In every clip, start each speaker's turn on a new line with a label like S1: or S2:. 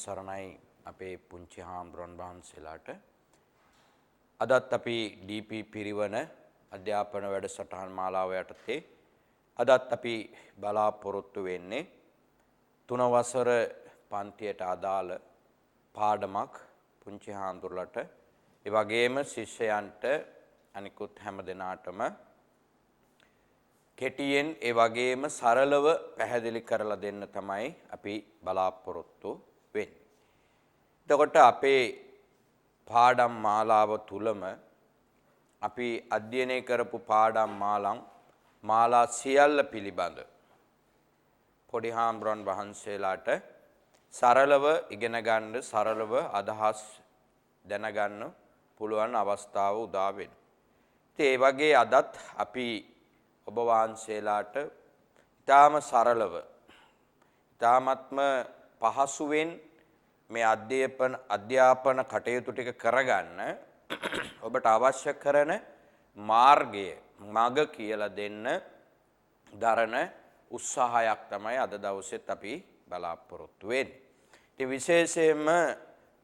S1: සරණයි අපේ පුංචි හාමුදුරන් වහන්සේලාට. අදත් අපි DP පිරිවන අධ්‍යාපන වැඩසටහන් මාලාව යටතේ අදත් අපි බලාපොරොත්තු වෙන්නේ 3 වසර පන්තියට අදාළ පාඩමක් පුංචි හාමුදුරලට ඒ වගේම ශිෂ්‍යයන්ට අනිකුත් හැම දෙනාටම කෙටියෙන් ඒ වගේම සරලව පැහැදිලි කරලා දෙන්න තමයි අපි බලාපොරොත්තු වෙන්නේ. එතකොට අපේ පාඩම් මාලාව තුලම අපි අධ්‍යයනය කරපු පාඩම් මාලා සියල්ල පිළිබඳ පොඩි හාමුදුරන් වහන්සේලාට සරලව ඉගෙන ගන්න සරලව අදහස් දැනගන්න පුළුවන් අවස්ථාව උදා වෙනවා. ඉතින් ඒ වගේ අදත් අපි ඔබ වහන්සේලාට ඊටාම සරලව ඊටාමත්ම පහසුවෙන් මේ අධ්‍යාපන කටයුතු ටික කරගන්න ඔබට අවශ්‍ය කරන මඟ කියලා දෙන්න දරන උත්සාහයක් තමයි අද දවසෙත් අපි බලාපොරොත්තු වෙන්නේ. ඉතින් විශේෂයෙන්ම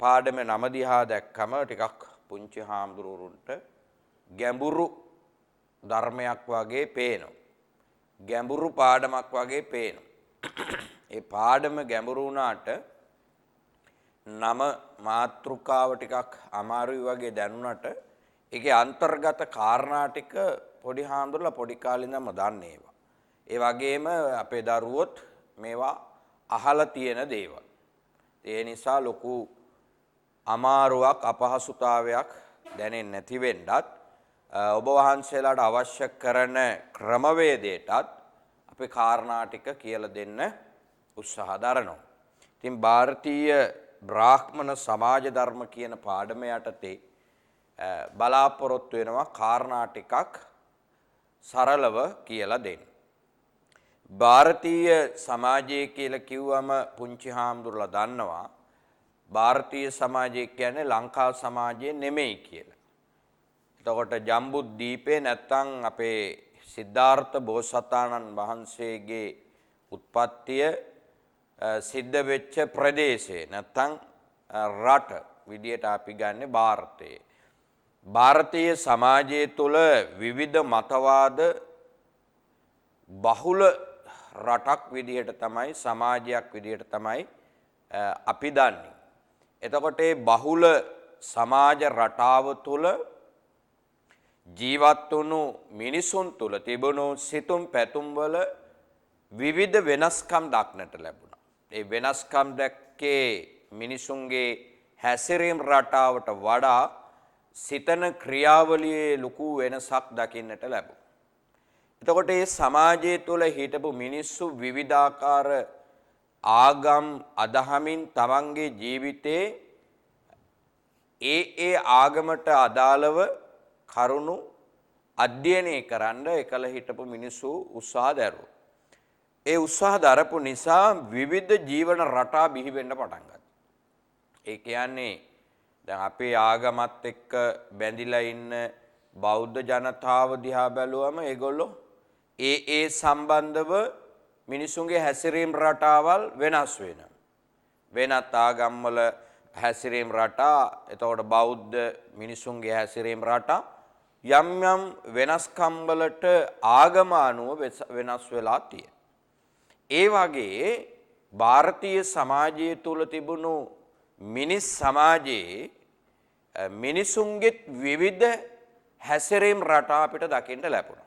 S1: පාඩමේ නම දිහා දැක්කම ටිකක් පුංචි හාමුදුරුවන්ට ගැඹුරු ධර්මයක් වගේ පේනවා. ගැඹුරු පාඩමක් වගේ පේනවා. ඒ පාඩම ගැඹුරු වුණාට නම මාතෘකාව ටිකක් අමාරුයි වගේ දැනුණට ඒකේ අන්තර්ගත කාරණා ටික පොඩි හාමුදුරුවෝ පොඩි කාලේ ඉඳන්ම දන්නේ ඒවා. ඒ වගේම අපේ දරුවොත් මේවා අහලා තියෙන දේවල්. ඒ නිසා ලොකු අමාරුවක් අපහසුතාවයක් දැනෙන්නේ නැති වෙන්නත් ඔබ වහන්සේලාට අවශ්‍ය කරන ක්‍රමවේදයටත් අපේ කාරණා ටික කියලා දෙන්න උත්සාහ දරනවා. ඉතින් ಭಾರತೀಯ බ්‍රාහ්මණ සමාජ ධර්ම කියන පාඩම යටතේ බලාපොරොත්තු වෙනවා කාරණා ටිකක් සරලව කියලා දෙන්න. ಭಾರತೀಯ සමාජය කියලා කිව්වම පුංචි හාමුදුරුවෝ දන්නවා ಭಾರತೀಯ සමාජය කියන්නේ ලංකා සමාජය නෙමෙයි කියලා. එතකොට ජම්බුද්වීපේ නැත්තම් අපේ සිද්ධාර්ථ බෝසතාණන් වහන්සේගේ උත්පත්තිය සිද්ධ වෙච්ච ප්‍රදේශේ නැත්තම් රට විදියට අපි ගන්නේ ಭಾರತයේ. ಭಾರತೀಯ සමාජය තුළ විවිධ මතවාද බහුල රටක් විදියට තමයි සමාජයක් විදියට තමයි අපි දන්නේ. එතකොට මේ බහුල සමාජ රටාව තුළ ජීවත් වුණු මිනිසුන් තුළ තිබුණු සිතුම් පැතුම් වල විවිධ වෙනස්කම් දක්නට ලැබුණා. ඒ වෙනස්කම් දැක්කේ මිනිසුන්ගේ හැසිරීම් රටාවට වඩා සිතන ක්‍රියාවලියේ ලොකු වෙනසක් දකින්නට ලැබුණා. එතකොට මේ සමාජය තුළ හිටපු මිනිස්සු විවිධාකාර ආගම් අදහමින් තමන්ගේ ජීවිතේ ඒ ආගමට අදාළව කරුණු අධ්‍යයනය කරන්න එකල හිටපු මිනිස්සු උත්සාහ දැරුවා. ඒ උත්සාහ දරපු නිසා විවිධ ජීවන රටා බිහි වෙන්න පටන් ගත්තා. ඒ කියන්නේ දැන් අපේ ආගමත් එක්ක බැඳිලා ඉන්න බෞද්ධ ජනතාව දිහා බැලුවම ඒගොල්ලෝ ඒ සම්බන්ධව මිනිසුන්ගේ හැසිරීම් රටාවල් වෙනස් වෙනවා. වෙනත් ආගම්වල හැසිරීම් රටා, එතකොට බෞද්ධ මිනිසුන්ගේ හැසිරීම් රටා යම් යම් වෙනස්කම් වලට ආගම අනුව වෙනස් වෙලා තියෙනවා. ඒ වගේ ಭಾರತೀಯ සමාජය තුල තිබුණු මිනිස් සමාජයේ මිනිසුන්ගේ විවිධ හැසිරීම් රටා අපිට දකින්න ලැබුණා.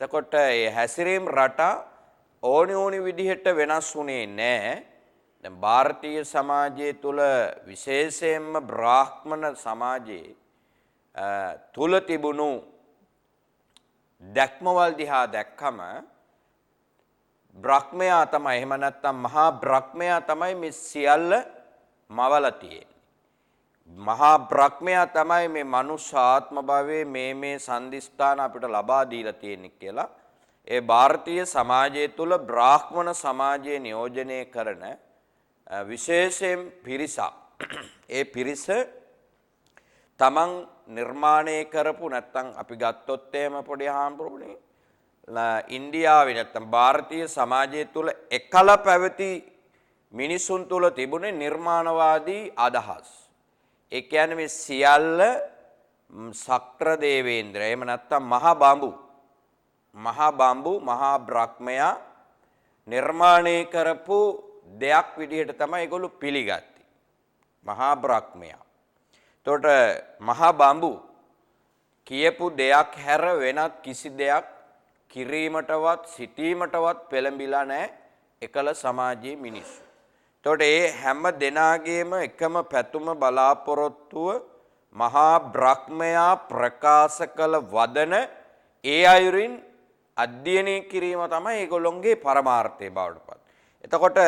S1: එතකොට මේ හැසිරීම් රටා ඕනි විදිහට වෙනස් වුණේ නැහැ. දැන් ಭಾರತೀಯ සමාජය තුල විශේෂයෙන්ම බ්‍රාහ්මණ සමාජයේ තුල තිබුණු දැක්මවල දිහා දැක්කම බ්‍රහ්මයා තමයි, එහෙම නැත්නම් මහා බ්‍රහ්මයා තමයි මේ සියල්ල මවලා තියෙන්නේ. මහා බ්‍රහ්මයා තමයි මේ මනුෂ්‍ය ආත්ම භවයේ මේ සම්දිස්ථාන අපිට ලබා දීලා තියෙන්නේ කියලා ඒ ಭಾರತೀಯ සමාජය තුල බ්‍රාහ්මණ සමාජයේ නියෝජනය කරන විශේෂයෙන් පිරිසක්. ඒ පිරිස තමන් නිර්මාණය කරපු නැත්තම් අපි ගත්තොත් එහෙම පොඩි හාමුදුරුවනේ ඉන්දියාවේ නැත්තම් ಭಾರತೀಯ සමාජය තුල එකල පැවති මිනිසුන් තුල තිබුණේ නිර්මාණවාදී අදහස්. ඒ කියන්නේ මේ සියල්ල සක්‍ර දේවේන්ද්‍ර එහෙම නැත්නම් මහා මහා බ්‍රහ්මයා නිර්මාණය කරපු දෙයක් විදිහට තමයි ඒගොල්ලෝ පිළිගත්තේ. මහා බ්‍රහ්මයා. එතකොට මහා බඹු කියපු දෙයක් හැර වෙනත් කිසි දෙයක් කිරීමටවත් සිටීමටවත් පෙළඹිලා නැහැ එකල සමාජයේ මිනිස්සු. එතකොට ඒ හැම දෙනාගේම එකම පැතුම බලාපොරොත්තුව මහා බ්‍රහ්මයා ප්‍රකාශ කළ වදන ඒ අයුරින් අධ්‍යයනය කිරීම තමයි ඒගොල්ලොන්ගේ පරමාර්ථය බවට පත්. එතකොට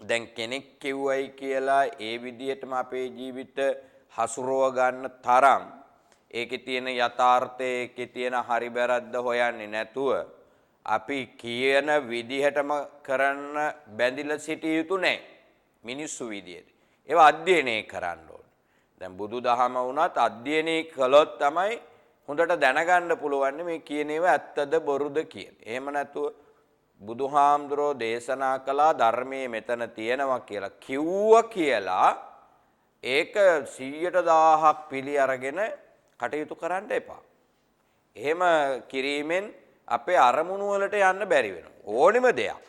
S1: දැන් කෙනෙක් කිව්වයි කියලා ඒ විදිහටම අපේ ජීවිත හසුරව ගන්න තරම් ඒකේ තියෙන යථාර්ථය ඒකේ තියෙන හරි වැරද්ද හොයන්නේ නැතුව අපි කියන විදිහටම කරන්න බැඳිලා සිටිය යුතු නැහැ මිනිස්සු විදියට. ඒවා අධ්‍යයනය කරන්න ඕනේ. දැන් බුදුදහම වුණත් අධ්‍යයනය කළොත් තමයි හොඳට දැනගන්න පුළුවන් මේ කියන ඒවා ඇත්තද බොරුද කියලා. එහෙම නැතුව බුදුහාමුදුරෝ දේශනා කළා ධර්මයේ මෙතන තියෙනවා කියලා කිව්වා කියලා ඒක 100,000ක් පිළි අරගෙන කටයුතු කරන්න එපා. එහෙම කිරීමෙන් අපේ අරමුණු වලට යන්න බැරි වෙනවා. ඕනෙම දෙයක්.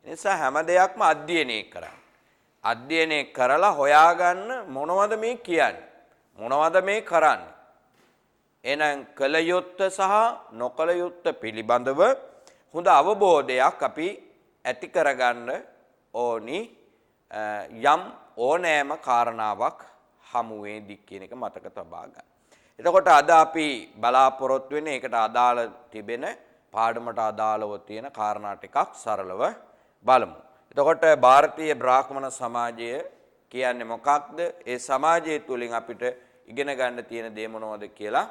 S1: ඒ නිසා හැම දෙයක්ම අධ්‍යයනය කරන්න. අධ්‍යයනය කරලා හොයාගන්න මොනවද මේ කියන්නේ? මොනවද මේ කරන්නේ? එහෙනම් කල යුත්තේ සහ නොකල යුත්තේ පිළිබඳව හොඳ අවබෝධයක් අපි ඇති කරගන්න ඕනි යම් ඕනෑම කාරණාවක් හමුවේදී කියන එක මතක තබා ගන්න. එතකොට අද අපි බලාපොරොත්තු වෙන්නේ ඒකට අදාළ තිබෙන පාඩමට අදාළව තියෙන කාරණා ටිකක් සරලව බලමු. එතකොට ಭಾರತೀಯ බ්‍රාහ්මණ සමාජය කියන්නේ මොකක්ද? ඒ සමාජය තුලින් අපිට ඉගෙන ගන්න තියෙන දේ මොනවද කියලා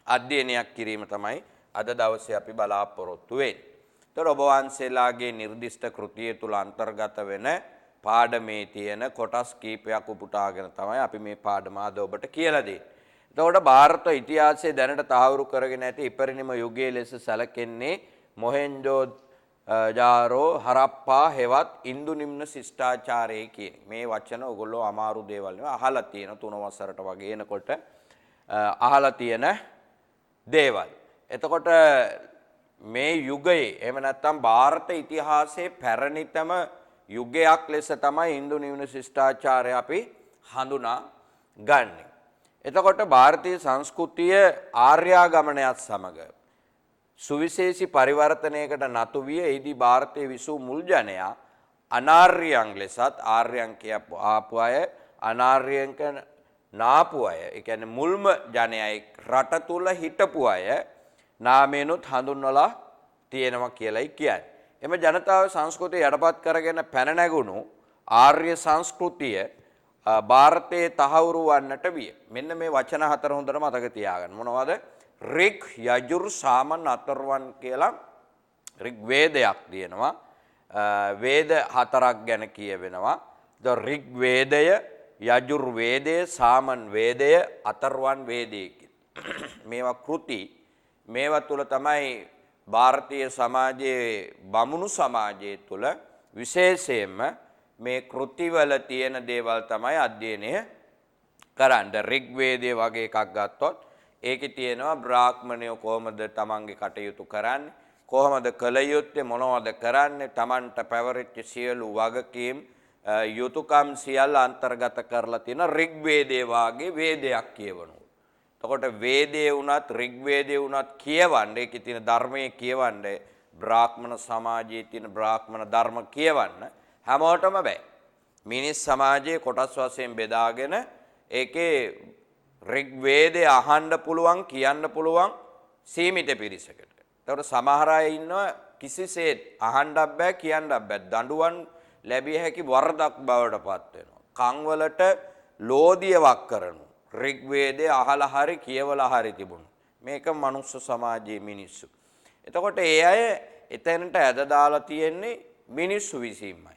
S1: අධ්‍යයනයක් කිරීම තමයි අද දවසේ අපි බලාපොරොත්තු වෙන්නේ. ඒතර ඔබ වහන්සේලාගේ නිර්දිෂ්ට කෘතිය තුල අන්තර්ගත වෙන පාඩමේ තියෙන කොටස් කීපයක් උපුටාගෙන තමයි අපි මේ පාඩම අද ඔබට කියලා දෙන්නේ. එතකොට ಭಾರತ ඉතිහාසයේ දැනට තහවුරු කරගෙන ඇති ඉපරිණිම යුගයේ ලෙස සැලකෙන්නේ මොහෙන්ජෝ ජාරෝ හරප්පා හෙවත් ඉන්දු නිම්න ශිෂ්ටාචාරය කියන මේ වචන ඔයගොල්ලෝ අමාරු දේවල් නෙවෙයි අහලා තියෙන 3 වසරට වගේ එනකොට අහලා තියෙන දේවල්. එතකොට මේ යුගයේ එහෙම නැත්නම් ಭಾರತ ඉතිහාසයේ පැරණිතම යුගයක් ලෙස තමයි ඉන්දු නිම්න ශිෂ්ටාචාරය අපි හඳුනා ගන්නේ. එතකොට ಭಾರತೀಯ සංස්කෘතිය ආර්යාගමනයත් සමග සුවිශේෂී පරිවර්තනයකට නතු විය. එහිදී ಭಾರತයේ විසූ මුල් ජනයා අනාර්යයන් ලෙසත් ආර්යයන් කියපු ආපු අය අනාර්යයන්ක නාපු අය. ඒ කියන්නේ මුල්ම ජනයයි රට තුල හිටපු අය නාමයෙන්ුත් හඳුන්වලා තියෙනවා කියලායි කියන්නේ. එම ජනතාව සංස්කෘතිය යටපත් කරගෙන පැන නැගුණු ආර්ය සංස්කෘතිය ಭಾರತයේ තහවුරු වන්නට විය. මෙන්න මේ වචන හතර හොඳට මතක තියාගන්න. මොනවද? ඍක් යජුර් සාමන් අතර්වන් කියලා ඍක් වේදයක් තියෙනවා. වේද හතරක් ගැන කියවෙනවා. ද ඍක් වේදය, යජුර් වේදය, සාමන් වේදය, අතර්වන් වේදය මේවා කෘති. මේවා තුල තමයි ಭಾರತೀಯ සමාජයේ බමුණු සමාජයේ තුල විශේෂයෙන්ම මේ කෘතිවල තියෙන දේවල් තමයි අධ්‍යයනය කරන්න. ඍග්වේදයේ වගේ එකක් ගත්තොත් ඒකේ තියෙනවා බ්‍රාහ්මණයෝ කොහොමද තමන්ගේ කටයුතු කරන්නේ, කොහොමද කළ යුත්තේ, මොනවද කරන්නේ, තමන්ට පැවරිච්ච සියලු වගකීම් යුතුයකම් සියල්ල අන්තර්ගත කරලා තියෙන ඍග්වේදයේ වාගේ වේදයක් කියවනවා. එතකොට වේදේ වුණත් ඍග්වේදේ වුණත් කියවන්න ඒකේ තියෙන ධර්මයේ කියවන්න බ්‍රාහ්මණ සමාජයේ තියෙන බ්‍රාහ්මණ ධර්ම කියවන්න හැමෝටම බෑ. මිනිස් සමාජයේ කොටස් වශයෙන් බෙදාගෙන ඒකේ ඍග්වේදේ අහන්න පුළුවන් කියන්න පුළුවන් සීමිත පිරිසකට. ඒතකොට සමහර අය ඉන්නවා කිසිසේත් අහන්නත් බෑ කියන්නත් බෑ. දඬුවම් ලැබිය හැකි වරදක් බවට පත් වෙනවා. කන් වලට ලෝදියක් කරනවා. ඍග්වේදේ අහලා හරි කියවලා හරි තිබුණා. මේක මනුස්ස සමාජයේ මිනිස්සු. එතකොට ඒ අය එතනට ඇද දාලා තියෙන්නේ මිනිස්සු විසින්මයි.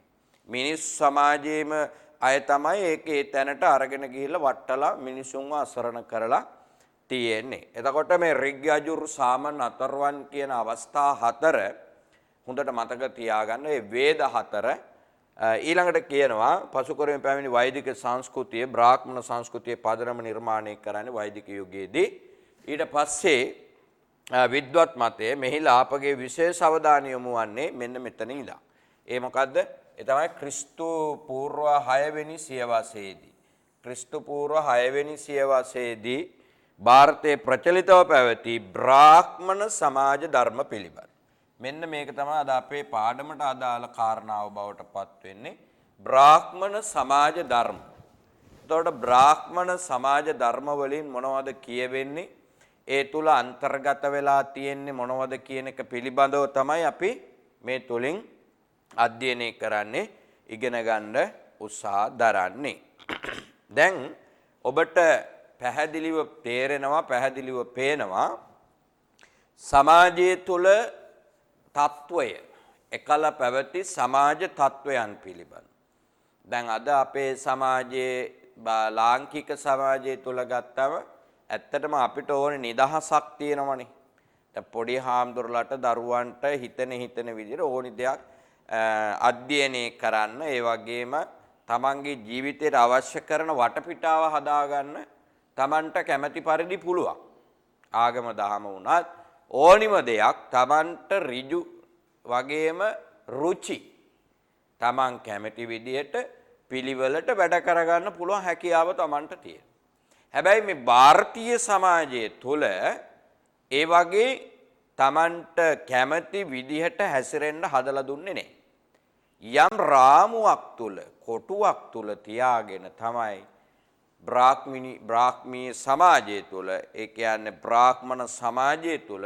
S1: මිනිස් සමාජයේම අය තමයි ඒකේ තැනට අරගෙන ගිහිල්ලා වට්ටලා මිනිසුන්ව අසරණ කරලා තියෙන්නේ. එතකොට මේ ඍග් යජුර් සාමන් අතර්වන් කියන අවස්ථා හතර හොඳට මතක තියාගන්න. මේ වේද හතර ඊළඟට කියනවා පසුකරමින් පැමිණි වෛදික සංස්කෘතිය බ්‍රාහ්මණ සංස්කෘතියේ පදනම නිර්මාණය කරන්නේ වෛදික යුගයේදී. ඊට පස්සේ විද්වත් මතයේ මෙහිලා අපගේ විශේෂ අවධානය යොමු වන්නේ මෙන්න මෙතන ඉඳලා. ඒ මොකද්ද? ඒ තමයි ක්‍රිස්තු පූර්ව 6 වෙනි සියවසේදී. ක්‍රිස්තු පූර්ව 6 වෙනි සියවසේදී ಭಾರತයේ ප්‍රචලිතව පැවති බ්‍රාහ්මණ සමාජ ධර්ම පිළිබඳ. මෙන්න මේක තමයි අද අපේ පාඩමට අදාළ කාරණාව බවට පත් වෙන්නේ බ්‍රාහ්මණ සමාජ ධර්ම. එතකොට බ්‍රාහ්මණ සමාජ ධර්ම වලින් මොනවද කියවෙන්නේ? ඒ තුල අන්තර්ගත වෙලා තියෙන්නේ මොනවද කියන එක පිළිබඳව තමයි අපි මේ තුලින් අධ්‍යයනය කරන්නේ ඉගෙන ගන්න උත්සාහ දරන්නේ. දැන් ඔබට පැහැදිලිව තේරෙනවා පැහැදිලිව පේනවා සමාජයේ තුල තත්වය එකල පැවති සමාජ තත්වයන් පිළිබඳ. දැන් අද අපේ සමාජයේ ලාංකික සමාජය තුල ගත්තම ඇත්තටම අපිට ඕනේ නිදහසක් තියෙනවනේ. දැන් පොඩි හාමුදුරුවලට දරුවන්ට හිතන විදිහට ඕනි දෙයක් අධ්‍යයනය කරන්න ඒ වගේම තමන්ගේ ජීවිතයට අවශ්‍ය කරන වටපිටාව හදාගන්න තමන්ට කැමැති පරිදි පුළුවන්. ආගම දහම වුණත් ඕනිම දෙයක් තමන්ට ඍජු වගේම රුචි තමන් කැමැති විදිහට පිළිවෙලට වැඩ කරගන්න පුළුවන් හැකියාව තමන්ට තියෙනවා. හැබැයි මේ ಭಾರತೀಯ සමාජයේ තුල ඒ වගේ තමන්ට කැමැති විදිහට හැසිරෙන්න හදලා දුන්නේ නැහැ. යම් රාමුවක් තුල කොටුවක් තුල තියාගෙන තමයි බ්‍රාහ්මීය සමාජය තුල ඒ කියන්නේ බ්‍රාහ්මණ සමාජය තුල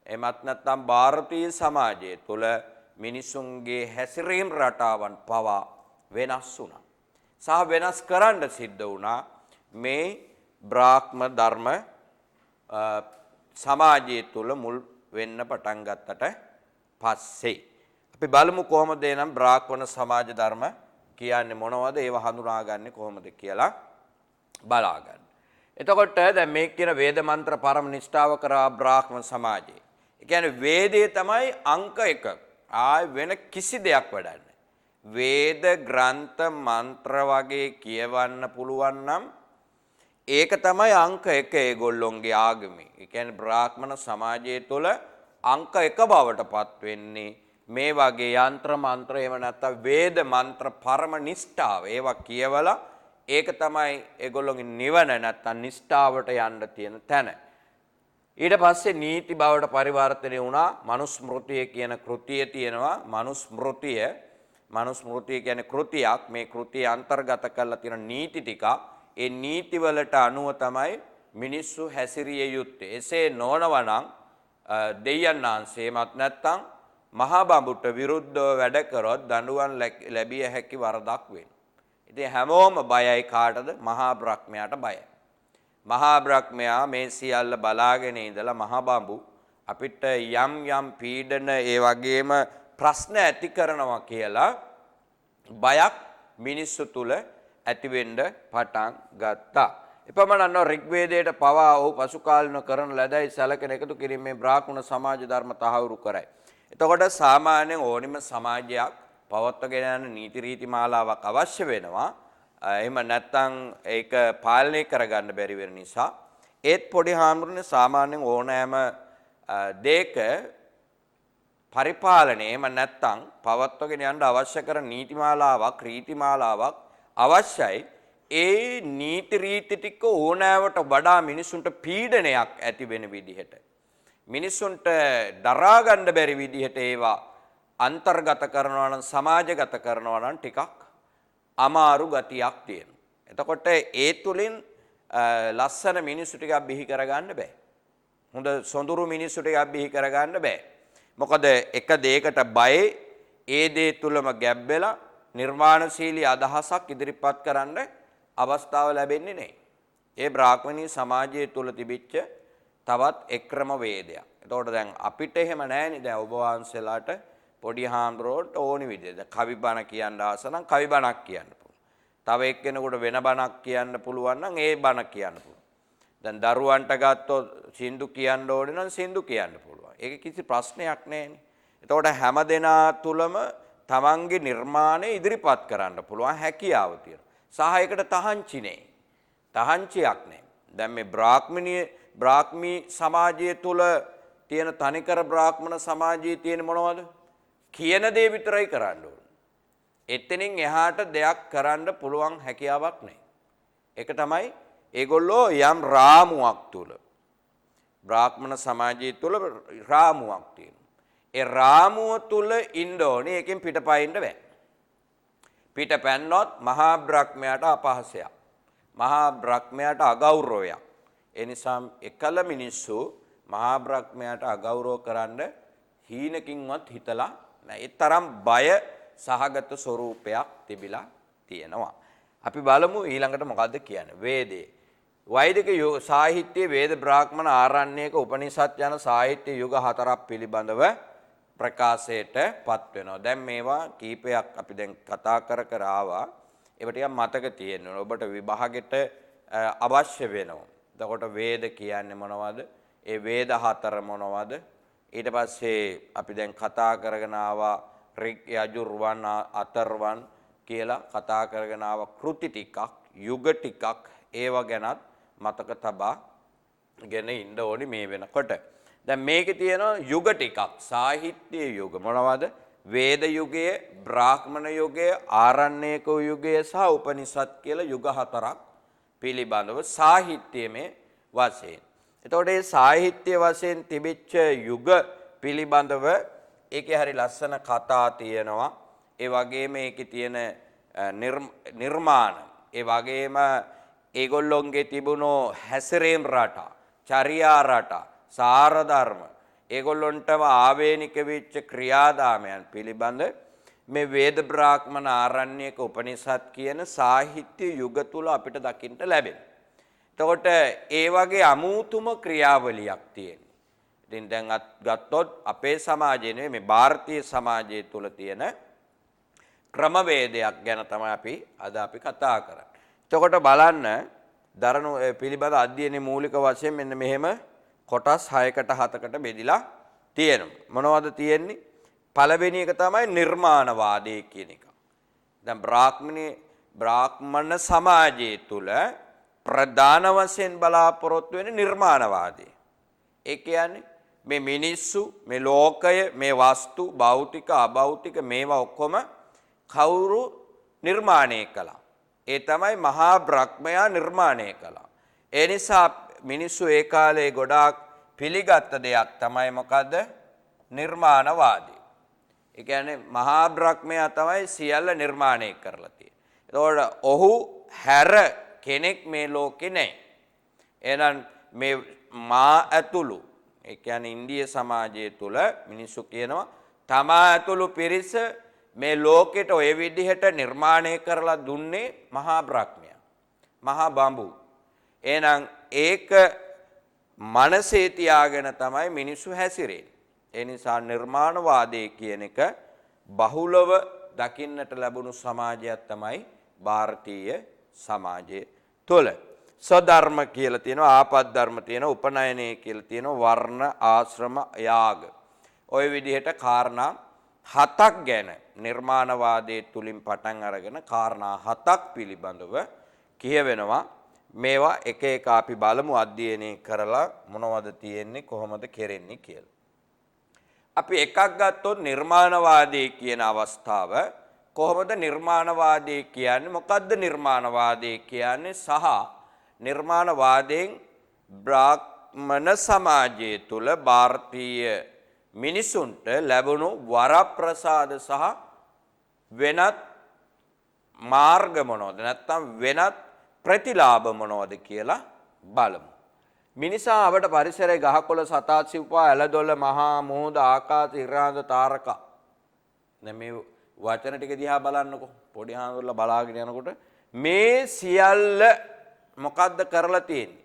S1: එමත් නැත්නම් ಭಾರತೀಯ සමාජය තුල මිනිසුන්ගේ හැසිරීම් රටාවන් පවා වෙනස් වුණා. සහ වෙනස් කරන්න සිද්ධ වුණා මේ බ්‍රාහ්ම ධර්ම සමාජය තුල මුල් වෙන්න පටන් ගත්තට පස්සේ අපි බලමු කොහොමද එනම් බ්‍රාහ්මණ සමාජ ධර්ම කියන්නේ මොනවද ඒව හඳුනාගන්නේ කොහොමද කියලා බලා ගන්න. එතකොට දැන් මේ කියන වේද මන්ත්‍ර පරම නිෂ්ඨාව කරා බ්‍රාහ්මණ සමාජයේ. ඒ කියන්නේ වේදේ තමයි අංක 1. ආය වෙන කිසි දෙයක් වැඩක් නැහැ. වේද ග්‍රන්ථ මන්ත්‍ර වගේ කියවන්න පුළුවන් නම් ඒක තමයි අංක 1 ඒගොල්ලොන්ගේ ආගමේ. ඒ කියන්නේ බ්‍රාහ්මණ සමාජයේ තුල අංක 1 බවට පත් වෙන්නේ මේ වගේ යంత్ర මන්ත්‍ර එහෙම නැත්නම් වේද මන්ත්‍ර පරම නිෂ්ඨාව. ඒවා කියවලා ඒක තමයි ඒගොල්ලොන්ගේ නිවන නැත්නම් නිෂ්ඨාවට යන්න තියෙන තැන. ඊට පස්සේ නීති බවට පරිවර්තනය වුණා. මනුස්මෘතිය කියන කෘතිය තියෙනවා. මනුස්මෘතිය කියන්නේ කෘතියක්. මේ කෘතිය අන්තර්ගත කරලා තියෙන නීති ටික. ඒ නීති වලට අනුව තමයි මිනිස්සු හැසිරිය යුත්තේ. එසේ නොවනවනම් දෙයයන් ආංශේමත් නැත්නම් මහා බඹුට විරුද්ධව වැඩ කරොත් දඬුවම් ලැබිය හැකි වරදක් වෙනවා. ඉතින් හැමෝම බයයි කාටද? මහා බ්‍රහ්මයාට බයයි. මහා බ්‍රහ්මයා මේ සියල්ල බලාගෙන ඉඳලා මහා බඹු අපිට යම් පීඩන ඒ වගේම ප්‍රශ්න ඇති කරනවා කියලා බයක් මිනිස්සු තුල ඇති වෙන්න පටන් ගත්තා. එපමණක් ඍග්වේදයට පවා ඔහු පසු කාලින කරන ලදයි සැලකෙන එකතු කිරීමේ බ්‍රාහ්මණ සමාජ ධර්ම තහවුරු කරයි. එතකොට සාමාන්‍යයෙන් ඕනිම සමාජයක් පවත්වගෙන යන නීති රීති මාලාවක් අවශ්‍ය වෙනවා. එහෙම නැත්නම් ඒක පාලනය කරගන්න බැරි වෙන නිසා ඒත් පොඩි හාමුදුරනේ සාමාන්‍යයෙන් ඕනෑම දෙයක පරිපාලනය එහෙම නැත්නම් පවත්වගෙන යන්න අවශ්‍ය කරන නීති මාලාවක් රීති මාලාවක් අවශ්‍යයි. ඒ නීති රීති ටික ඕනෑවට වඩා මිනිසුන්ට පීඩනයක් ඇති වෙන විදිහට මිනිසුන්ට දරා ගන්න බැරි විදිහට ඒවා අන්තර්ගත කරනවා නම් සමාජගත කරනවා නම් ටිකක් අමාරු ගතියක් තියෙනවා. එතකොට ඒ තුලින් ලස්සන මිනිස්සු ටිකක් බිහි කරගන්න බෑ. හොඳ සොඳුරු මිනිස්සු ටිකක් බිහි කරගන්න බෑ. මොකද එක දෙයකට බයේ ඒ දේ තුලම ගැබ්බෙලා නිර්මාණශීලී අදහසක් ඉදිරිපත් කරන්න අවස්ථාව ලැබෙන්නේ නැහැ. ඒ බ්‍රාහ්මණී සමාජය තුල තිබිච්ච තවත් එක් ක්‍රම වේදයක්. එතකොට දැන් අපිට එහෙම නැහැනේ. දැන් ඔබ වහන්සේලාට පොඩි හාමුදුරුවෝට ඕනි විදිහට කවි බණ කියන්න ආස නම් කවි බණක් කියන්න පුළුවන්. තව එක්කෙනෙකුට වෙන බණක් කියන්න පුළුවන් නම් ඒ බණ කියන්න පුළුවන්. දැන් දරුවන්ට ගත්තොත් සින්දු කියන්න ඕනේ නම් සින්දු කියන්න පුළුවන්. ඒක කිසි ප්‍රශ්නයක් නැහැනේ. එතකොට හැම දෙනා තුලම තමන්ගේ නිර්මාණය ඉදිරිපත් කරන්න පුළුවන් හැකියාව තියෙනවා. සහ ඒකට තහංචි නෑ. තහංචියක් නෑ. දැන් මේ බ්‍රාහ්මී සමාජය තුල තියෙන තනිකර බ්‍රාහ්මණ සමාජයේ තියෙන මොනවද? කියන දේ විතරයි කරන්න ඕන. එතනින් එහාට දෙයක් කරන්න පුළුවන් හැකියාවක් නැහැ. ඒක තමයි ඒගොල්ලෝ යම් රාමුවක් තුල බ්‍රාහ්මණ සමාජය තුල රාමුවක් තියෙනවා. ඒ රාමුව තුල ඉන්න ඕනේ. ඒකෙන් පිටපයින්න බෑ. පිටපැන්නොත් මහා බ්‍රහ්මයාට අපහසයක්. මහා බ්‍රහ්මයාට අගෞරවයක්. ඒ නිසා එකල මිනිස්සු මහා බ්‍රහ්මයාට අගෞරව කරන්න හීනකින්වත් හිතලා නැහැ. ඒ තරම් බය සහගත ස්වરૂපයක් තිබිලා තියෙනවා. අපි බලමු ඊළඟට මොකද්ද කියන්නේ. වේදේ. වෛදික සාහිත්‍යයේ වේද බ්‍රාහ්මණ ආරණ්‍යක උපනිෂද් යන සාහිත්‍ය යුග හතරක් පිළිබඳව ප්‍රකාශයටපත් වෙනවා. දැන් මේවා කීපයක් අපි දැන් කතා කර ආවා. ඒවා ටිකක් මතක තියෙන්න ඔබට විභාගෙට අවශ්‍ය වෙනවා. එතකොට වේද කියන්නේ මොනවද? ඒ වේද හතර මොනවද? ඊට පස්සේ අපි දැන් කතා කරගෙන ආවා ඍක් යජුර්වන් අතර්වන් කියලා කතා කරගෙන ආවා කෘති ටිකක් යුග ටිකක් ඒව ගැනත් මතක තබාගෙන ඉන්න ඕනි මේ වෙනකොට. දැන් මේකේ තියෙනවා යුග ටිකක් සාහිත්‍ය යුග මොනවද? වේද යුගය, බ්‍රාහ්මණ යුගය, ආරණ්‍යක යුගය සහ උපනිෂද් කියලා යුග හතරක් පිළිබඳව සාහිත්‍යමය වශයෙන්. එතකොට මේ සාහිත්‍ය වශයෙන් තිබිච්ච යුග පිළිබඳව ඒකේ හරි ලස්සන කතා තියෙනවා. ඒ වගේම ඒකේ තියෙන නිර්මාණ ඒ වගේම ඒගොල්ලොන්ගේ තිබුණු හැසිරීම් රටා, චර්යා රටා, සාර ධර්ම ඒගොල්ලොන්ටම ආවේනික වෙච්ච ක්‍රියාදාමයන් පිළිබඳ මේ වේද බ්‍රාහ්මණ ආරණ්‍යක උපනිෂද් කියන සාහිත්‍ය යුග තුල අපිට දකින්න ලැබෙනවා. එතකොට ඒ වගේ අමුතුම ක්‍රියාවලියක් තියෙනවා. ඉතින් දැන් ගත්තොත් අපේ සමාජයේ නෙවෙයි මේ ಭಾರತೀಯ සමාජය තුල තියෙන ක්‍රමවේදයක් ගැන තමයි අපි කතා කරන්නේ. එතකොට බලන්න දරණු පිළිබඳ අධ්‍යයනයේ මූලික වශයෙන් මෙන්න මෙහෙම කොටස් 6කට 7කට බෙදිලා තියෙනවා. මොනවද තියෙන්නේ? පළවෙනි එක තමයි නිර්මාණවාදය කියන එක. දැන් බ්‍රාහ්මණ සමාජය තුල ප්‍රධාන වශයෙන් බලාපොරොත්තු වෙන නිර්මාණවාදය. ඒ කියන්නේ මේ මිනිස්සු, මේ ලෝකය, මේ වස්තු, භෞතික, අභෞතික මේවා ඔක්කොම කවුරු නිර්මාණය කළා? ඒ තමයි මහා බ්‍රහ්මයා නිර්මාණය කළා. ඒ නිසා මිනිස්සු ඒ කාලේ ගොඩාක් පිළිගත්ත දෙයක් තමයි මොකද්ද? නිර්මාණවාදී. ඒ කියන්නේ මහා බ්‍රහ්මයා තමයි සියල්ල නිර්මාණය කරලා තියෙන්නේ. ඒතකොට ඔහු හැර කෙනෙක් මේ ලෝකේ නැහැ. එහෙනම් මේ මා ඇතුළු ඒ කියන්නේ ඉන්දිය සමාජය තුල මිනිස්සු කියනවා තමා ඇතුළු පිරිස මේ ලෝකෙට ඔය විදිහට නිර්මාණය කරලා දුන්නේ මහා බ්‍රහ්මයා. මහා බඹු. එහෙනම් ඒක මනසේ තියාගෙන තමයි මිනිස්සු හැසිරෙන්නේ. ඒ නිසා නිර්මාණවාදය කියන එක බහුලව දකින්නට ලැබුණු සමාජයක් තමයි ಭಾರತೀಯ සමාජය තුළ. සදර්ම කියලා තියෙනවා, ආපත් ධර්ම තියෙනවා, උපනයනය කියලා තියෙනවා, වර්ණ, ආශ්‍රම, යාග. ওই විදිහට කාරණා 7ක් ගැන නිර්මාණවාදයේ තුලින් පටන් අරගෙන කාරණා 7ක් පිළිබඳව කියවෙනවා. මේවා එක එක අපි බලමු අධ්‍යයනය කරලා මොනවද තියෙන්නේ කොහොමද කෙරෙන්නේ කියලා. අපි එකක් ගත්තොත් නිර්මාණවාදී කියන අවස්ථාව කොහොමද නිර්මාණවාදී කියන්නේ මොකද්ද නිර්මාණවාදී කියන්නේ සහ නිර්මාණවාදයෙන් බ්‍රාහ්මණ සමාජය තුල ಭಾರತೀಯ මිනිසුන්ට ලැබුණු වරප්‍රසාද සහ වෙනත් මාර්ග මොනවද නැත්නම් වෙනත් ප්‍රතිලාභ මොනවද කියලා බලමු. මිනිසා අපට පරිසරයේ ගහකොළ සතා සිව්පා ඇලදොල මහා මුහුද ආකාශ ඉරාඳ තාරකා දැන් මේ වචන ටික දිහා බලන්නකෝ පොඩි හාමුදුරුවෝ බලාගෙන යනකොට මේ සියල්ල මොකද්ද කරලා තියෙන්නේ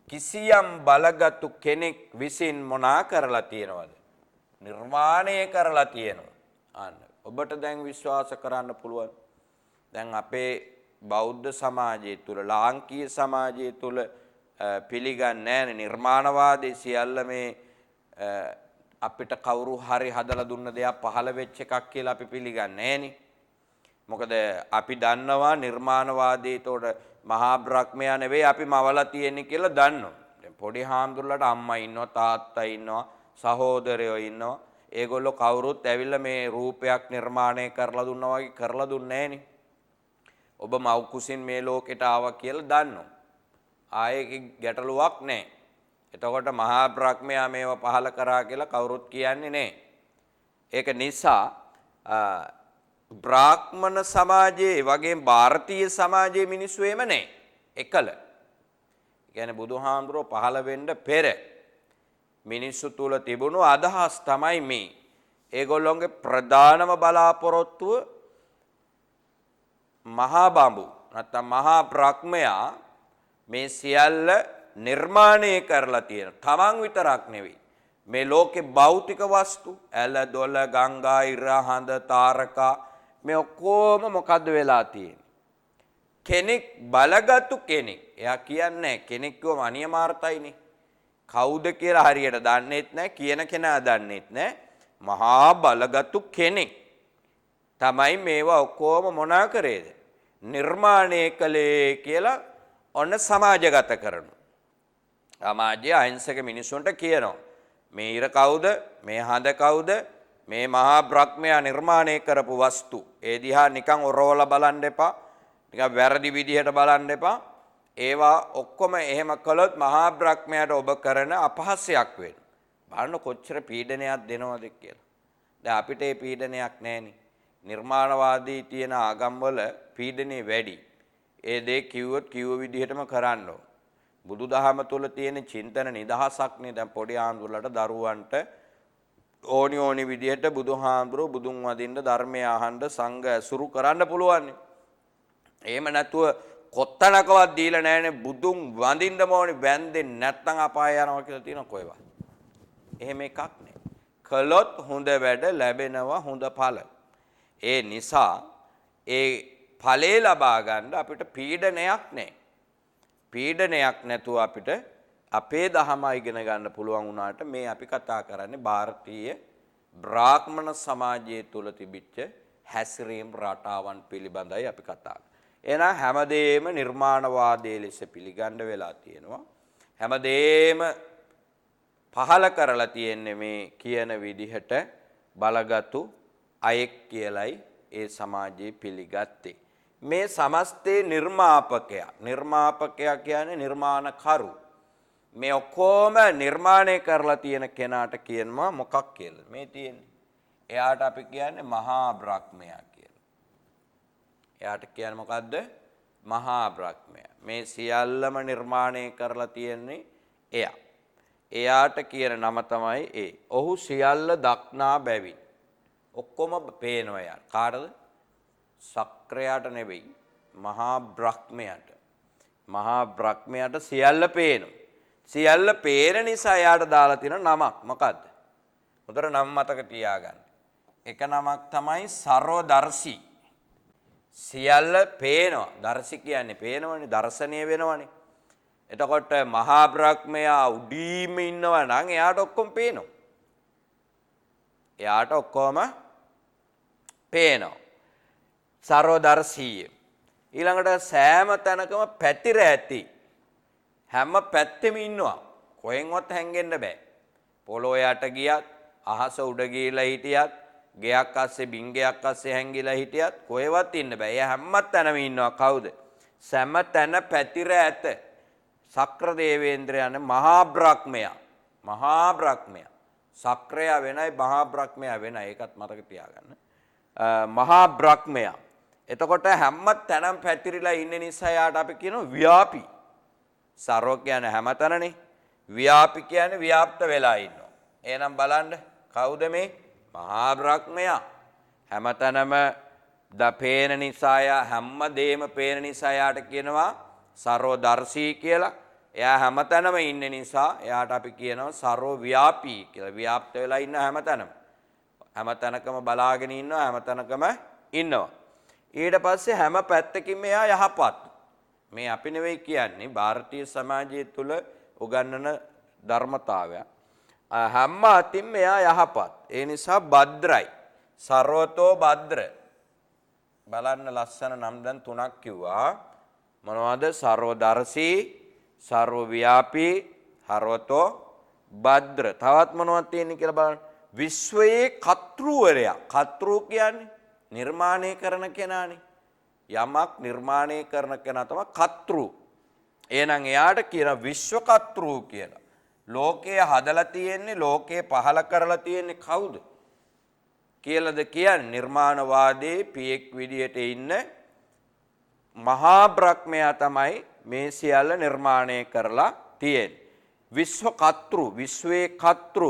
S1: කිසියම් බලගතු කෙනෙක් විසින් මොනා කරලා තියෙනවද නිර්මාණය කරලා තියෙනවා අන්න ඔබට දැන් විශ්වාස කරන්න පුළුවන් දැන් අපේ බෞද්ධ සමාජය තුල ලාංකීය සමාජය තුල පිළිගන්නේ නැහැ නිර්මාණවාදී සියල්ල මේ අපිට කවුරු හරි හදලා දුන්න දෙයක් පහළ වෙච්ච එකක් කියලා අපි පිළිගන්නේ නෑනේ. මොකද අපි දන්නවා නිර්මාණවාදී ඒතකොට මහා බ්‍රහ්මයා නෙවෙයි අපි මවලා තියෙන්නේ කියලා දන්නවා. දැන් පොඩි හාමුදුරුවෝට අම්මා ඉන්නවා තාත්තා ඉන්නවා සහෝදරයෝ ඉන්නවා. ඒගොල්ලෝ කවුරුත් ඇවිල්ලා මේ රූපයක් නිර්මාණය කරලා දුන්නා වගේ කරලා දුන්නේ නෑනේ. ඔබ මව් කුසින් මේ ලෝකෙට ආවා කියලා දන්නවා. ආයේ ගැටලුවක් නෑ. එතකොට මහා බ්‍රහ්මයා මේව පහල කරා කියලා කවුරුත් කියන්නේ නෑ. ඒක නිසා බ්‍රාහ්මණ සමාජයේ වගේ ಭಾರತೀಯ සමාජයේ මිනිස්සු එහෙම නෑ. එකල. කියන්නේ බුදුහාමුදුරුවෝ පහල වෙන්න පෙර මිනිස්සු තුල තිබුණු අදහස් තමයි මේ. ඒගොල්ලොන්ගේ ප්‍රධානම බලාපොරොත්තුව මහා බඹු නැත්නම් මහා බ්‍රහ්මයා මේ සියල්ල නිර්මාණය කරලා තියෙන. තමන් විතරක් නෙවෙයි. මේ ලෝකේ භෞතික වස්තු ඇල දොල ගංගා ඉර හඳ තාරකා මේ ඔක්කොම මොකද්ද වෙලා තියෙන්නේ? කෙනෙක් බලගත්ු කෙනෙක්. එයා කියන්නේ කෙනෙක් කිව්වම අනියමාර්ථයිනේ. කවුද කියලා හරියට දන්නේත් නැහැ, කියන කෙනා දන්නේත් නැහැ. මහා බලගත්ු කෙනෙක් තමයි මේවා ඔක්කොම මොනා කරේද? නිර්මාණය කළේ කියලා ඔන්න සමාජගත කරනවා. සමාජයේ අහිංසක මිනිසුන්ට කියනවා මේ ඉර කවුද? මේ හඳ කවුද? මේ මහා බ්‍රහ්මයා නිර්මාණය කරපු වස්තු. ඒ දිහා නිකන් ඔරවලා බලන්න එපා. නිකන් වැරදි විදිහට බලන්න එපා. ඒවා ඔක්කොම එහෙම කළොත් මහා බ්‍රහ්මයාට ඔබ කරන අපහාසයක් වෙනවා. බලන්න කොච්චර පීඩනයක් දෙනවද කියලා. දැන් අපිට ඒ පීඩනයක් නැහෙනේ. නිර්මාණවාදී තියෙන ආගම්වල පීඩනේ වැඩි. ඒ දේ කිව්වොත් කිව්ව විදිහටම කරන්න ඕන. බුදුදහම තුල තියෙන චින්තන නිදහසක් නේ දැන් පොඩි ආන්දුරලට දරුවන්ට ඕනි විදිහට බුදුහාඳුරු බුදුන් වදින්න ධර්මය අහන්න සංඝ ඇසුරු කරන්න පුළුවන්. එහෙම නැතුව කොත්තනකවත් දීලා නැහැනේ බුදුන් වඳින්න ඕනේ වැන්දෙන්නේ නැත්නම් අපාය යනවා කියලා තියෙන කොයිවා. එහෙම එකක් නෑ. කළොත් හොඳ වැඩ ලැබෙනවා හොඳ ඵල. ඒ නිසා ඒ ඵලේ ලබා ගන්න අපිට පීඩනයක් නෑ. පීඩනයක් නැතුව අපිට අපේ දහම ඉගෙන ගන්න පුළුවන් වුණාට මේ අපි කතා කරන්නේ ಭಾರತೀಯ බ්‍රාහ්මණ සමාජයේ තුල තිබිච්ච හැසිරීම් රටාවන් පිළිබඳයි අපි කතා කරන්නේ. එහෙනම් හැමදේම නිර්මාණවාදයේ ලෙස පිළිගන්න වෙලා තියෙනවා. හැමදේම පහල කරලා තියෙන්නේ මේ කියන විදිහට බලගත්ු අයෙක් කියලයි ඒ සමාජයේ පිළිගත්තේ. මේ සමස්තේ නිර්මාපකයා කියන්නේ නිර්මාණකරු. මේ ඔක්කොම නිර්මාණය කරලා තියෙන කෙනාට කියනවා මොකක් කියලා. මේ තියෙන්නේ. එයාට අපි කියන්නේ මහා බ්‍රහ්මයා කියලා. එයාට කියන්නේ මොකද්ද? මහා බ්‍රහ්මයා. මේ සියල්ලම නිර්මාණය කරලා තියෙන්නේ එයා. එයාට කියන නම තමයි ඒ. ඔහු සියල්ල දක්නා බැවින්. ඔක්කොම පේනවා එයා. කාටද? සක්‍රයාට නෙවෙයි. මහා බ්‍රහ්මයාට. මහා බ්‍රහ්මයාට සියල්ල පේනවා. සියල්ල පේන නිසා එයාට දාලා තියෙන නමක් මොකද්ද? උතර නම මතක තියාගන්න. එක නමක් තමයි සර්වදර්ශී. සියල්ල පේනවා. දර්ශි කියන්නේ පේනවනේ, දර්ශනීය වෙනවනේ. එතකොට මහා බ්‍රහ්මයා උඩීම ඉන්නවා නම් එයාට ඔක්කොම පේනවා. එයාට ඔක්කොම පේනවා. සර්වදර්ශී. ඊළඟට සෑම තැනකම පැතිර ඇති. හැම පැත්තෙම ඉන්නවා. කොහෙන්වත් හැංගෙන්න බෑ. පොළොව යට ගියත්, අහස උඩ ගිහිලා හිටියත්, ගෙයක් අස්සේ බින්ගයක් අස්සේ හැංගිලා හිටියත් කොහෙවත් ඉන්න බෑ. එයා හැම තැනම ඉන්නවා. කවුද? සෑම තැන පැතිර ඇත. සක්‍ර දේවේන්ද්‍රයන් මහා බ්‍රහ්මයා. මහා බ්‍රහ්මයා. සක්‍රයා වෙනයි මහා බ්‍රහ්මයා වෙනයි. ඒකත් මතක තියාගන්න. මහා බ්‍රහ්මයා. එතකොට හැම තැනම පැතිරිලා ඉන්න නිසා යාට අපි කියනවා ව්‍යාපී. සර්ව කියන්නේ හැමතැනනේ. ව්‍යාපි කියන්නේ ව්‍යාප්ත වෙලා ඉන්නවා. එහෙනම් බලන්න කවුද මේ? මහා බ්‍රහ්මයා. හැමතැනම පේන නිසා හැමදේම පේන නිසා යාට කියනවා සර්වදර්ශී කියලා. එයා හැමතැනම ඉන්න නිසා එයාට අපි කියනවා සර්ව ව්‍යාපී කියලා. ව්‍යාප්ත වෙලා ඉන්න හැමතැනම. හැමතැනකම බලාගෙන ඉන්නවා, හැමතැනකම ඉන්නවා. ඊට පස්සේ හැම පැත්තකින්ම එයා යහපත්. මේ අපි නෙවෙයි කියන්නේ ಭಾರತೀಯ සමාජය තුළ උගන්වන ධර්මතාවය. හැම අතින් මෙයා යහපත්. ඒ නිසා භද්‍රයි. සර්වතෝ භද්‍ර. බලන්න ලස්සන නම් දැන් තුනක් කිව්වා. මොනවද? සර්වදර්ශී, සර්වව්‍යාපී, හරවතෝ භද්‍ර. තවත් මොනවද තියෙන්නේ කියලා බලන්න. විශ්වයේ කර්තෘවරයා. කර්තෘ කියන්නේ නිර්මාණය කරන කෙනානේ. යමක් නිර්මාණය කරන කෙනා තමයි කර්තෘ. එහෙනම් එයාට කියන විශ්ව කර්තෘ කියලා. ලෝකය හදලා තියෙන්නේ, ලෝකය පහල කරලා තියෙන්නේ කවුද? කියලාද කියන්නේ නිර්මාණවාදී පියෙක් විදියට ඉන්න මහා බ්‍රහ්මයා තමයි මේ සියල්ල නිර්මාණය කරලා තියෙන්නේ. විශ්ව කර්තෘ, විශ්වයේ කර්තෘ,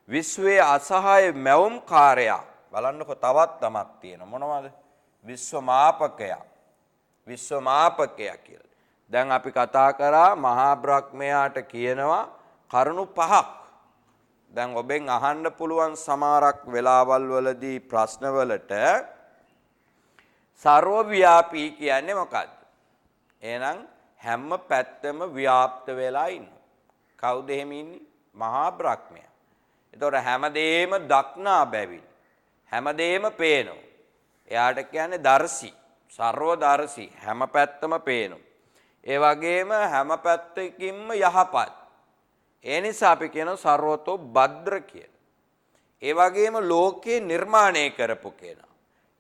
S1: විශ්වයේ අසහාය මැවුම්කාරයා. බලන්නකො තවත් තමක් තියෙනවා. මොනවද? විශ්වමාපකයා. විශ්වමාපකයා කියලා. දැන් අපි කතා කරා මහා බ්‍රහ්මයාට කියනවා කරුණු පහක්. දැන් ඔබෙන් අහන්න පුළුවන් සමහරක් වෙලාවල් වලදී ප්‍රශ්නවලට සර්වව්‍යාපී කියන්නේ මොකක්ද? එහෙනම් හැම පැත්තම ව්‍යාප්ත වෙලා ඉන්නවා. කවුද එහෙම ඉන්නේ? මහා බ්‍රහ්මයා. ඒතකොට හැමදේම දක්නා බැවින් හැමදේම පේනවා. එයාට කියන්නේ දර්ශි, සර්වදර්ශි, හැම පැත්තම පේනවා. ඒ වගේම හැම පැත්තකින්ම යහපත්. ඒ නිසා අපි කියනවා සර්වතෝ භද්‍ර කියලා. ඒ වගේම ලෝකේ නිර්මාණය කරපු කෙනා.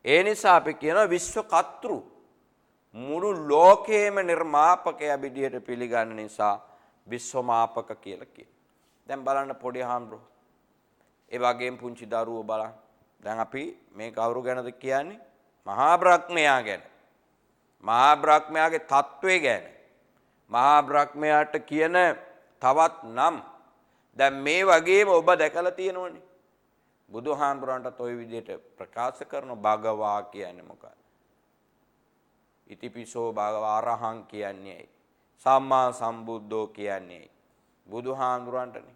S1: ඒ නිසා අපි කියනවා විශ්ව කර්තෘ. මුළු ලෝකේම නිර්මාපකයා විදියට පිළිගන්න නිසා විශ්වමාපක කියලා කියනවා. දැන් බලන්න පොඩි හාමුදුරුවෝ. ඒ වගේම පුංචි දරුවෝ බලන්න. දැන් අපි මේ කවුරු ගැනද කියන්නේ? මහා බ්‍රහ්මයා ගැන. මහා බ්‍රහ්මයාගේ තත්වය ගැන. මහා බ්‍රහ්මයාට කියන තවත් නම්. දැන් මේ වගේම ඔබ දැකලා තියෙනවනේ. බුදුහාමුදුරන්ටත් ওই විදිහට ප්‍රකාශ කරන භගවා කියන්නේ මොකක්ද? ඉතිපිසෝ භගවා අරහං කියන්නේ සම්මා සම්බුද්ධෝ කියන්නේ බුදුහාමුදුරන්ටනේ.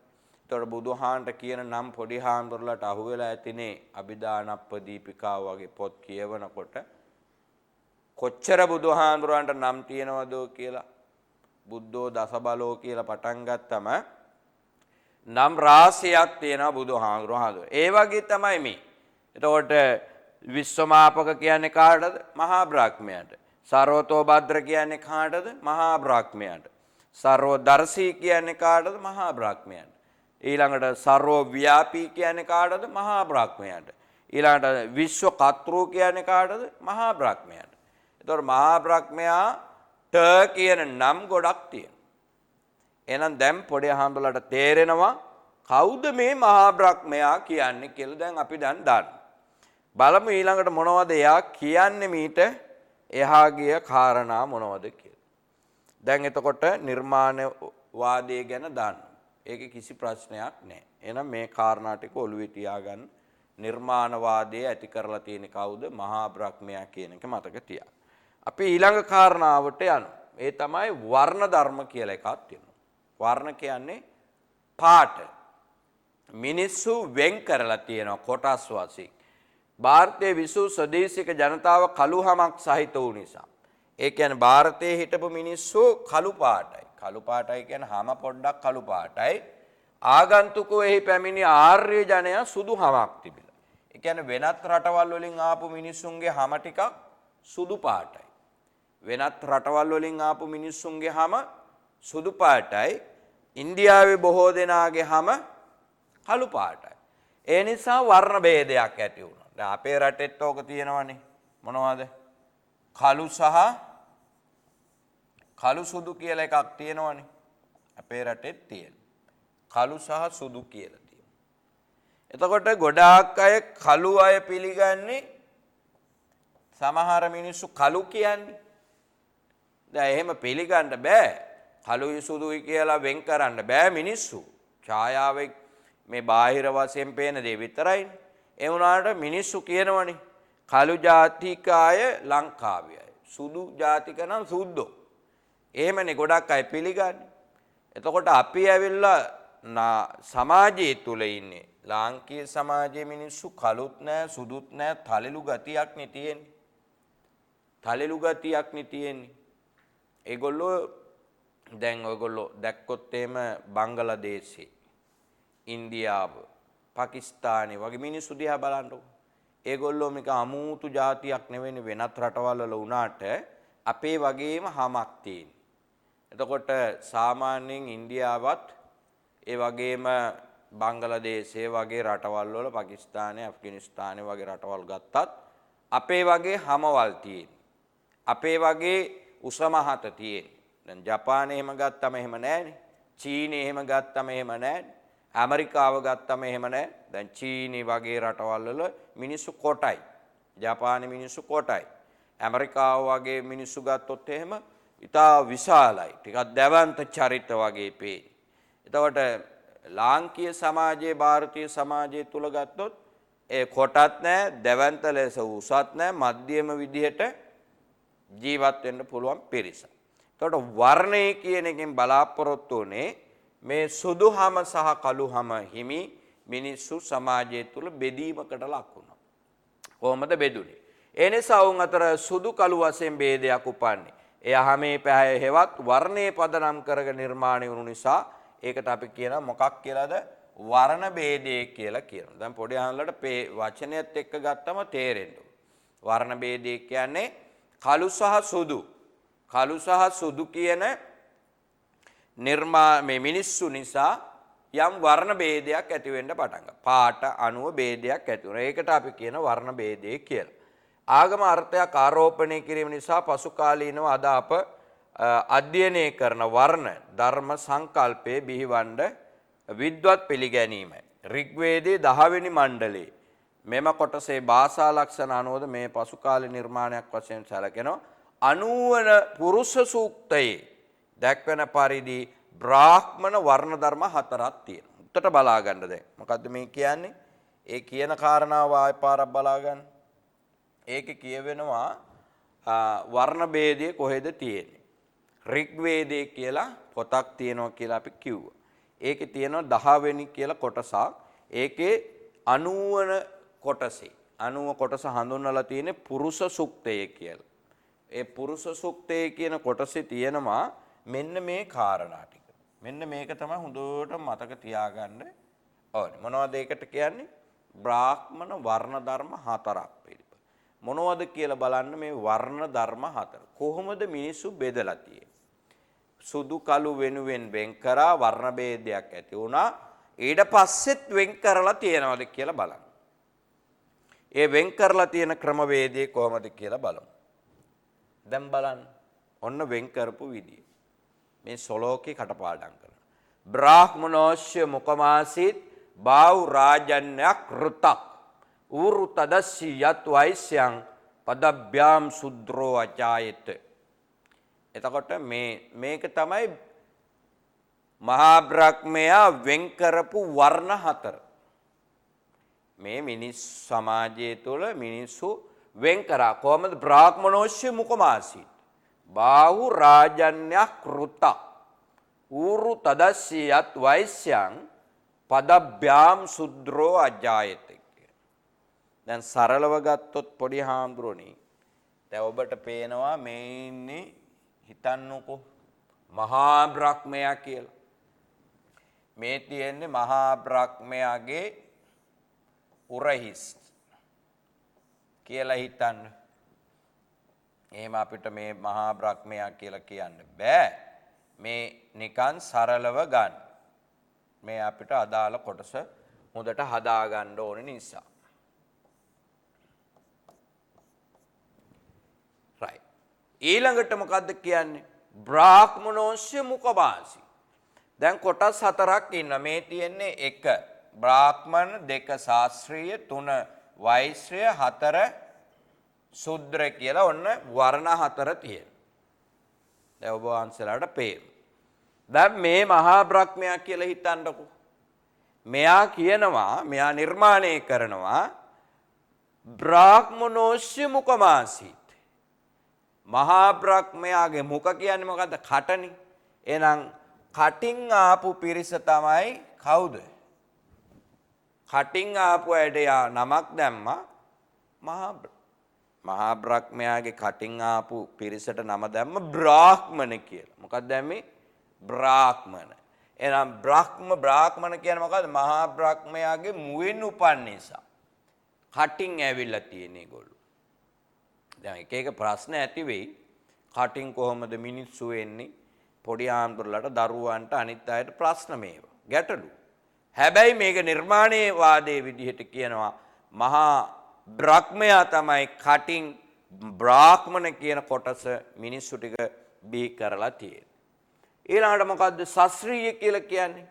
S1: ඒතකොට බුදුහාන්ට කියන නම් පොඩි හාමුදුරලට අහුවෙලා ඇතිනේ අභිදානප්පදීපිකාව වගේ පොත් කියවනකොට කොච්චර බුදුහාමුදුරන්ට නම් තියෙනවද කියලා බුද්ධෝ දසබලෝ කියලා පටන් ගත්තම නම් රාශියක් තියෙනවා බුදුහාමුදුරහාඳුර. ඒ වගේ තමයි මේ. එතකොට විශ්වමාපක කියන්නේ කාටද? මහා බ්‍රහ්මයාට. සර්වතෝ භද්‍ර කියන්නේ කාටද? මහා බ්‍රහ්මයාට. සර්වදර්ශී කියන්නේ කාටද? මහා බ්‍රහ්මයාට. ඊළඟට සර්වව්‍යාපී කියන්නේ කාටද? මහා බ්‍රහ්මයාට. ඊළඟට විශ්ව කර්තෘ කියන්නේ කාටද? මහා බ්‍රහ්මයාට. එතකොට මහා බ්‍රහ්මයාට කියන නම් ගොඩක් තියෙනවා. එහෙනම් දැන් පොඩි අහඹලට තේරෙනවා කවුද මේ මහා බ්‍රහ්මයා කියන්නේ කියලා දැන් අපි දැන් දන්නවා. බලමු ඊළඟට මොනවද එයා කියන්නේ මීට එහා ගිය කාරණා මොනවද කියලා. දැන් එතකොට නිර්මාණවාදය ගැන දන්නවා. ඒකේ කිසි ප්‍රශ්නයක් නැහැ. එහෙනම් මේ කාරණා ටික ඔළුවේ තියාගන්න. නිර්මාණවාදය ඇති කරලා තියෙන කවුද? මහා බ්‍රහ්මයා කියන එක මතක තියාගන්න. අපි ඊළඟ කාරණාවට යනවා. ඒ තමයි වර්ණ ධර්ම කියලා එකක් තියෙනවා. වර්ණ කියන්නේ පාට. මිනිස්සු වෙන් කරලා තියෙනවා කොටස් වශයෙන්. ಭಾರತයේ විසු ස්වදේශික ජනතාව කළුහමක් සහිත වූ නිසා. ඒ කියන්නේ ಭಾರತයේ හිටපු මිනිස්සු කළු පාටයි. කළු පාටයි කියන්නේ හැම පොඩ්ඩක් කළු පාටයි. ආගන්තුකෝ එහි පැමිණි ආර්ය ජනයා සුදු හමක් තිබිලා. ඒ කියන්නේ වෙනත් රටවල් වලින් ආපු මිනිස්සුන්ගේ හැම ටිකක් සුදු පාටයි. වෙනත් රටවල් වලින් ආපු මිනිස්සුන්ගේ හැම සුදු පාටයි. ඉන්දියාවේ බොහෝ දෙනාගේ හැම කළු පාටයි. ඒ නිසා වර්ණ භේදයක් ඇති වුණා. දැන් අපේ රටෙත් ඕක තියෙනවනේ. මොනවද? කළු සහ කළු සුදු කියලා එකක් තියෙනවනේ. අපේ රටෙත් තියෙන. කළු සහ සුදු කියලා තියෙනවා. එතකොට ගොඩාක් අය කළු අය පිළිගන්නේ සමහර මිනිස්සු කළු කියන්නේ. දැන් එහෙම පිළිගන්න බෑ. කළුයි සුදුයි කියලා වෙන් කරන්න බෑ මිනිස්සු. ඡායාවේ මේ බාහිර වශයෙන් පේන දේ විතරයිනේ. ඒ වුණාට මිනිස්සු කියනවනේ කළු ජාතික අය ලංකාවේ අය. සුදු ජාතික නම් සුද්දෝ. එහෙමනේ ගොඩක් අය පිළිගන්නේ. එතකොට අපි ඇවිල්ලා සමාජයේ තුල ඉන්නේ. ලාංකීය සමාජයේ මිනිස්සු කළුත් නැහැ සුදුත් නැහැ තලෙලු ගතියක් නේ තියෙන්නේ. තලෙලු ගතියක් නේ තියෙන්නේ. ඒගොල්ලෝ දැන් ඔයගොල්ලෝ දැක්කොත් එහෙම බංගලාදේශේ ඉන්දියාව, පාකිස්තානය වගේ මිනිස්සු දිහා බලන්නකො. ඒගොල්ලෝ මේක අමුතු જાතියක් නෙවෙයි වෙනත් රටවල් වල වුණාට අපේ වගේම හමක් තියෙන. එතකොට සාමාන්‍යයෙන් ඉන්දියාවත් ඒ වගේම බංගලාදේශය වගේ රටවල් වල පාකිස්තානය, ඇෆ්ගනිස්තානය වගේ රටවල් ගත්තත් අපේ වගේ හමවල් තියෙන. අපේ වගේ උසමහත තියෙන. දැන් ජපානය එහෙම ගත්තම එහෙම නැහැනේ. චීනය එහෙම ගත්තම එහෙම නැහැනේ. ඇමරිකාව ගත්තම එහෙම නැහැ. දැන් චීනි වගේ රටවල් වල මිනිස්සු කොටයි. ජපානයේ මිනිස්සු කොටයි. ඇමරිකාව වගේ මිනිස්සු ගත්තොත් එහෙම ඉතා විශාලයි. ටිකක් දැවන්ත චරිත වගේ පේන. එතකොට ලාංකීය සමාජයේ ಭಾರತೀಯ සමාජය තුල ගත්තොත් ඒ කොටත් නැහැ, දැවන්ත ලෙස උසත් නැහැ, මධ්‍යම විදිහට ජීවත් වෙන්න පුළුවන් පිරිස. එතකොට වර්ණය කියන එකෙන් බලාපොරොත්තු වෙන්නේ මේ සුදුහම සහ කළුහම හිමි මිනිස්සු සමාජය තුල බෙදීමකට ලක් වුණා. කොහොමද බෙදුනේ? ඒ නිසා වුන් අතර සුදු කළු වශයෙන් ભેදයක් උපන්නේ. ඒ හැමේ පැහැ හේවත් වර්ණයේ පදනම් කරගෙන නිර්මාණය වුණු නිසා ඒකට අපි කියනවා මොකක් කියලාද? වර්ණ ભેදය කියලා කියනවා. දැන් පොඩි අහන්නලට වචනයත් එක්ක ගත්තම තේරෙන්න. වර්ණ ભેදය කියන්නේ කළු සහ සුදු. කළු සහ සුදු කියන මේ මිනිස්සු නිසා යම් වර්ණ ભેදයක් ඇති වෙන්න පටන් ගන්නවා. පාට අණුව ભેදයක් ඇති වෙනවා. ඒකට අපි කියන වර්ණ ભેදය කියලා. ආගම අර්ථයක් ආරෝපණය කිරීම නිසා පසු කාලීනව අද අප අධ්‍යයනය කරන වර්ණ ධර්ම සංකල්පයේ බිහිවන්න විද්වත් පිළිගැනීමයි. ඍග්වේදයේ 10 වෙනි මණ්ඩලයේ මෙම කොටසේ භාෂා ලක්ෂණ අනුවද මේ පසු කාලේ නිර්මාණයක් වශයෙන් සැලකෙනවා. 90 පුරුෂ සූක්තයේ දැක්වෙන පරිදි බ්‍රාහ්මණ වර්ණ ධර්ම 4ක් තියෙනවා. උත්තර බලා ගන්න දැන්. මොකද්ද මේ කියන්නේ? ඒ කියන කාරණාව ආය පාරක් බලා ගන්න. ඒකේ කියවෙනවා වර්ණ ભેදය කොහෙද තියෙන්නේ? ඍග්වේදයේ කියලා පොතක් තියෙනවා කියලා අපි කිව්වා. ඒකේ තියෙනවා 10 වෙනි කියලා කොටසක්. ඒකේ 90 කොටසේ 90 කොටස හඳුන්වලා තියෙන්නේ පුරුෂ සූක්තය කියලා. ඒ පුරුෂ සූක්තය කියන කොටසේ තියෙනවා මෙන්න මේ කාරණා ටික. මෙන්න මේක තමයි හොඳට මතක තියාගන්න ඕනේ. මොනවද ඒකට කියන්නේ? බ්‍රාහ්මණ වර්ණ ධර්ම 4ක් පිළිබඳ. මොනවද කියලා බලන්න මේ වර්ණ ධර්ම 4. කොහොමද මිනිස්සු බෙදලා තියෙන්නේ? සුදු කළු වෙනුවෙන් වෙන් කරා වර්ණ ભેදයක් ඇති වුණා. ඊට පස්සෙත් වෙන් කරලා තියෙනවද කියලා බලන්න. ඒ වෙන් කරලා තියෙන ක්‍රමවේදය කොහොමද කියලා බලමු. දැන් බලන්න. ඔන්න වෙන් කරපු විදිය. මේ සොලෝකේ කටපාඩම් කරනවා. බ්‍රාහ්මනෝස්ය මුකමාසීත් බාහු රාජන්‍යක් ෘතක් ඌරු තදස්සි යත් වෛශ්‍යං පදබ්භ්‍යාම් සුද්‍රෝ අජායත. එතකොට මේක තමයි මහා බ්‍රහ්මයා වෙන් කරපු වර්ණ 4. මේ මිනිස් සමාජය තුළ මිනිස්සු වෙන් කරා කොහොමද? බ්‍රාහ්මනෝස්ය මුකමාසීත් බාහු රාජන්‍යක් ෘතක් ඌරු තදස්සි යත් වෛශ්‍යං පදබ්භ්‍යාම් සුද්‍රෝ අජායත. දැන් සරලව ගත්තොත් පොඩි හාමුදුරනේ දැන් ඔබට පේනවා මේ ඉන්නේ හිතන්නකෝ මහා බ්‍රහ්මයා කියලා. මේ තියෙන්නේ මහා බ්‍රහ්මයාගේ උරහිස් කියලා හිතන්න. එහෙම අපිට මේ මහා බ්‍රහ්මයා කියලා කියන්න බෑ. මේ නිකන් සරලව ගන්න. මේ අපිට අදාළ කොටස හොඳට හදා ගන්න ඕනේ නිසා. right. ඊළඟට මොකද්ද කියන්නේ? බ්‍රාහ්මනෝස්ය මුකමාසී. දැන් කොටස් 4ක් ඉන්න. මේ තියෙන්නේ 1 බ්‍රාහ්මණ, 2 ශාස්ත්‍රීය, 3 වෛශ්‍ය, 4 ශුද්‍ර කියලා ඔන්න වර්ණ 4 තියෙනවා. දැන් ඔබ වහන්සේලාට පේනවා. දැන් මේ මහා බ්‍රහ්මයා කියලා හිතන්නකෝ. මෙයා කියනවා, මෙයා නිර්මාණය කරනවා බ්‍රාහ්මනෝස්ය මුකමාසීත්. මහා බ්‍රහ්මයාගේ මුඛ කියන්නේ මොකද්ද? කටනේ. එහෙනම් කටින් ආපු පිරිස තමයි කවුද? කටින් ආපු අයට නමක් දැම්මා මහා බ්‍රහ්මයාගේ කටින් ආපු පිරිසට නම දැම්ම බ්‍රාහ්මණ කියලා. මොකක්ද දැම්මේ? බ්‍රාහ්මණ. එහෙනම් බ්‍රාහ්මණ කියන්නේ මොකද්ද? මහා බ්‍රහ්මයාගේ මුවෙන් උපන් නිසා. කටින් ඇවිල්ලා තියෙන ඒගොල්ලෝ. දැන් එක එක ප්‍රශ්න ඇති වෙයි. කටින් කොහොමද මිනිස්සු වෙන්නේ? පොඩි ආම්බුරලට දරුවන්ට අනිත් අයට ප්‍රශ්න මේවා. ගැටලු. හැබැයි මේක නිර්මාණයේ වාදයේ විදිහට කියනවා මහා බ්‍රහ්මයා තමයි කටින් බ්‍රාහ්මණ කියන කොටස මිනිස්සු ටික බිහි කරලා තියෙන්නේ. ඊළඟට මොකද්ද ශාස්ත්‍රීය කියලා කියන්නේ?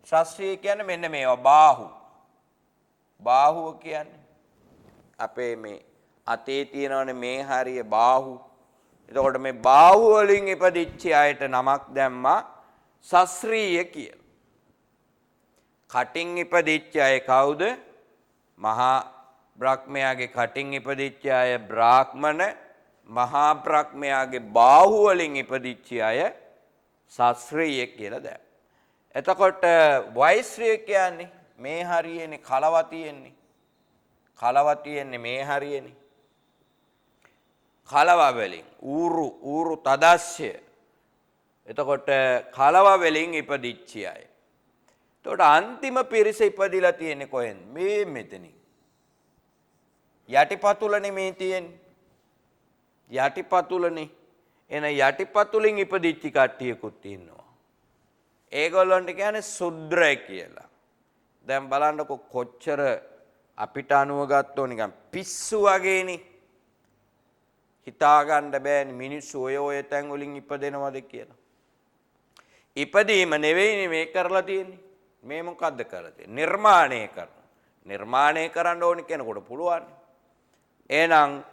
S1: ශාස්ත්‍රීය කියන්නේ මෙන්න මේවා බාහුව. බාහුව කියන්නේ අපේ මේ අතේ තියෙනවනේ මේ හරිය බාහුව. එතකොට මේ බාහුව වලින් ඉපදිච්ච අයට නමක් දැම්මා ශාස්ත්‍රීය කියලා. කටින් ඉපදිච්ච අය කවුද? මහා බ්‍රහ්මයාගේ කටින් ඉපදිච්ච අය බ්‍රාහ්මණ, මහා බ්‍රහ්මයාගේ බාහුව වලින් ඉපදිච්ච අය ශාස්ත්‍රීය කියලා දැන්. එතකොට වෛශ්‍රීය කියන්නේ මේ හරියනේ කලව තියෙන්නේ. කලව තියෙන්නේ මේ හරියනේ. කලව වලින් ඌරු තදස්ය. එතකොට කලව වලින් ඉපදිච්ච අය. එතකොට අන්තිම පිරිස ඉපදිලා තියෙන්නේ කොහෙන්ද? මේ මෙතනින්. යටිපතුලනේ මේ තියෙන්නේ. යටිපතුලනේ. එන යටිපතුලින් ඉපදිච්ච කට්ටියකුත් ඉන්නවා. ඒගොල්ලන්ට කියන්නේ ශුද්‍ර කියලා. දැන් බලන්නකො කොච්චර අපිට අනුව ගත්තෝ නිකන් පිස්සු වගේනේ. හිතා ගන්න බෑනේ මිනිස්සු ඔය තැන් වලින් ඉපදෙනවද කියලා. ඉපදීම නෙවෙයිනේ මේ කරලා තියෙන්නේ. මේ මොකද්ද කරලා තියෙන්නේ? නිර්මාණය කරනවා. නිර්මාණය කරන්න ඕනි කෙනෙකුට පුළුවන්. එහෙනම්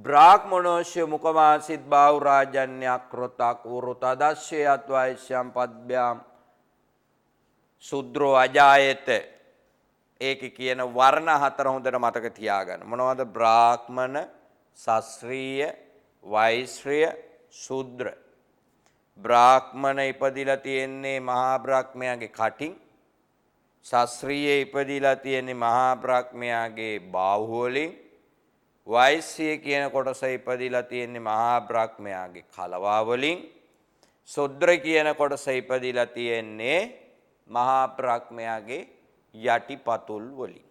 S1: බ්‍රාහ්මනෝෂ්‍ය මුකමාසිත බාහු රාජන්‍යක් ක්‍රොතක් උරුතදස්යත් වෛශ්‍යම් පද්භ්‍යාම් සුද්‍රෝ අජායත. ඒකේ කියන වර්ණ හතර හොඳට මතක තියාගන්න. මොනවද? බ්‍රාහ්මණ, ශාස්ත්‍රීය, වෛශ්‍රීය, ශුද්‍ර. බ්‍රාහ්මණ ඉපදිලා තියෙන්නේ මහා බ්‍රහ්මයාගේ කටින්. ශාස්ත්‍රීය ඉපදිලා තියෙන්නේ මහා බ්‍රහ්මයාගේ බාහුව වලින්. වෛශ්‍ය කියන කොටස ඉපදිලා තියෙන්නේ මහා බ්‍රහ්මයාගේ කලවා වලින්. ශුද්‍ර කියන කොටස ඉපදිලා තියෙන්නේ මහා බ්‍රහ්මයාගේ යටිපතුල් වලින්.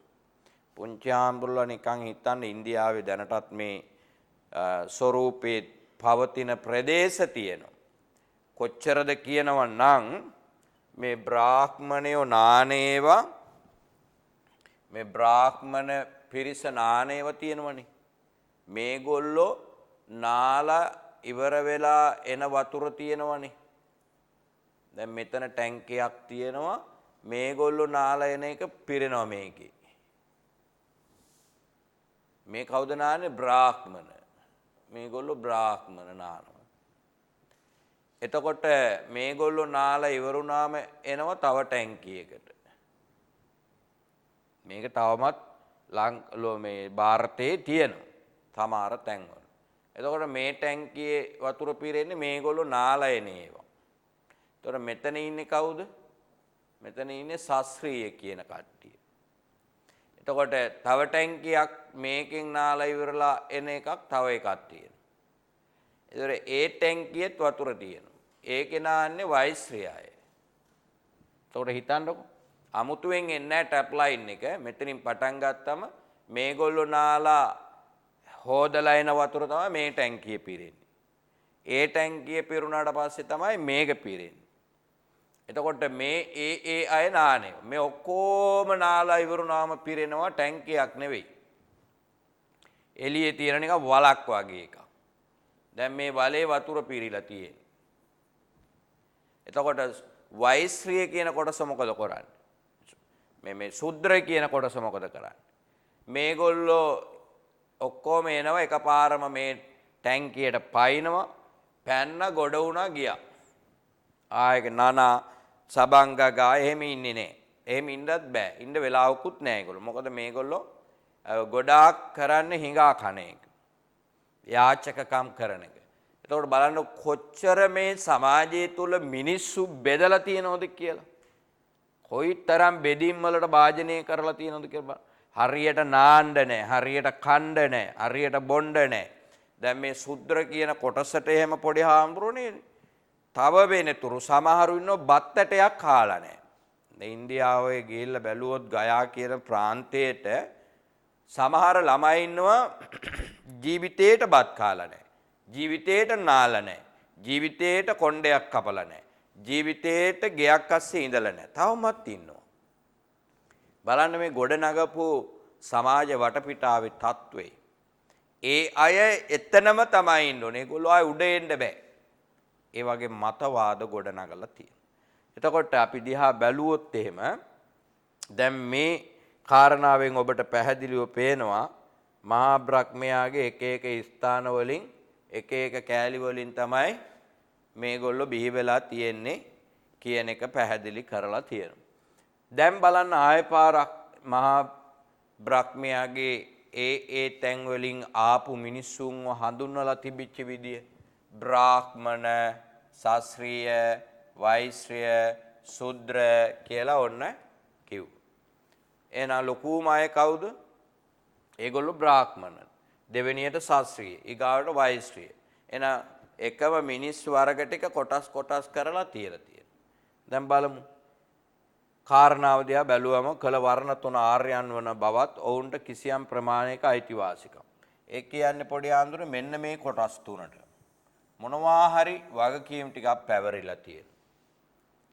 S1: පුංචි ආම්බුල්ලා නිකන් හිතන්න ඉන්දියාවේ දැනටත් මේ ස්වරූපේ පවතින ප්‍රදේශ තියෙනවා. කොච්චරද කියනවා නම් මේ බ්‍රාහ්මණයෝ නානේවා මේ බ්‍රාහ්මණ පිරිස නානේව තියෙනවනේ. මේගොල්ලෝ නාලා ඉවර වෙලා එන වතුර තියෙනවනේ. දැන් මෙතන ටැංකියක් තියෙනවා. මේගොල්ලෝ නාලා එන එක පිරෙනවා මේකේ. මේ කවුද නාන්නේ? බ්‍රාහ්මණ. මේගොල්ලෝ බ්‍රාහ්මණ නානවා. එතකොට මේගොල්ලෝ නාලා ඉවරුනාම එනවා තව ටැංකියකට. මේක තවමත් මේ ಭಾರತයේ තියෙනවා. සමහර තැන්වල. එතකොට මේ ටැංකියේ වතුර පිරෙන්නේ මේගොල්ලෝ නාලා එන ඒවා. එතකොට මෙතන ඉන්නේ කවුද? මෙතන ඉන්නේ ශාස්ත්‍රීය කියන කට්ටිය. එතකොට තව ටැංකියක් මේකෙන් නාලා ඉවරලා එන එකක් තව එකක් තියෙනවා. ඒතර ඒ ටැංකියෙත් වතුර තියෙනවා. ඒකේ නාන්නේ වෛශ්‍රීයය. එතකොට හිතන්නකො අමුතුවෙන් එන්නේ නැහැ ටැප් ලයින් එක. මෙතනින් පටන් ගත්තම මේගොල්ලෝ නාලා හොදලා එන වතුර තමයි මේ ටැංකිය පිරෙන්නේ. ඒ ටැංකිය පිරුණාට පස්සේ තමයි මේක පිරෙන්නේ. එතකොට මේ ඒ අය නානේ. මේ ඔක්කොම නාලා ඉවරුනාම පිරෙනවා ටැංකියක් නෙවෙයි. එළියේ තියෙන එක වලක් වගේ එකක්. දැන් මේ වලේ වතුර පිරීලා තියෙන්නේ. එතකොට වෛශ්‍රීය කියන කොටස මොකද කරන්නේ? මේ ශුද්‍ර කියන කොටස මොකද කරන්නේ? මේගොල්ලෝ ඔක්කොම එනවා එකපාරම මේ ටැංකියට පයින්නවා. පැන්න ගොඩ වුණා ගියා. ආයක නානා සබංගගා එහෙම ඉන්නේ නැහැ. එහෙම ඉන්නත් බෑ. ඉන්න වෙලාවකුත් නැහැ ඒගොල්ලෝ. මොකද මේගොල්ලෝ ගොඩාක් කරන්නේ හිඟා කන එක. යාචකකම් කරන එක. එතකොට බලන්න කොච්චර මේ සමාජය තුල මිනිස්සු බෙදලා තියෙනවද කියලා. කොයිතරම් බෙදීම් වලට භාජනය කරලා තියෙනවද කියලා. හරියට නාන්න නැහැ, හරියට කණ්ඩ නැහැ, හරියට බොණ්ඩ නැහැ. දැන් මේ ශුද්‍ර කියන කොටසට එහෙම පොඩි හාමුදුරනේ තව වෙනතුරු සමහරු ඉන්නෝ බත්තටයක් කාලා නැහැ. ඉන්දියාවේ ගිහිල්ලා බැලුවොත් ගයා කියන ප්‍රාන්තයේට සමහර ළමයි ඉන්නවා ජීවිතේට බත් කාලා නැහැ. ජීවිතේට නාලා නැහැ. ජීවිතේට කොණ්ඩයක් කපලා නැහැ. ජීවිතේට ගෙයක් අස්සේ ඉඳලා නැහැ. තවමත් ඉන්නවා. බලන්න මේ ගොඩ නගපු සමාජ වටපිටාවේ තත්ත්වේ. ඒ අය එතනම තමයි ඉන්න ඕනේ. ඒගොල්ලෝ ආය උඩ එන්න බෑ. ඒ වගේ මතවාද ගොඩ නගලා තියෙනවා. එතකොට අපි දිහා බැලුවොත් එහෙම දැන් මේ කාරණාවෙන් ඔබට පැහැදිලිව පේනවා මහා බ්‍රහ්මයාගේ එක එක ස්ථාන වලින් එක එක කෑලි වලින් තමයි මේගොල්ලෝ බිහි වෙලා තියෙන්නේ කියන එක පැහැදිලි කරලා තියෙනවා. දැන් බලන්න ආය පාරක් මහා බ්‍රහ්මයාගේ ඒ තැන් වලින් ආපු මිනිස්සුන්ව හඳුන්වලා තිබිච්ච විදිය බ්‍රාහ්මණ, ශාස්ත්‍රීය, වෛශ්‍ය, ශුද්‍ර කියලා ඔන්න කිව්වා. එහෙනම් ලොකුම අය කවුද? ඒගොල්ලෝ බ්‍රාහ්මණ. දෙවෙනියට ශාස්ත්‍රීය, ඊගාවට වෛශ්‍ය. එහෙනම් එකම මිනිස් වර්ග ටික කොටස් කරලා තියලා තියෙනවා. දැන් බලමු. කාරණාව දිහා බැලුවම කළ වර්ණ තුන ආර්යයන් වන බවත් ඔවුන්ට කිසියම් ප්‍රමාණයක අයිතිවාසිකම්. ඒ කියන්නේ පොඩි ආන්දර මෙන්න මේ කොටස් තුනට මොනවා හරි වගකීම් ටිකක් පැවරිලා තියෙනවා.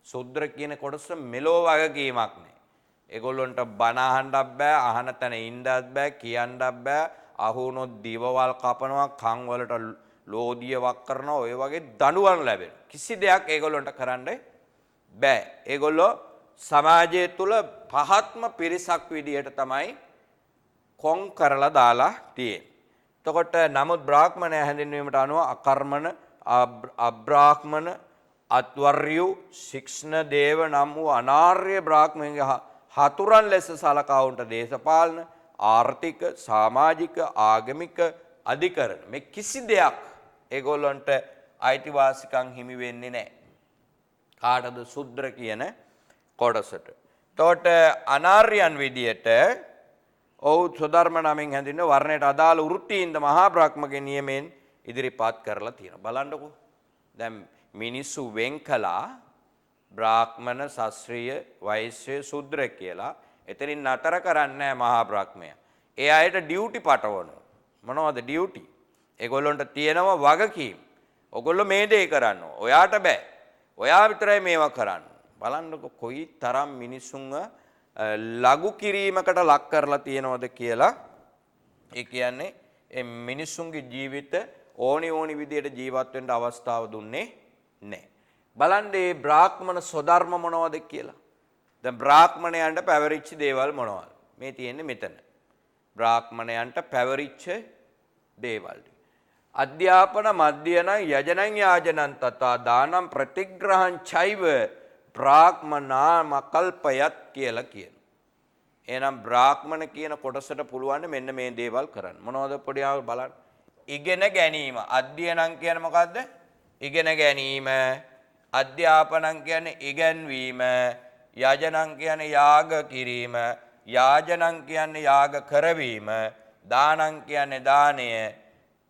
S1: ශුද්‍ර කියන කොටස මෙලෝ වගකීමක් නෑ. ඒගොල්ලන්ට බණ අහන්නත් බෑ, අහන තැන ඉන්නත් බෑ, කියන්නත් බෑ. අහුනොත් දිවවල් කපනවා, කන් වලට ලෝදිය වක් කරනවා, ඔය වගේ දඬුවම් ලැබෙන. කිසි දෙයක් ඒගොල්ලන්ට කරන්න බෑ. ඒගොල්ලෝ සමාජය තුල පහත්ම පිරිසක් විදියට තමයි කොන් කරලා දාලා තියෙන්නේ. එතකොට නමුත් බ්‍රාහ්මණය හැඳින්වීමට අනුව අකර්මණ, අබ්‍රාහ්මණ, අත්වර්යු, ශික්ෂණ දේව නම් වූ අනාර්ය බ්‍රාහ්මණයන්ගේ හතුරන් ලෙස සලකා උන්ට දේශපාලන, ආර්ථික, සමාජික, ආගමික අධිකරණ මේ කිසි දෙයක් ඒගොල්ලන්ට අයිතිවාසිකම් හිමි වෙන්නේ නැහැ. කාටද? ශුද්‍ර කියන කොටසට. එතකොට අනාර්යයන් විදියට ඔව් ස්වධර්ම නමින් හැඳින්වෙන වර්ණයට අදාළ වෘත්තීන්ද මහා බ්‍රහ්මගේ නියමෙන් ඉදිරිපත් කරලා තියෙනවා. බලන්නකෝ. දැන් මිනිස්සු වෙන් කළා බ්‍රාහ්මණ, ශාස්ත්‍රීය, වෛශ්‍ය, ශුද්‍ර කියලා. එතනින් නතර කරන්නේ මහා බ්‍රහ්මයා. ඒ අයට ඩියුටි පටවනවා. මොනවද ඩියුටි? ඒගොල්ලන්ට තියෙනවා වගකීම්. ඔයගොල්ලෝ මේ දේ කරන්න. ඔයාට බෑ. ඔයා විතරයි මේවා කරන්න. බලන්නකො කොයි තරම් මිනිසුන්ව ලඝු කිරීමකට ලක් කරලා තියෙනවද කියලා. ඒ කියන්නේ මේ මිනිසුන්ගේ ජීවිත ඕනි විදියට ජීවත් වෙන්න අවස්ථාව දුන්නේ නැහැ. බලන්න මේ බ්‍රාහ්මණ ස්වධර්ම මොනවද කියලා. දැන් බ්‍රාහ්මණයන්ට පැවරිච්ච දේවල් මොනවද? මේ තියෙන්නේ මෙතන. බ්‍රාහ්මණයන්ට පැවරිච්ච දේවල්. අධ්‍යාපන මධ්‍යන යජනං යාජනං තථා දානම් ප්‍රතිග්‍රහං චෛව බ්‍රාහ්මනාම කල්පයත් කියලා කියනවා. එහෙනම් බ්‍රාහ්මණ කියන කොටසට පුළුවන් මෙන්න මේ දේවල් කරන්න. මොනවද පොඩි ආව බලන්න. ඉගෙන ගැනීම. අධ්‍යයනං කියන්නේ මොකද්ද? ඉගෙන ගැනීම. අධ්‍යාපනං කියන්නේ ඉගැන්වීම. යජනං කියන්නේ යාග කිරීම. යාජනං කියන්නේ යාග කරවීම. දානං කියන්නේ දානය.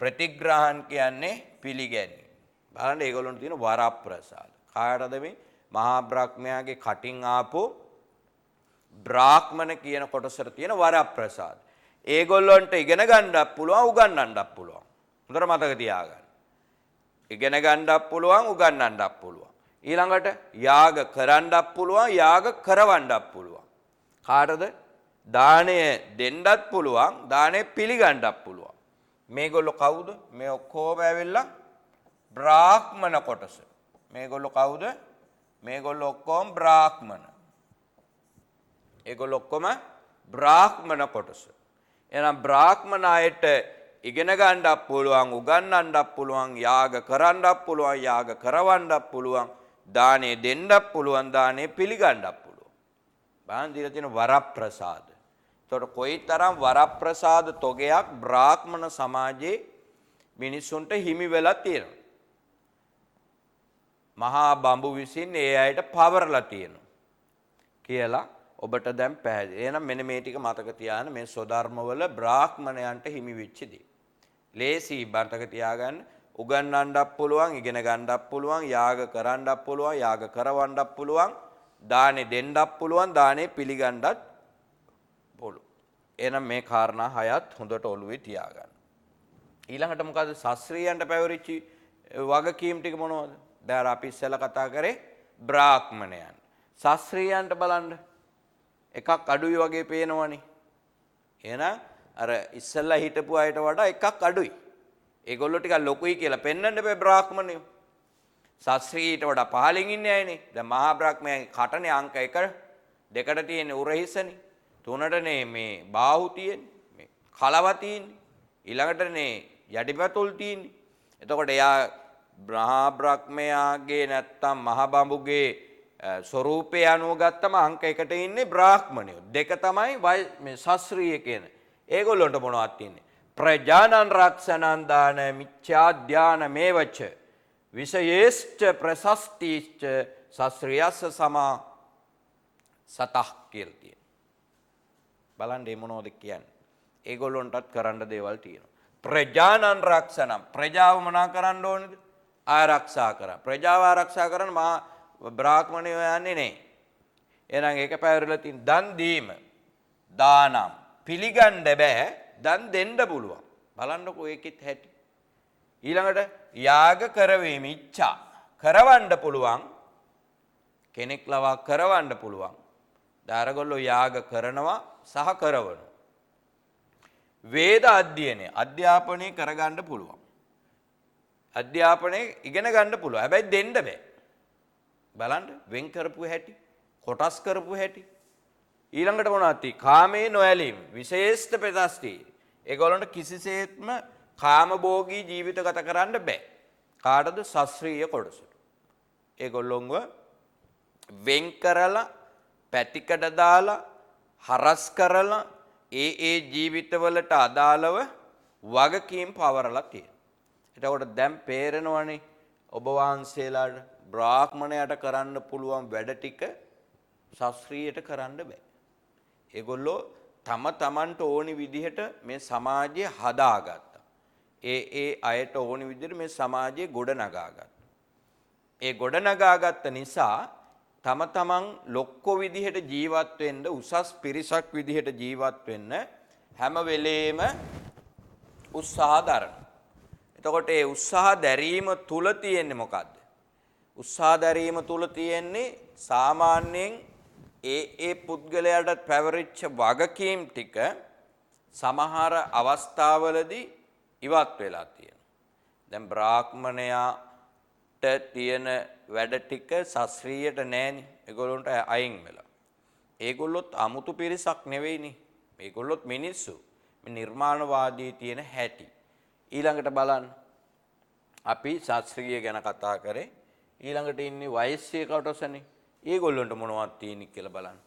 S1: ප්‍රතිග්‍රහං කියන්නේ පිළිගැනීම. බලන්න ඒගොල්ලන්ට තියෙන වරප්‍රසාද. කාටද මේ? මහා බ්‍රහ්මයාගේ කටින් ආපු බ්‍රාහ්මණ කියන කොටසට තියෙන වරප්‍රසාද. ඒගොල්ලන්ට ඉගෙන ගන්නත් පුළුවන්, උගන්වන්නත් පුළුවන්. හොඳට මතක තියාගන්න. ඉගෙන ගන්නත් පුළුවන්, උගන්වන්නත් පුළුවන්. ඊළඟට යාග කරන්නත් පුළුවන්, යාග කරවන්නත් පුළුවන්. කාටද? දාණය දෙන්නත් පුළුවන්, දාණය පිළිගන්නත් පුළුවන්. මේගොල්ලෝ කවුද? මේ ඔක්කොම ඇවිල්ලා බ්‍රාහ්මණ කොටස. මේගොල්ලෝ කවුද? මේගොල්ලෝ ඔක්කොම බ්‍රාහ්මණ. ඒගොල්ලෝ ඔක්කොම බ්‍රාහ්මණ කොටස. එහෙනම් බ්‍රාහ්මණ අයට ඉගෙන ගන්නත් පුළුවන්, උගන්වන්නත් පුළුවන්, යාග කරන්නත් පුළුවන්, යාග කරවන්නත් පුළුවන්, දානෙ දෙන්නත් පුළුවන්, දානෙ පිළිගන්නත් පුළුවන්. බලන්න දීලා තියෙන වරප්‍රසාද. එතකොට කොයිතරම් වරප්‍රසාද තොගයක් බ්‍රාහ්මණ සමාජයේ මිනිසුන්ට හිමි වෙලා තියෙනවා. මහා බඹු විසින් ඒ අයට පවරලා තියෙනවා කියලා ඔබට දැන් පැහැදිලි. එහෙනම් මෙන්න මේ ටික මතක තියාගන්න. මේ ස්වධර්මවල බ්‍රාහ්මණයන්ට හිමි වෙච්ච දේ. ලේසි මතක තියාගන්න. උගන්වන්නත් පුළුවන්, ඉගෙන ගන්නත් පුළුවන්, යාග කරන්නත් පුළුවන්, යාග කරවන්නත් පුළුවන්, දානේ දෙන්නත් පුළුවන්, දානේ පිළිගන්නත් පුළුවන්. එහෙනම් මේ කාරණා හයත් හොඳට ඔළුවේ තියාගන්න. ඊළඟට මොකද ශාස්ත්‍රීයන්ට පැවරිච්ච වගකීම් ටික මොනවද? දැන් අපි ඉස්සෙල්ලා කතා කරේ බ්‍රාහ්මණයන්. ශාස්ත්‍රීයන්ට බලන්න එකක් අඩුයි වගේ පේනවනේ. එහෙනම් අර ඉස්සෙල්ලා හිටපු අයට වඩා එකක් අඩුයි. ඒගොල්ලෝ ටිකක් ලොකුයි කියලා පෙන්වන්න බෑ බ්‍රාහ්මණයෝ. ශාස්ත්‍රීයට වඩා පහලින් ඉන්නේ අයනේ. දැන් මහා බ්‍රාහ්මණයන්ගේ කටනේ අංක 1 2ට තියෙන උරහිසනේ. 3ටනේ මේ බාහුව තියෙන්නේ. මේ කලව තියෙන්නේ. ඊළඟටනේ යටිපතුල් තියෙන්නේ. එතකොට එයා මහා බ්‍රහ්මයාගේ නැත්තම් මහ බඹුගේ ස්වරූපය අනුව ගත්තම අංක 1ට ඉන්නේ බ්‍රාහ්මණයෝ. 2 තමයි මේ ශාස්ත්‍රීය කියන. ඒගොල්ලන්ට මොනවද තියෙන්නේ? ප්‍රජානන් රක්ෂණං දාන මිච්ඡා ධාන මේවච විශේෂ්ඨ ප්‍රශස්තිච්ච ශාස්ත්‍රීයස්ස සමා සතහ කියලා තියෙනවා. බලන්න මේ මොනවද කියන්නේ? ඒගොල්ලන්ටත් කරන්න දේවල් තියෙනවා. ප්‍රජානන් රක්ෂණම් ප්‍රජාව මොනා කරන්න ඕනේද? ආරක්ෂා කරා. ප්‍රජාව ආරක්ෂා කරන මහා බ්‍රාහ්මණයෝ යන්නේ නැහැ. එහෙනම් ඒක පැවරලා තියෙන දන් දීම දානම් පිළිගන්න බෑ දන් දෙන්න පුළුවන්. බලන්නකෝ ඒකෙත් හැටි. ඊළඟට යාග කරවීම ඉච්ඡා කරවන්න පුළුවන්. කෙනෙක් ලවා කරවන්න පුළුවන්. දාරගොල්ලෝ යාග කරනවා සහ කරවනවා. වේද අධ්‍යාපනය කරගන්න පුළුවන්. අධ්‍යාපනය ඉගෙන ගන්න පුළුවන්. හැබැයි දෙන්න බෑ. බලන්න වෙන් කරපු හැටි, කොටස් කරපු හැටි. ඊළඟට මොනවද තියෙන්නේ? කාමයේ නොඇලීම, විශේෂ්ඨ ප්‍රශස්ති. ඒගොල්ලන්ට කිසිසේත්ම කාමභෝගී ජීවිත ගත කරන්න බෑ. කාටද? ශාස්ත්‍රීය කොටසට. ඒගොල්ලොන්ව වෙන් කරලා, පැතිකඩ දාලා, හරස් කරලා ඒ ජීවිතවලට අදාළව වගකීම් පවරලා තියෙනවා. එතකොට දැන් පේරෙනවනේ ඔබ වහන්සේලාට බ්‍රාහ්මණයට කරන්න පුළුවන් වැඩ ටික ශාස්ත්‍රීයට කරන්න බෑ. ඒගොල්ලෝ තමන්ට ඕනි විදිහට මේ සමාජය හදාගත්තා. ඒ අයට ඕනි විදිහට මේ සමාජය ගොඩනගාගත්තා. ඒ ගොඩනගාගත්ත නිසා තමන් ලොක්කො විදිහට ජීවත් වෙන්න, උසස් පිරිසක් විදිහට ජීවත් වෙන්න හැම වෙලේම උත්සාහ දරනවා. එතකොට ඒ උත්සාහ දැරීම තුල තියෙන්නේ මොකද්ද? උත්සාහ දැරීම තුල තියෙන්නේ සාමාන්‍යයෙන් ඒ පුද්ගලයාට පැවරිච්ච වගකීම් ටික සමහර අවස්ථාවලදී ඉවත් වෙලා තියෙනවා. දැන් බ්‍රාහ්මණයාට තියෙන වැඩ ටික ශාස්ත්‍රීයට නෑනේ. ඒගොල්ලොන්ට අයින් වෙලා. ඒගොල්ලොත් අමුතු පිරිසක් නෙවෙයිනේ. මේගොල්ලොත් මිනිස්සු. මේ නිර්මාණවාදී තියෙන හැටි. ඊළඟට බලන්න. අපි ශාස්ත්‍රීය ගැන කතා කරේ. ඊළඟට ඉන්නේ වෛශ්‍ය කොටසනේ. ඒගොල්ලන්ට මොනවද තියෙන්නේ කියලා බලන්න.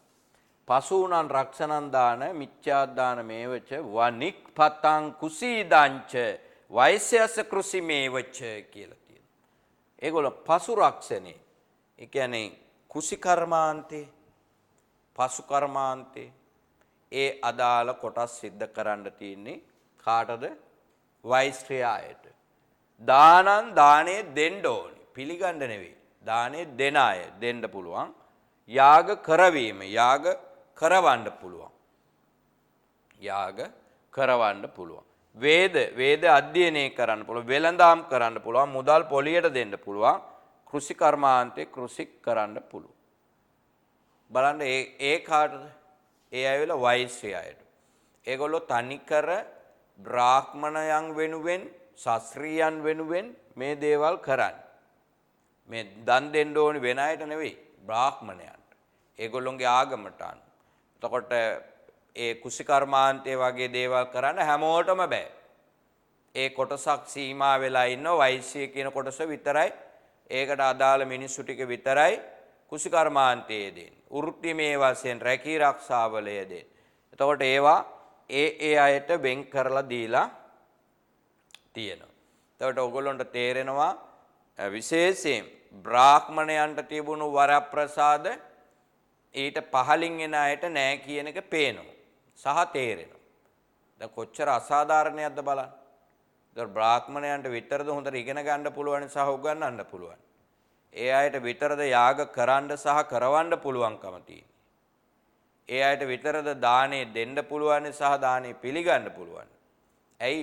S1: පසූනං රක්ෂණං දාන මිච්ඡා දාන මේවච වනික්පතං කුසීදංච වෛශ්‍යස කෘසි මේවච කියලා තියෙනවා. ඒගොල්ලෝ පසු රක්ෂණේ. ඒ කියන්නේ කුසි කර්මාන්තේ, පසු කර්මාන්තේ ඒ අදාළ කොටස් සිද්ධ කරන්න තියෙන්නේ කාටද? වෛශ්‍රයායට. දානේ දෙන්න ඕනි. පිළිගන්න නෙවෙයි. දානේ දෙන අය දෙන්න පුළුවන්. යාග කරවීම, යාග කරවන්න පුළුවන්. යාග කරවන්න පුළුවන්. වේද අධ්‍යයනය කරන්න පුළුවන්. වෙළඳාම් කරන්න පුළුවන්. මුදල් පොලියට දෙන්න පුළුවන්. කෘෂි කර්මාන්තේ කෘෂි කරන්න පුළුවන්. බලන්න ඒ කාටද? ඒ අයවල වෛශ්‍යයයට. ඒගොල්ලෝ තනිකර බ්‍රාහ්මණයන් වෙනුවෙන්, ශාස්ත්‍රීයන් වෙනුවෙන් මේ දේවල් කරන්නේ. මේ දන් දෙන්න ඕනි වෙන අයට නෙවෙයි, බ්‍රාහ්මණයන්ට. ඒගොල්ලොන්ගේ ආගමට අනුව. එතකොට ඒ කුසි කර්මාන්තයේ වගේ දේවල් කරන්න හැමෝටම බෑ. ඒ කොටසක් සීමා වෙලා ඉන්න වෛශ්‍ය කියන කොටස විතරයි, ඒකට අදාළ මිනිස්සු ටික විතරයි කුසි කර්මාන්තයේ දෙන්නේ. වෘත්තිමය වශයෙන් රැකී ආරක්ෂාවලය දෙන්නේ. එතකොට ඒවා ඒ අයට වෙන් කරලා දීලා තියෙනවා. එතකොට ඔයගොල්ලන්ට තේරෙනවා විශේෂයෙන් බ්‍රාහ්මණයන්ට තිබුණු වරප්‍රසාද ඊට පහලින් එන අයට නෑ කියන එක පේනවා සහ තේරෙනවා. දැන් කොච්චර අසාධාරණයක්ද බලන්න. ඒතර බ්‍රාහ්මණයන්ට විතරද හොඳට ඉගෙන ගන්න පුළුවන් සහ උගන්වන්න පුළුවන්. ඒ අයට විතරද යාග කරන්න සහ කරවන්න පුළුවන්කම තියෙන්නේ. ඒ අයට විතරද දානේ දෙන්න පුළුවන් සහ දානේ පිළිගන්න පුළුවන්. ඇයි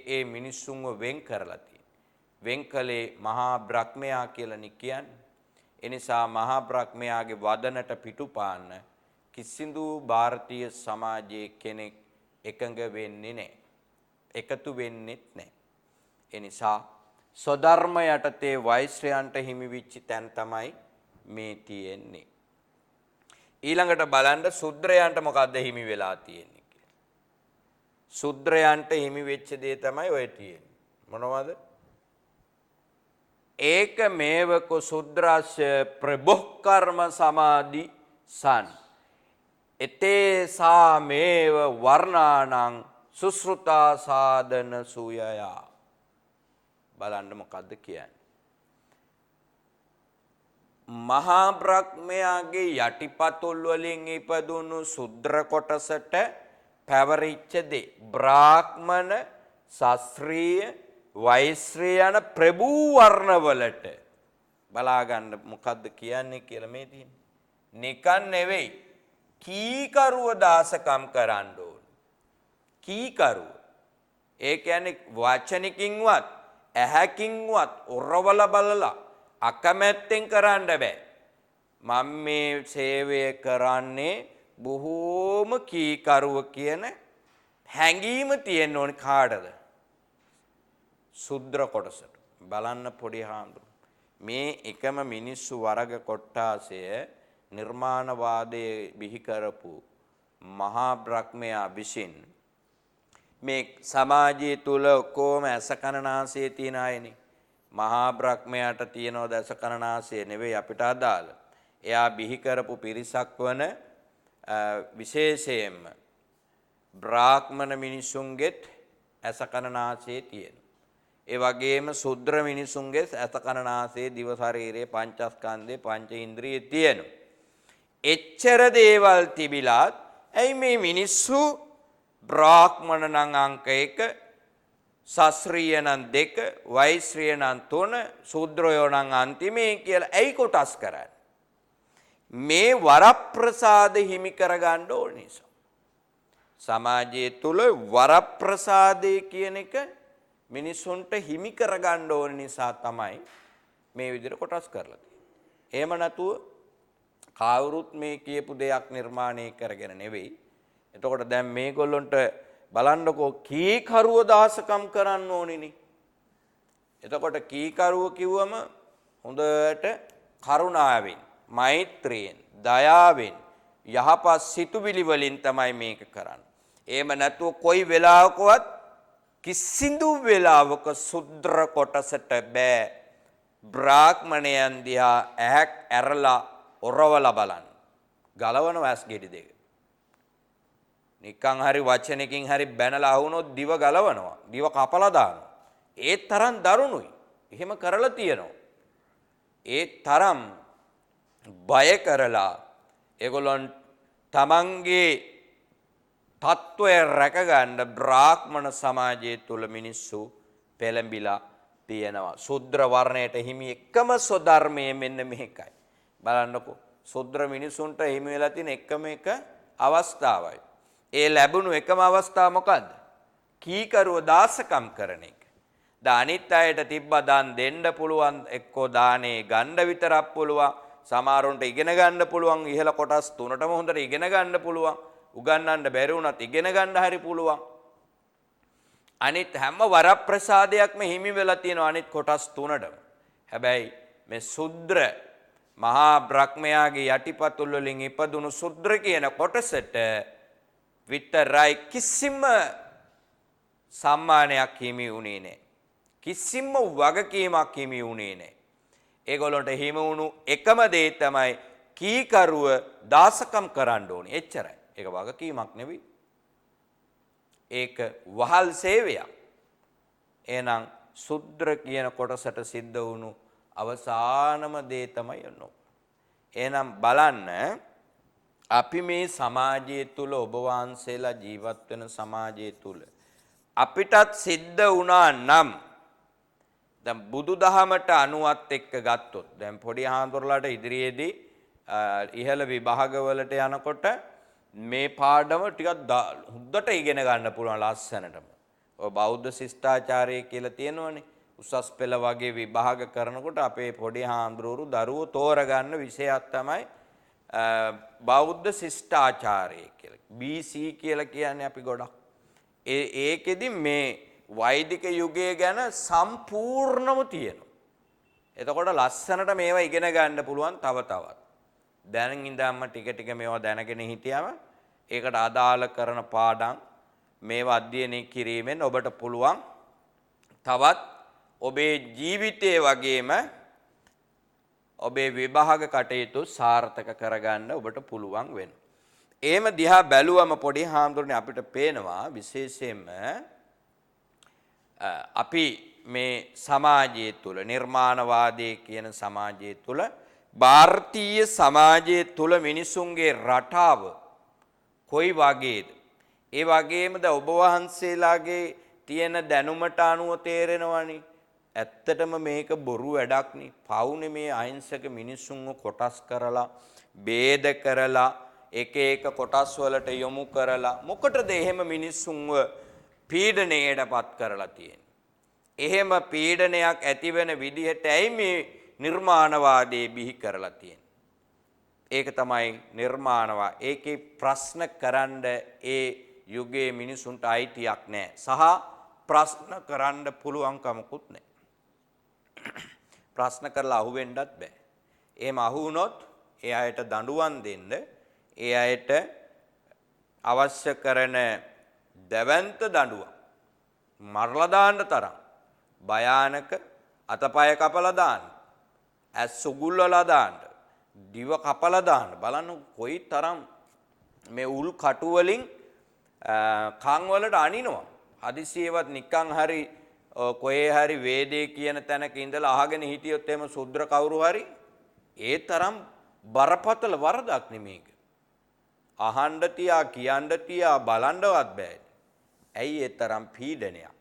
S1: ඒ මිනිස්සුන්ව වෙන් කරලා තියෙන්නේ. වෙන් කලේ මහා බ්‍රහ්මයා කියලා කියන්නේ. ඒ නිසා මහා බ්‍රහ්මයාගේ වදනට පිටුපාන්න කිසිදු ಭಾರತೀಯ සමාජයේ කෙනෙක් එකඟ වෙන්නේ නැහැ. එකතු වෙන්නෙත් නැහැ. ඒ නිසා ස්වධර්ම යටතේ වෛශ්‍රයන්ට හිමි වෙච්ච තැන් තමයි මේ තියෙන්නේ. ඊළඟට බලන්න ශුද්‍රයන්ට මොකද්ද හිමි වෙලා තියෙන්නේ කියලා. ශුද්‍රයන්ට හිමි වෙච්ච දේ තමයි ඔය තියෙන්නේ. මොනවද? ඒක මේවක ශුද්‍රස්ය ප්‍රබොක්කර්ම සමාධි සන්. එතේ සාමේව වර්ණානං සුශ්‍රුතා සාධන සූයයා. බලන්න මොකද්ද කියන්නේ. මහා බ්‍රහ්මයාගේ යටිපතුල් වලින් ඉපදුණු ශුද්‍ර කොටසට පැවරිච්ච දේ බ්‍රාහ්මණ ශාස්ත්‍රීය වෛශ්‍රී යන ප්‍රභූ වර්ණවලට බලා ගන්න මොකද්ද කියන්නේ කියලා මේ තියෙන්නේ. නිකන් නෙවෙයි කීකරුව දාසකම් කරන්න ඕන. කීකරුව. ඒ කියන්නේ වචනකින්වත් ඇහැකින්වත් ඔරවල බලලා අකමැත්තෙන් කරන්න බෑ. මම මේ සේවය කරන්නේ බොහෝම කීකරුව කියන හැඟීම තියෙන්න ඕනේ කාටද? ශුද්‍ර කොටසට. බලන්න පොඩි හාමුදුරුවෝ. මේ එකම මිනිස්සු වරග කොට්ටාසය නිර්මාණවාදයේ බිහි කරපු මහා බ්‍රහ්මයා විසින් මේ සමාජය තුල කොහොම ඇස කන නාසය තියන අයනේ. මහා බ්‍රහ්මයාට තියනවද ඇස කන නාසය නෙවෙයි අපිට අදාළ. එයා බිහි කරපු පිරිසක් වන විශේෂයෙන්ම බ්‍රාහ්මණ මිනිසුන්ගෙත් ඇස කන නාසය තියෙනවා. ඒ වගේම ශුද්‍ර මිනිසුන්ගේ ඇස කන නාසය දිව ශරීරයේ පංචස්කන්ධේ පංච ඉන්ද්‍රිය තියෙනවා. එච්චර දේවල් තිබිලාත් ඇයි මේ මිනිස්සු බ්‍රාහ්මණ නම් අංක 1 ශාස්ත්‍රීය නම් 2 වෛශ්‍රීය නම් 3 ශූද්‍රයෝ නම් අන්තිමේ කියලා ඇයි කොටස් කරන්නේ? මේ වරප්‍රසාද හිමි කරගන්න ඕන නිසා. සමාජයේ තුල වරප්‍රසාදේ කියන එක මිනිසුන්ට හිමි කරගන්න ඕන නිසා තමයි මේ විදිහට කොටස් කරලා තියෙන්නේ. එහෙම නැතුව කවුරුත් මේ කියපු දෙයක් නිර්මාණය කරගෙන නෙවෙයි. එතකොට දැන් මේගොල්ලොන්ට බලන්නකෝ කීකරුව දාසකම් කරන්න ඕනිනේ. එතකොට කීකරුව කිව්වම හොඳට කරුණාවෙන්, මෛත්‍රියෙන්, දයාවෙන්, යහපත් සිතුවිලි වලින් තමයි මේක කරන්නේ. එහෙම නැතුව කොයි වෙලාවකවත් කිසිදු වෙලාවක ශුද්‍ර කොටසට බෑ බ්‍රාහ්මණයන් දිහා ඇහැක් ඇරලා ඔරවලා බලන්න. ගලවනවා ඇස් ගෙඩි දෙක. නිකන් හරි වචනකින් හරි බැනලා වුණොත් දිව ගලවනවා. දිව කපලා දානවා. ඒ තරම් දරුණුයි. එහෙම කරලා තියෙනවා. ඒ තරම් බය කරලා ඒගොල්ලන් තමන්ගේ තත්වය රැකගන්න බ්‍රාහ්මණ සමාජය තුල මිනිස්සු පෙළඹිලා තියෙනවා. ශුද්‍ර වර්ණයට හිමි එකම ස්වධර්මයේ මෙන්න මේකයි. බලන්නකෝ ශුද්‍ර මිනිසුන්ට හිමි වෙලා තියෙන එකම එක අවස්ථාවයි. ඒ ලැබුණු එකම අවස්ථාව මොකද්ද? කීකරුව දාසකම් කරන එක. අනිත් අයට තිබ්බා දාන් දෙන්න පුළුවන්, එක්කෝ දානේ ගන්න විතරක් පුළුවන්. සමහරුන්ට ඉගෙන ගන්න පුළුවන්, ඉහළ කොටස් තුනටම හොඳට ඉගෙන ගන්න පුළුවන්. උගන්වන්න බැරි වුණත් ඉගෙන ගන්න හරි පුළුවන්. අනිත් හැම වරප්‍රසාදයක්ම හිමි වෙලා තියෙනවා අනිත් කොටස් තුනටම. හැබැයි මේ ශුද්‍ර මහා බ්‍රහ්මයාගේ යටිපතුල් වලින් ඉපදුණු ශුද්‍ර කියන කොටසට විතරයි කිසිම සම්මානයක් හිමි වුණේ නැහැ. කිසිම වගකීමක් හිමි වුණේ නැහැ. ඒගොල්ලන්ට හිමි වුණු එකම දේ තමයි කීකරුව දාසකම් කරන්න ඕනේ. එච්චරයි. ඒක වගකීමක් නෙවෙයි. ඒක වහල් සේවයක්. එහෙනම් ශුද්‍ර කියන කොටසට සිද්ධ වුණු අවසානම දේ තමයි යන්නේ. එහෙනම් බලන්න අපි මේ සමාජය තුල ඔබ වහන්සේලා ජීවත් වෙන සමාජය තුල අපිටත් සිද්ධ වුණා නම් දැන් බුදුදහමට අනුවත් එක්ක ගත්තොත් දැන් පොඩි හාමුදුරලාට ඉදිරියේදී ඉහළ විභාගවලට යනකොට මේ පාඩම ටිකක් හුද්දට ඉගෙන ගන්න පුළුවන් ලස්සනටම. ඔය බෞද්ධ ශිෂ්ටාචාරය කියලා තියෙනවනේ. උසස් පෙළ වගේ විභාග කරනකොට අපේ පොඩි හාමුදුරුවෝ දරුවෝ තෝරගන්න විෂයක් තමයි බෞද්ධ ශිෂ්ටාචාරය කියලා. BC කියලා කියන්නේ අපි ගොඩක්. ඒකෙදි මේ වෛදික යුගය ගැන සම්පූර්ණම තියෙනවා. එතකොට ලස්සනට මේවා ඉගෙන ගන්න පුළුවන් තව තවත්. දැන් ඉඳන්ම ටික ටික මේවා දැනගෙන හිටියම ඒකට අදාළ කරන පාඩම් මේවා අධ්‍යයනය කිරීමෙන් ඔබට පුළුවන් තවත් ඔබේ ජීවිතයේ වගේම ඔබේ විභාග කටයුතු සාර්ථක කරගන්න ඔබට පුළුවන් වෙනවා. එහෙම දිහා බැලුවම පොඩි හාමුදුරනේ අපිට පේනවා විශේෂයෙන්ම අපි මේ සමාජය තුළ නිර්මාණවාදී කියන සමාජය තුළ ಭಾರತೀಯ සමාජය තුළ මිනිසුන්ගේ රටාව කොයි වගේද? ඒ වගේමද ඔබ වහන්සේලාගේ තියෙන දැනුමට අනුව තේරෙනවනේ. ඇත්තටම මේක බොරු වැඩක් නේ. පවුනේ මේ අහිංසක මිනිසුන්ව කොටස් කරලා, ભેද කරලා, එක එක කොටස් වලට යොමු කරලා මොකටද එහෙම මිනිසුන්ව පීඩණයටපත් කරලා තියෙන්නේ? එහෙම පීඩනයක් ඇති වෙන විදිහට ඇයි මේ නිර්මාණවාදයේ බිහි කරලා තියෙන්නේ? ඒක තමයි නිර්මාණවා. ඒකේ ප්‍රශ්න කරන්න ඒ යුගයේ මිනිසුන්ට අයිතියක් නැහැ. සහ ප්‍රශ්න කරන්න පුළුවන් කමකුත් නැහැ. ප්‍රශ්න කරලා අහුවෙන්නත් බෑ. එහෙම අහු වුණොත් ඒ අයට දඬුවම් දෙන්න, ඒ අයට අවශ්‍ය කරන දැවැන්ත දඬුවම් මරලා දාන්න තරම් භයානක අතපය කපලා දාන්න, ඇස් උගුල්වලා දාන්න, දිව කපලා දාන්න. බලන්න කොයි තරම් මේ උල් කටු වලින් කන් වලට අනිනවා. හදිසියෙවත් නිකන් හරි කොහේ හරි වේදේ කියන තැනක ඉඳලා අහගෙන හිටියොත් එහෙම සුද්‍ර කවුරු හරි ඒ තරම් බරපතල වරදක් නෙමේක. අහන්න තියා කියන්න තියා බලන්නවත් බෑ. ඇයි ඒ තරම් පීඩනයක්?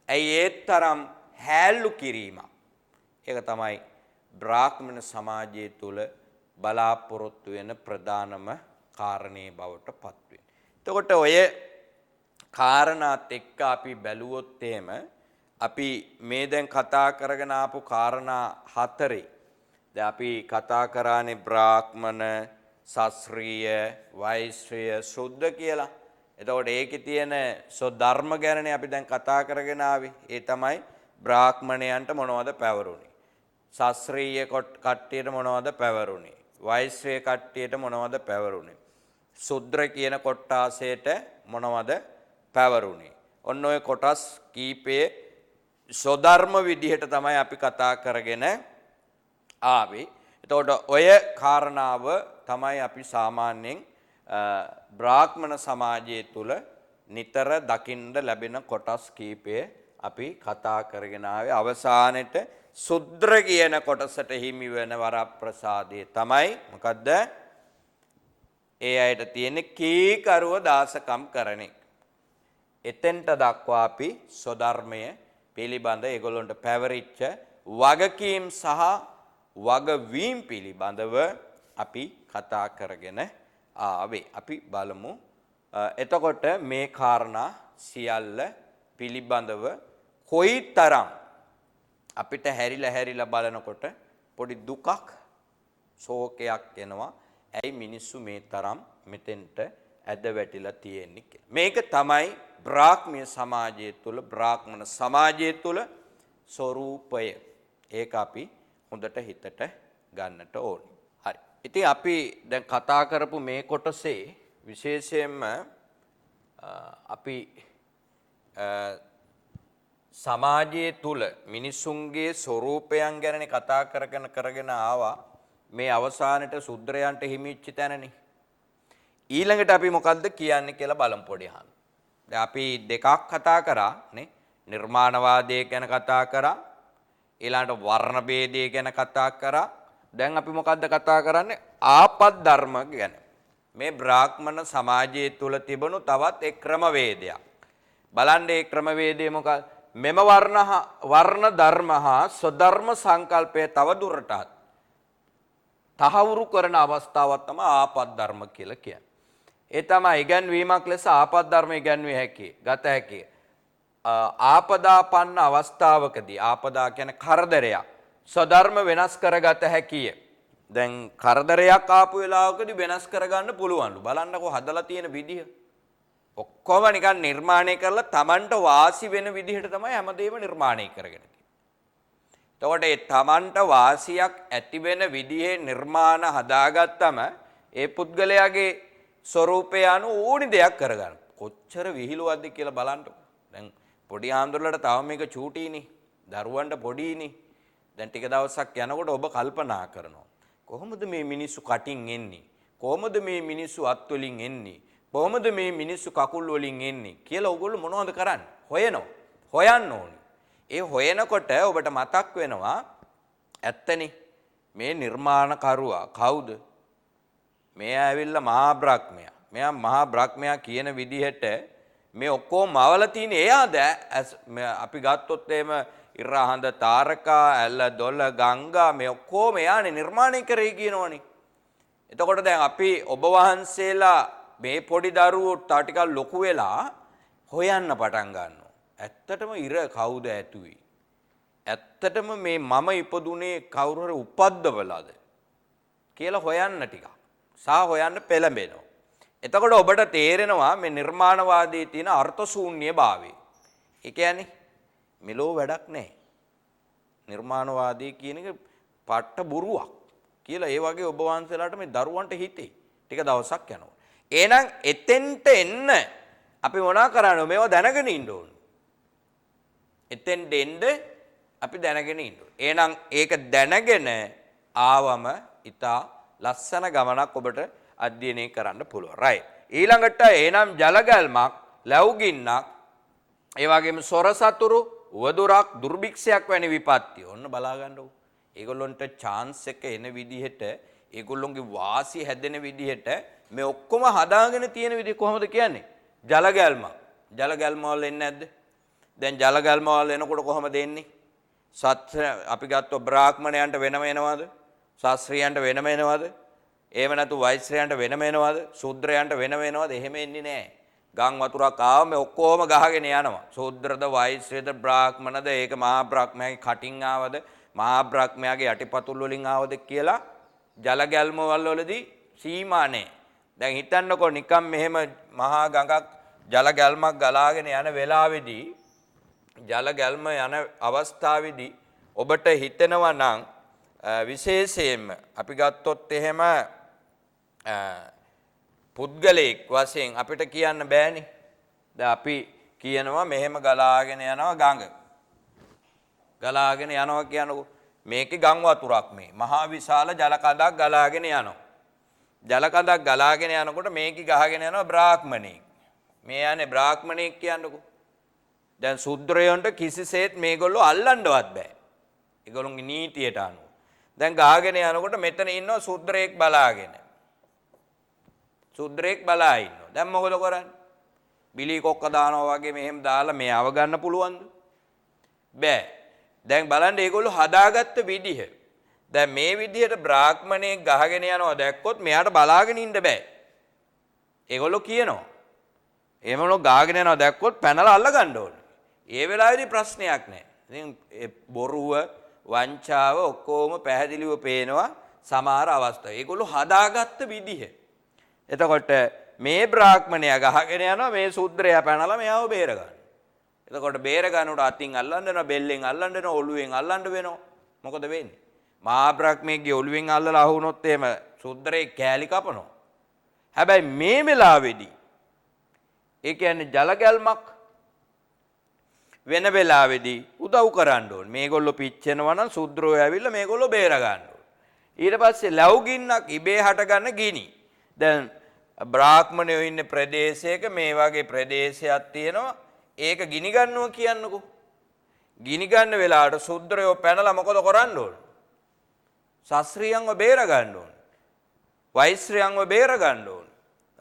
S1: ඇයි ඒ තරම් හැල්ලු කිරීමක්? ඒක තමයි බ්‍රාහ්මණ සමාජය තුල බලාපොරොත්තු වෙන ප්‍රධානම කාරණේ බවට පත් වෙන්නේ. එතකොට ඔය කාරණාත් එක්ක අපි බැලුවොත් එහෙම අපි මේ දැන් කතා කරගෙන ආපු කාරණා හතරේ දැන් අපි කතා කරානේ බ්‍රාහ්මණ, ශාස්ත්‍රීය, වෛශ්‍ය, ශුද්ධ කියලා. එතකොට ඒකේ තියෙන ධර්ම ගැනනේ අපි දැන් කතා කරගෙන ආවේ. ඒ තමයි බ්‍රාහ්මණයන්ට මොනවද පැවරුනේ? ශාස්ත්‍රීය කට්ටියට මොනවද පැවරුනේ? වෛශ්‍ය කට්ටියට මොනවද පැවරුනේ? ශුද්‍ර කියන කොට්ටාසයට මොනවද පැවරුනේ? ඔන්න ඔය කොටස් කීපයේ සෝධර්ම විදිහට තමයි අපි කතා කරගෙන ආවේ. එතකොට ඔය කාරණාව තමයි අපි සාමාන්‍යයෙන් බ්‍රාහ්මණ සමාජය තුල නිතර දකින්න ලැබෙන කොටස් කීපය අපි කතා කරගෙන ආවේ. අවසානයේට ශුද්‍ර කියන කොටසට හිමි වෙන වරප්‍රසාදය තමයි මොකද්ද? ඒ අයට තියෙන කීකරුව දාසකම් කරන එක. එතෙන්ට දක්වා අපි සෝධර්මය පිළිබඳ ඒගොල්ලන්ට පැවරිච්ච වගකීම් සහ වගවීම් පිළිබඳව අපි කතා කරගෙන ආවේ. අපි බලමු. එතකොට මේ කාරණා සියල්ල පිළිබඳව කොයිතරම් අපිට හැරිලා බලනකොට පොඩි දුකක්, ශෝකයක් එනවා. ඇයි මිනිස්සු මේ තරම් මෙතෙන්ට ඇද වැටිලා තියෙන්නේ කියලා. මේක තමයි බ්‍රාහ්මීය සමාජය තුල, බ්‍රාහ්මණ සමාජය තුල ස්වરૂපය. ඒක අපි හොඳට හිතට ගන්නට ඕනේ. හරි. ඉතින් අපි දැන් කතා කරපු මේ කොටසේ විශේෂයෙන්ම අපි සමාජයේ තුල මිනිසුන්ගේ ස්වરૂපයන් ගැන කතා කරගෙන ආවා. මේ අවසානයේ ශුද්‍රයන්ට හිමිච්ච තැනනේ. ඊළඟට අපි මොකද්ද කියන්නේ කියලා බලමු පොඩි අහන්න. දැන් අපි දෙකක් කතා කරා නේ. නිර්මාණවාදය ගැන කතා කරා. ඊළඟට වර්ණ ભેදය ගැන කතා කරා. දැන් අපි මොකද්ද කතා කරන්නේ? ආපත් ධර්ම ගැන. මේ බ්‍රාහ්මණ සමාජය තුල තිබුණු තවත් එක් ක්‍රමවේදයක්. බලන්න ඒ ක්‍රමවේදය මොකක්ද? මෙම වර්ණ ධර්ම හා ස්වධර්ම සංකල්පය තව දුරටත් තහවුරු කරන අවස්ථාවක් තමයි ආපත් ධර්ම කියලා කියන්නේ. ඒ තමයි ඉගැන්වීමක් ලෙස ආපත් ධර්ම ඉගැන්විය හැකි, ගත හැකි. ආපදාපන්න අවස්ථාවකදී ආපදා කියන්නේ කරදරයක්. ස්වධර්ම වෙනස් කරගත හැකිය. දැන් කරදරයක් ආපු වෙලාවකදී වෙනස් කරගන්න පුළුවන්ලු. බලන්නකෝ හදලා තියෙන විදිහ. ඔක්කොම නිකන් නිර්මාණය කරලා Tamanට වාසි වෙන විදිහට තමයි හැමදේම නිර්මාණය කරගෙන තියෙන්නේ. එතකොට ඒ Tamanට වාසියක් ඇති වෙන විදිහේ නිර්මාණ හදාගත්තම ඒ පුද්ගලයාගේ ස්වરૂපය අනුව ඕනි දෙයක් කරගන්න. කොච්චර විහිළුවක්ද කියලා බලන්නකෝ. දැන් පොඩි ආන්දරලට තව මේක චූටිනේ. දරුවන්ට පොඩිනේ. දැන් ටික දවසක් යනකොට ඔබ කල්පනා කරනවා. කොහොමද මේ මිනිස්සු කටින් එන්නේ? කොහොමද මේ මිනිස්සු අත් වලින් එන්නේ? කොහොමද මේ මිනිස්සු කකුල් වලින් එන්නේ කියලා ඔයගොල්ලෝ මොනවද කරන්නේ? හොයන්න ඕනේ. ඒ හොයනකොට ඔබට මතක් වෙනවා ඇත්තනේ මේ නිර්මාණකරුවා කවුද? මේ ඇවිල්ලා මහා බ්‍රහ්මයා. මෙයා මහා බ්‍රහ්මයා කියන විදිහට මේ ඔක්කොම මවල තියෙන එයාද අපි ගත්තොත් එහෙම ඉරහඳ තාරකා ඇල්ල දොළ ගංගා මේ ඔක්කොම එයානේ නිර්මාණය කරේ කියනවනේ. එතකොට දැන් අපි ඔබ වහන්සේලා මේ පොඩි දරුවෝ තා ටිකක් ලොකු වෙලා හොයන්න පටන් ගන්නවා. ඇත්තටම ඉර කවුද ඇතුවේ? ඇත්තටම මේ මම ඉපදුනේ කවුරු හරි උපද්දවලාද කියලා හොයන්න ටිකක්. හොයන්න පෙළඹෙනවා. එතකොට ඔබට තේරෙනවා මේ නිර්මාණවාදයේ තියෙන අර්ථ ශූන්‍යභාවය. ඒ කියන්නේ මෙලෝ වැඩක් නැහැ. නිර්මාණවාදී කියන එක පට්ට බොරුවක් කියලා ඒ වගේ ඔබ වහන්සේලාට මේ දරුවන්ට හිතේ. ටික දවසක් යනවා. එහෙනම් එතෙන්ට එන්න අපි මොනා කරන්නේ? මේව දැනගෙන ඉන්න ඕනේ. එතෙන්ට එන්න අපි දැනගෙන ඉන්න ඕනේ. එහෙනම් ඒක දැනගෙන ආවම ඊට ලස්සන ගමනක් ඔබට අධ්‍යයනය කරන්න පුළුවන්. right. ඊළඟට එහෙනම් ජලගල්මක්, ලැබුගින්නක්, ඒ වගේම සොර සතුරු, වදුරක්, දුර්භික්ෂයක් වැනි විපත්ති. ඔන්න බලා ගන්නකො. ඒගොල්ලොන්ට chance එක එන විදිහට, ඒගොල්ලොන්ගේ වාසි හැදෙන විදිහට මේ ඔක්කොම හදාගෙන තියෙන විදිහ කොහොමද කියන්නේ? ජලගල්ම. ජලගල්ම වල එන්නේ නැද්ද? දැන් ජලගල්ම වල එනකොට කොහොමද එන්නේ? අපි ගත්තොත් බ්‍රාහ්මණයන්ට වෙනම එනවද? ශාස්ත්‍රීයන්ට වෙනම එනවද? එහෙම නැතු වෛශ්‍රයන්ට වෙනම එනවද? ශූද්‍රයන්ට වෙනම එනවද? එහෙම එන්නේ නැහැ. ගම් වතුරක් ආවම මේ ඔක්කොම ගහගෙන යනවා. ශූද්‍රද, වෛශ්‍රයද, බ්‍රාහ්මණද, ඒක මහා බ්‍රහ්මයාගේ කටින් ආවද, මහා බ්‍රහ්මයාගේ යටිපතුල් වලින් ආවද කියලා ජලගල්ම වලදී සීමා නැහැ. දැන් හිතන්නකෝ නිකම් මෙහෙම මහා ගඟක් ජලගල්මක් ගලාගෙන යන වෙලාවේදී ජලගල්ම යන අවස්ථාවේදී ඔබට හිතෙනවා නම් විශේෂයෙන්ම අපි ගත්තොත් එහෙම පුද්ගලයෙක් වශයෙන් අපිට කියන්න බෑනේ. දැන් අපි කියනවා මෙහෙම ගලාගෙන යනවා ගඟ. ගලාගෙන යනවා කියනකො මේකේ ගම් වතුරක් මේ. මහා විශාල ජල කඳක් ගලාගෙන යනවා. ජල කඳක් ගලාගෙන යනකොට මේකේ ගහගෙන යනවා බ්‍රාහ්මණෙක්. මේ යන්නේ බ්‍රාහ්මණෙක් කියන්නකො. දැන් ශුද්‍රයන්ට කිසිසේත් මේගොල්ලෝ අල්ලන්නවත් බෑ. ඒගොල්ලොන්ගේ නීතියට අනුව. දැන් ගාගෙන යනකොට මෙතන ඉන්නවා ශුද්‍රයෙක් බලාගෙන. ශුද්‍රයෙක් බලා ඉන්නවා. දැන් මොකද කරන්නේ? බිලි කොක්ක දානවා වගේ මෙහෙම දාලා මේ අව ගන්න පුළුවන්ද? බෑ. දැන් බලන්න මේගොල්ලෝ හදාගත්ත විදිහ. දැන් මේ විදිහට බ්‍රාහ්මණයෙක් ගහගෙන යනවා දැක්කොත් මෙයාට බලාගෙන ඉන්න බෑ. ඒගොල්ලෝ කියනවා. එහෙමනෝ ගාගෙන යනවා දැක්කොත් පැනලා අල්ල ගන්න ඕනේ. ඒ වෙලාවේදී ප්‍රශ්නයක් නැහැ. ඉතින් බොරුව වංචාව ඔක්කොම පැහැදිලිව පේනවා සමහර අවස්ථා. ඒගොල්ලෝ හදාගත්ත විදිහ. එතකොට මේ බ්‍රාහ්මණයා ගහගෙන යනවා මේ ශුද්‍රයා පැනලා මෙයාව බේර ගන්න. එතකොට බේර ගන්නකොට අතින් අල්ලන්න වෙනවා, බෙල්ලෙන් අල්ලන්න වෙනවා, ඔළුවෙන් අල්ලන්න වෙනවා. මොකද වෙන්නේ? මහා බ්‍රහ්මයේ ඔළුවෙන් අල්ලලා අහුනොත් එහෙම ශුද්‍රේ කෑලි කපනවා. හැබැයි මේ වෙලාවේදී ඒ කියන්නේ ජලගල්මක් වෙන වෙලාවේදී උදව් කරන්න ඕනේ. මේගොල්ලෝ පිච්චෙනවා නම් ශුද්‍රෝ ඇවිල්ලා මේගොල්ලෝ බේර ගන්න ඕනේ. ඊට පස්සේ ලැබුගින්නක් ඉබේ හටගන්න ගිනි. දැන් බ්‍රාහ්මණයෝ ඉන්න ප්‍රදේශයක මේ වගේ ප්‍රදේශයක් තියෙනවා. ඒක ගිනි ගන්නවා කියන්නකෝ. ගිනි ගන්න වෙලාවට ශුද්‍රයෝ පැනලා මොකද කරන්න ඕනේ? ශාස්ත්‍රීයන්ව බේර ගන්න ඕනේ. වෛශ්‍රයන්ව බේර ගන්න ඕනේ.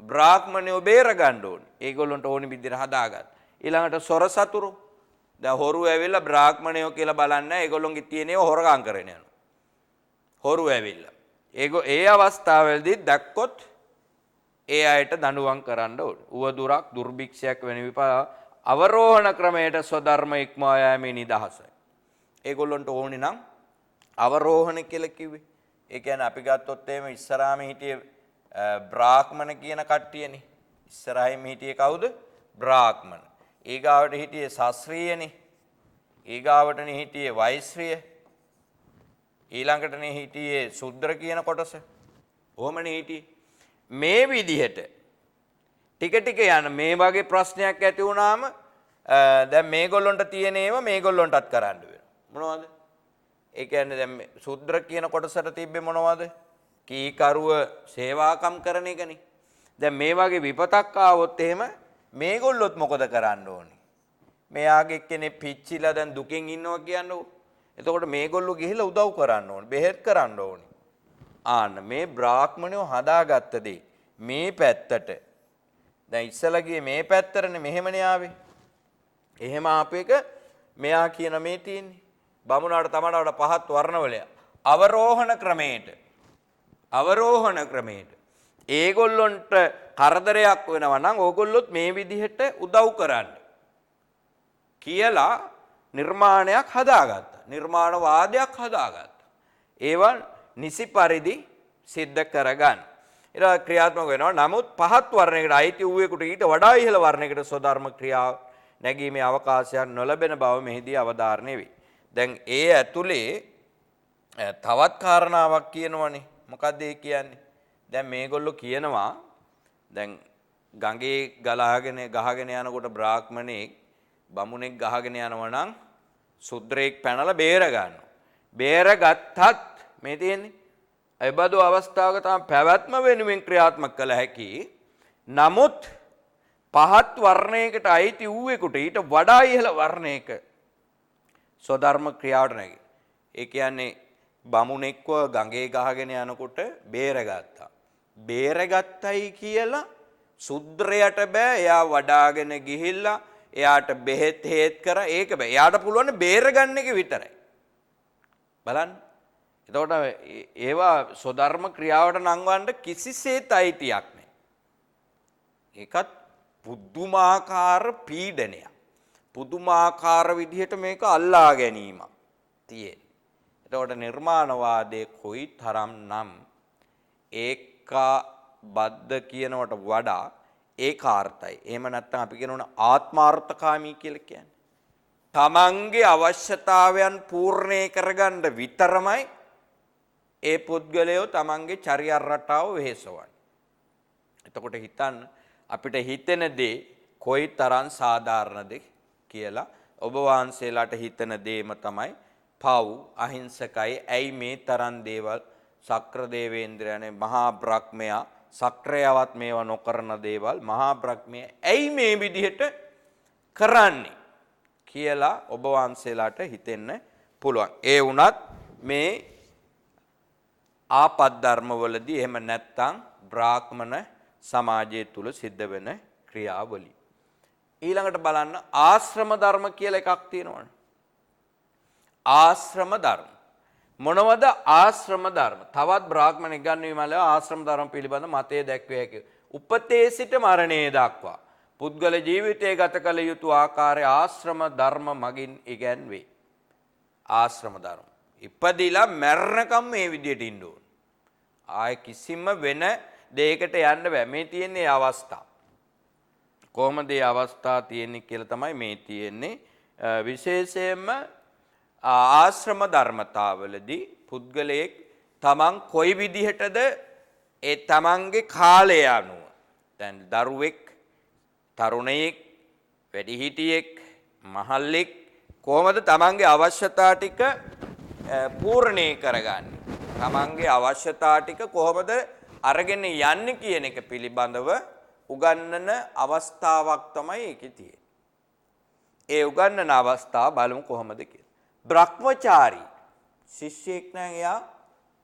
S1: බ්‍රාහ්මණයෝ බේර ගන්න ඕනේ. ඒගොල්ලන්ට ඕනි විදිහට හදාගන්න. ඊළඟට සොර සතුරු. දැන් හොරු ඇවිල්ලා බ්‍රාහ්මණයෝ කියලා බලන්නේ ඒගොල්ලොන්ගේ තියෙන ඒවා හොරගම් කරගෙන යනවා. හොරු ඇවිල්ලා. ඒ අවස්ථාවවලදී දැක්කොත් ඒ අයට දඬුවම් කරන්න ඕනේ. උවදුරක් දුර්භික්ෂයක් වෙන අවරෝහණ ක්‍රමයට ස්වධර්ම ඉක්මවා යෑමේ නිදහසයි. ඒගොල්ලොන්ට ඕනේ නම් අවරෝහණ කියලා කිව්වේ. ඒ කියන්නේ අපි ගත්තොත් එහෙම ඉස්සරහාම හිටියේ බ්‍රාහ්මණ කියන කට්ටියනේ. ඉස්සරහින් හිටියේ කවුද? බ්‍රාහ්මණ. ඊගාවට හිටියේ ශාස්ත්‍රීයනේ. ඊගාවටනේ හිටියේ වෛශ්‍රීය. ඊළඟටනේ හිටියේ ශුද්‍ර කියන කොටස. ඔහොමනේ හිටියේ. මේ විදිහට ටික ටික යන මේ වගේ ප්‍රශ්නයක් ඇති වුණාම දැන් මේගොල්ලොන්ට තියෙන ඒවා මේගොල්ලොන්ටත් කරන්න වෙනවා. මොනවද? ඒ කියන්නේ දැන් ශුද්‍ර කියන කොටසට තිබ්බේ මොනවද? කීකරුව සේවාකම් කරන එකනේ. දැන් මේ වගේ විපතක් ආවොත් එහෙම මේගොල්ලොත් මොකද කරන්න ඕනේ? මෙයාගේ කෙනෙක් පිච්චිලා දැන් දුකෙන් ඉන්නවා කියන්නකො. එතකොට මේගොල්ලෝ ගිහිල්ලා උදව් කරන්න ඕනේ, බෙහෙත් කරන්න ඕනේ. ආන්න මේ බ්‍රාහ්මණයෝ හදාගත්ත දේ මේ පැත්තට. දැන් ඉස්සලා ගියේ මේ පැත්තටනේ මෙහෙමනේ ආවේ. එහෙම ආපු එක මෙයා කියන මේ තියෙන්නේ. බමුණාට තමනවට පහත් වර්ණවලය. අවරෝහණ ක්‍රමයට. ඒගොල්ලොන්ට කරදරයක් වෙනවා නම් ඕගොල්ලොත් මේ විදිහට උදව් කරන්න කියලා නිර්මාණයක් හදාගත්තා. නිර්මාණවාදයක් හදාගත්තා. ඒවා නිසි පරිදි සිද්ධ කරගන්න. ඒවා ක්‍රියාත්මක වෙනවා. නමුත් පහත් වර්ණයකට අයිති වූවෙකුට ඊට වඩා ඉහළ වර්ණයකට ස්වධර්ම ක්‍රියාව නැගීමේ අවකාශයක් නොලැබෙන බව මෙහිදී අවධාරණය වේ. දැන් ඒ ඇතුලේ තවත් කාරණාවක් කියනවනේ. මොකක්ද ඒ කියන්නේ? දැන් මේගොල්ලෝ කියනවා දැන් ගඟේ ගහගෙන යනකොට බ්‍රාහ්මණෙක් බමුණෙක් ගහගෙන යනවා නම් ශුද්‍රයෙක් පැනලා බේර ගන්නවා. බේරගත්තත් මේ තියෙන්නේ එබඳු අවස්ථාවක තමයි පැවැත්ම වෙනුවෙන් ක්‍රියාත්මක කළ හැකි. නමුත් පහත් වර්ණයකට අයිති වූවෙකුට ඊට වඩා ඉහළ වර්ණයක ස්වධර්ම ක්‍රියාවට නැගී. ඒ කියන්නේ බමුණෙක්ව ගඟේ ගහගෙන යනකොට බේරගත්තා. බේරගත්තයි කියලා ශුද්‍රයට බෑ. එයා වඩාගෙන ගිහිල්ලා එයාට බෙහෙත් හේත් කර ඒක බෑ. එයාට පුළුවන් බේරගන්න එක විතරයි. බලන්න. එතකොට ඒවා ස්වධර්ම ක්‍රියාවට නංවන්න කිසිසේත් අයිතියක් නැහැ. ඒකත් පුදුමාකාර පීඩනයක්. පුදුමාකාර විදිහට මේක අල්ලා ගැනීමක් තියෙන. එතකොට නිර්මාණවාදයේ කොයි තරම් නම් ඒකාබද්ධ කියනවට වඩා ඒකාර්ථයි. එහෙම නැත්නම් අපි කියනවනේ ආත්මාර්ථකාමී කියලා කියන්නේ. තමන්ගේ අවශ්‍යතාවයන් පූර්ණේ කරගන්න විතරමයි ඒ පුද්ගලයෝ තමන්ගේ චර්යා රටාව වෙහෙසවන්නේ. එතකොට හිතන්න අපිට හිතෙන දේ කොයි තරම් සාධාරණද කියලා. ඔබ වහන්සේලාට හිතන දේම තමයි පව් අහිංසකයි. ඇයි මේ තරම් දේවල් සක්‍ර දේවේන්ද්‍රයනේ මහා බ්‍රහ්මයා සක්‍රයවත් මේවා නොකරන දේවල් මහා බ්‍රහ්මයා ඇයි මේ විදිහට කරන්නේ කියලා ඔබ වහන්සේලාට හිතෙන්න පුළුවන්. ඒ වුණත් මේ ආපත් ධර්මවලදී එහෙම නැත්තම් බ්‍රාහ්මණ සමාජය තුල සිද්ධ වෙන ක්‍රියාවලිය. ඊළඟට බලන්න ආශ්‍රම ධර්ම කියලා එකක් තියෙනවනේ. ආශ්‍රම ධර්ම. මොනවද ආශ්‍රම ධර්ම? තවත් බ්‍රාහ්මණ ඉගන්වීමල ආශ්‍රම ධර්ම පිළිබඳ මතය දැක්විය හැකියි. උපතේ සිට මරණය දක්වා පුද්ගල ජීවිතය ගත කළ යුතු ආකාරය ආශ්‍රම ධර්ම මගින් ඉගැන්වේ. ආශ්‍රම ධර්ම. ඉපදිලා මරණකම් මේ විදියට ඉන්න ඕන. ආය කිසිම වෙන දෙයකට යන්න බෑ. මේ තියෙන්නේ අවස්ථා. කොහොමද මේ අවස්ථා තියෙන්නේ කියලා තමයි මේ තියෙන්නේ. විශේෂයෙන්ම ආශ්‍රම ධර්මතාවලදී පුද්ගලයෙක් තමන් කොයි විදිහටද ඒ තමන්ගේ කාලය අනුව දැන් දරුවෙක් තරුණයෙක් වැඩිහිටියෙක් මහල්ලෙක් කොහොමද තමන්ගේ අවශ්‍යතා ටික පූර්ණේ කරගන්නේ? තමන්ගේ අවශ්‍යතා ටික කොහොමද අරගෙන යන්නේ කියන එක පිළිබඳව උගන්වන අවස්ථාවක් තමයි ඒකේ තියෙන්නේ. ඒ උගන්වන අවස්ථාව බලමු කොහොමද කියලා. බ්‍රහ්මචාරී ශිෂ්‍යෙක් නම් එයා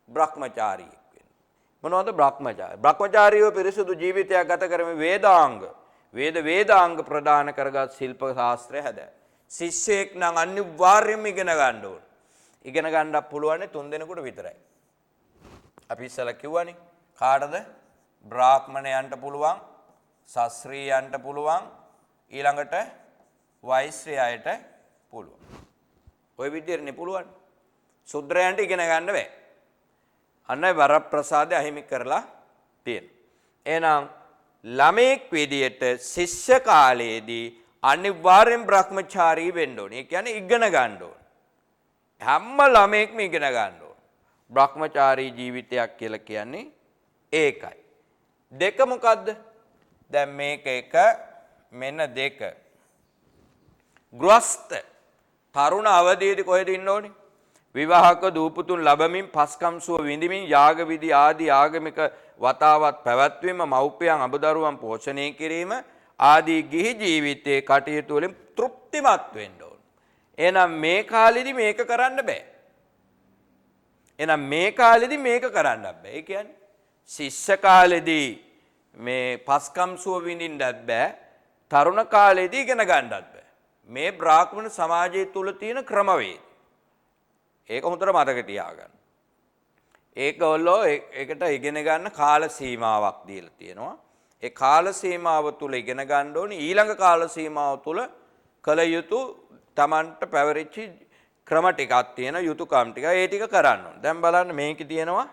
S1: බ්‍රහ්මචාරියෙක් වෙනවා. මොනවද බ්‍රහ්මචාරී? බ්‍රහ්මචාරීව පිරිසුදු ජීවිතයක් ගත කරමින් වේදාංග වේදාංග ප්‍රදාන කරගත් ශිල්ප ශාස්ත්‍රය හැදෑ. ශිෂ්‍යයෙක් නම් අනිවාර්යයෙන්ම ඉගෙන ගන්න ඕන. ඉගෙන ගන්නත් පුළුවන් 3 දෙනෙකුට විතරයි. අපි ඉස්සලා කිව්වනේ කාටද? බ්‍රාහ්මණයන්ට පුළුවන්, ශාස්ත්‍රීයයන්ට පුළුවන්, ඊළඟට වෛශ්‍යයන්ට පුළුවන්. ওই විදිහටනේ පුළුවන්. ශුද්‍රයන්ට ඉගෙන ගන්න බෑ. අන්නයි වරප්‍රසාදය අහිමි කරලා තියෙනවා. එහෙනම් ළමෙක් විදියට ශිෂ්‍ය කාලයේදී අනිවාර්යෙන් බ්‍රහ්මචාරී වෙන්න ඕනේ. ඒ කියන්නේ ඉගෙන ගන්න ඕනේ. හැම ළමෙක්ම ඉගෙන ගන්න ඕනේ. බ්‍රහ්මචාරී ජීවිතයක් කියලා කියන්නේ ඒකයි. දෙක මොකද්ද? දැන් මේක එක මෙන්න දෙක. ගෘහස්ත තරුණ අවදීදී කොහෙද ඉන්න ඕනේ? විවාහක දූපුතුන් ලැබමින් පස්කම් සුව විඳිමින් යාග විදි ආදී ආගමික වතාවත් පැවැත්වීම මව්පියන් අබදරුවන් පෝෂණය කිරීම ආදී ගිහි ජීවිතයේ කටයුතු වලින් තෘප්තිමත් වෙන්න ඕන. එහෙනම් මේ කාලෙදි මේක කරන්න බෑ. එහෙනම් මේ කාලෙදි මේක කරන්න බෑ. ඒ කියන්නේ ශිෂ්‍ය කාලෙදී මේ පස්කම් සුව විඳින්නත් බෑ. තරුණ කාලෙදී ඉගෙන ගන්නත් බෑ. මේ බ්‍රාහ්මණ සමාජය තුල තියෙන ක්‍රමවේද. ඒක හොඳට මතක තියාගන්න. ඒකවලෝ ඒකට ඉගෙන ගන්න කාල සීමාවක් දීලා තියෙනවා. ඒ කාල සීමාව තුල ඉගෙන ගන්න ඕනේ. ඊළඟ කාල සීමාව තුල කල යුතු Tamanට පැවරිච්ච ක්‍රම ටිකක් තියෙන යුතුයකම් ටික ඒ ටික කරන්න ඕනේ. දැන් බලන්න මේකේ තියෙනවා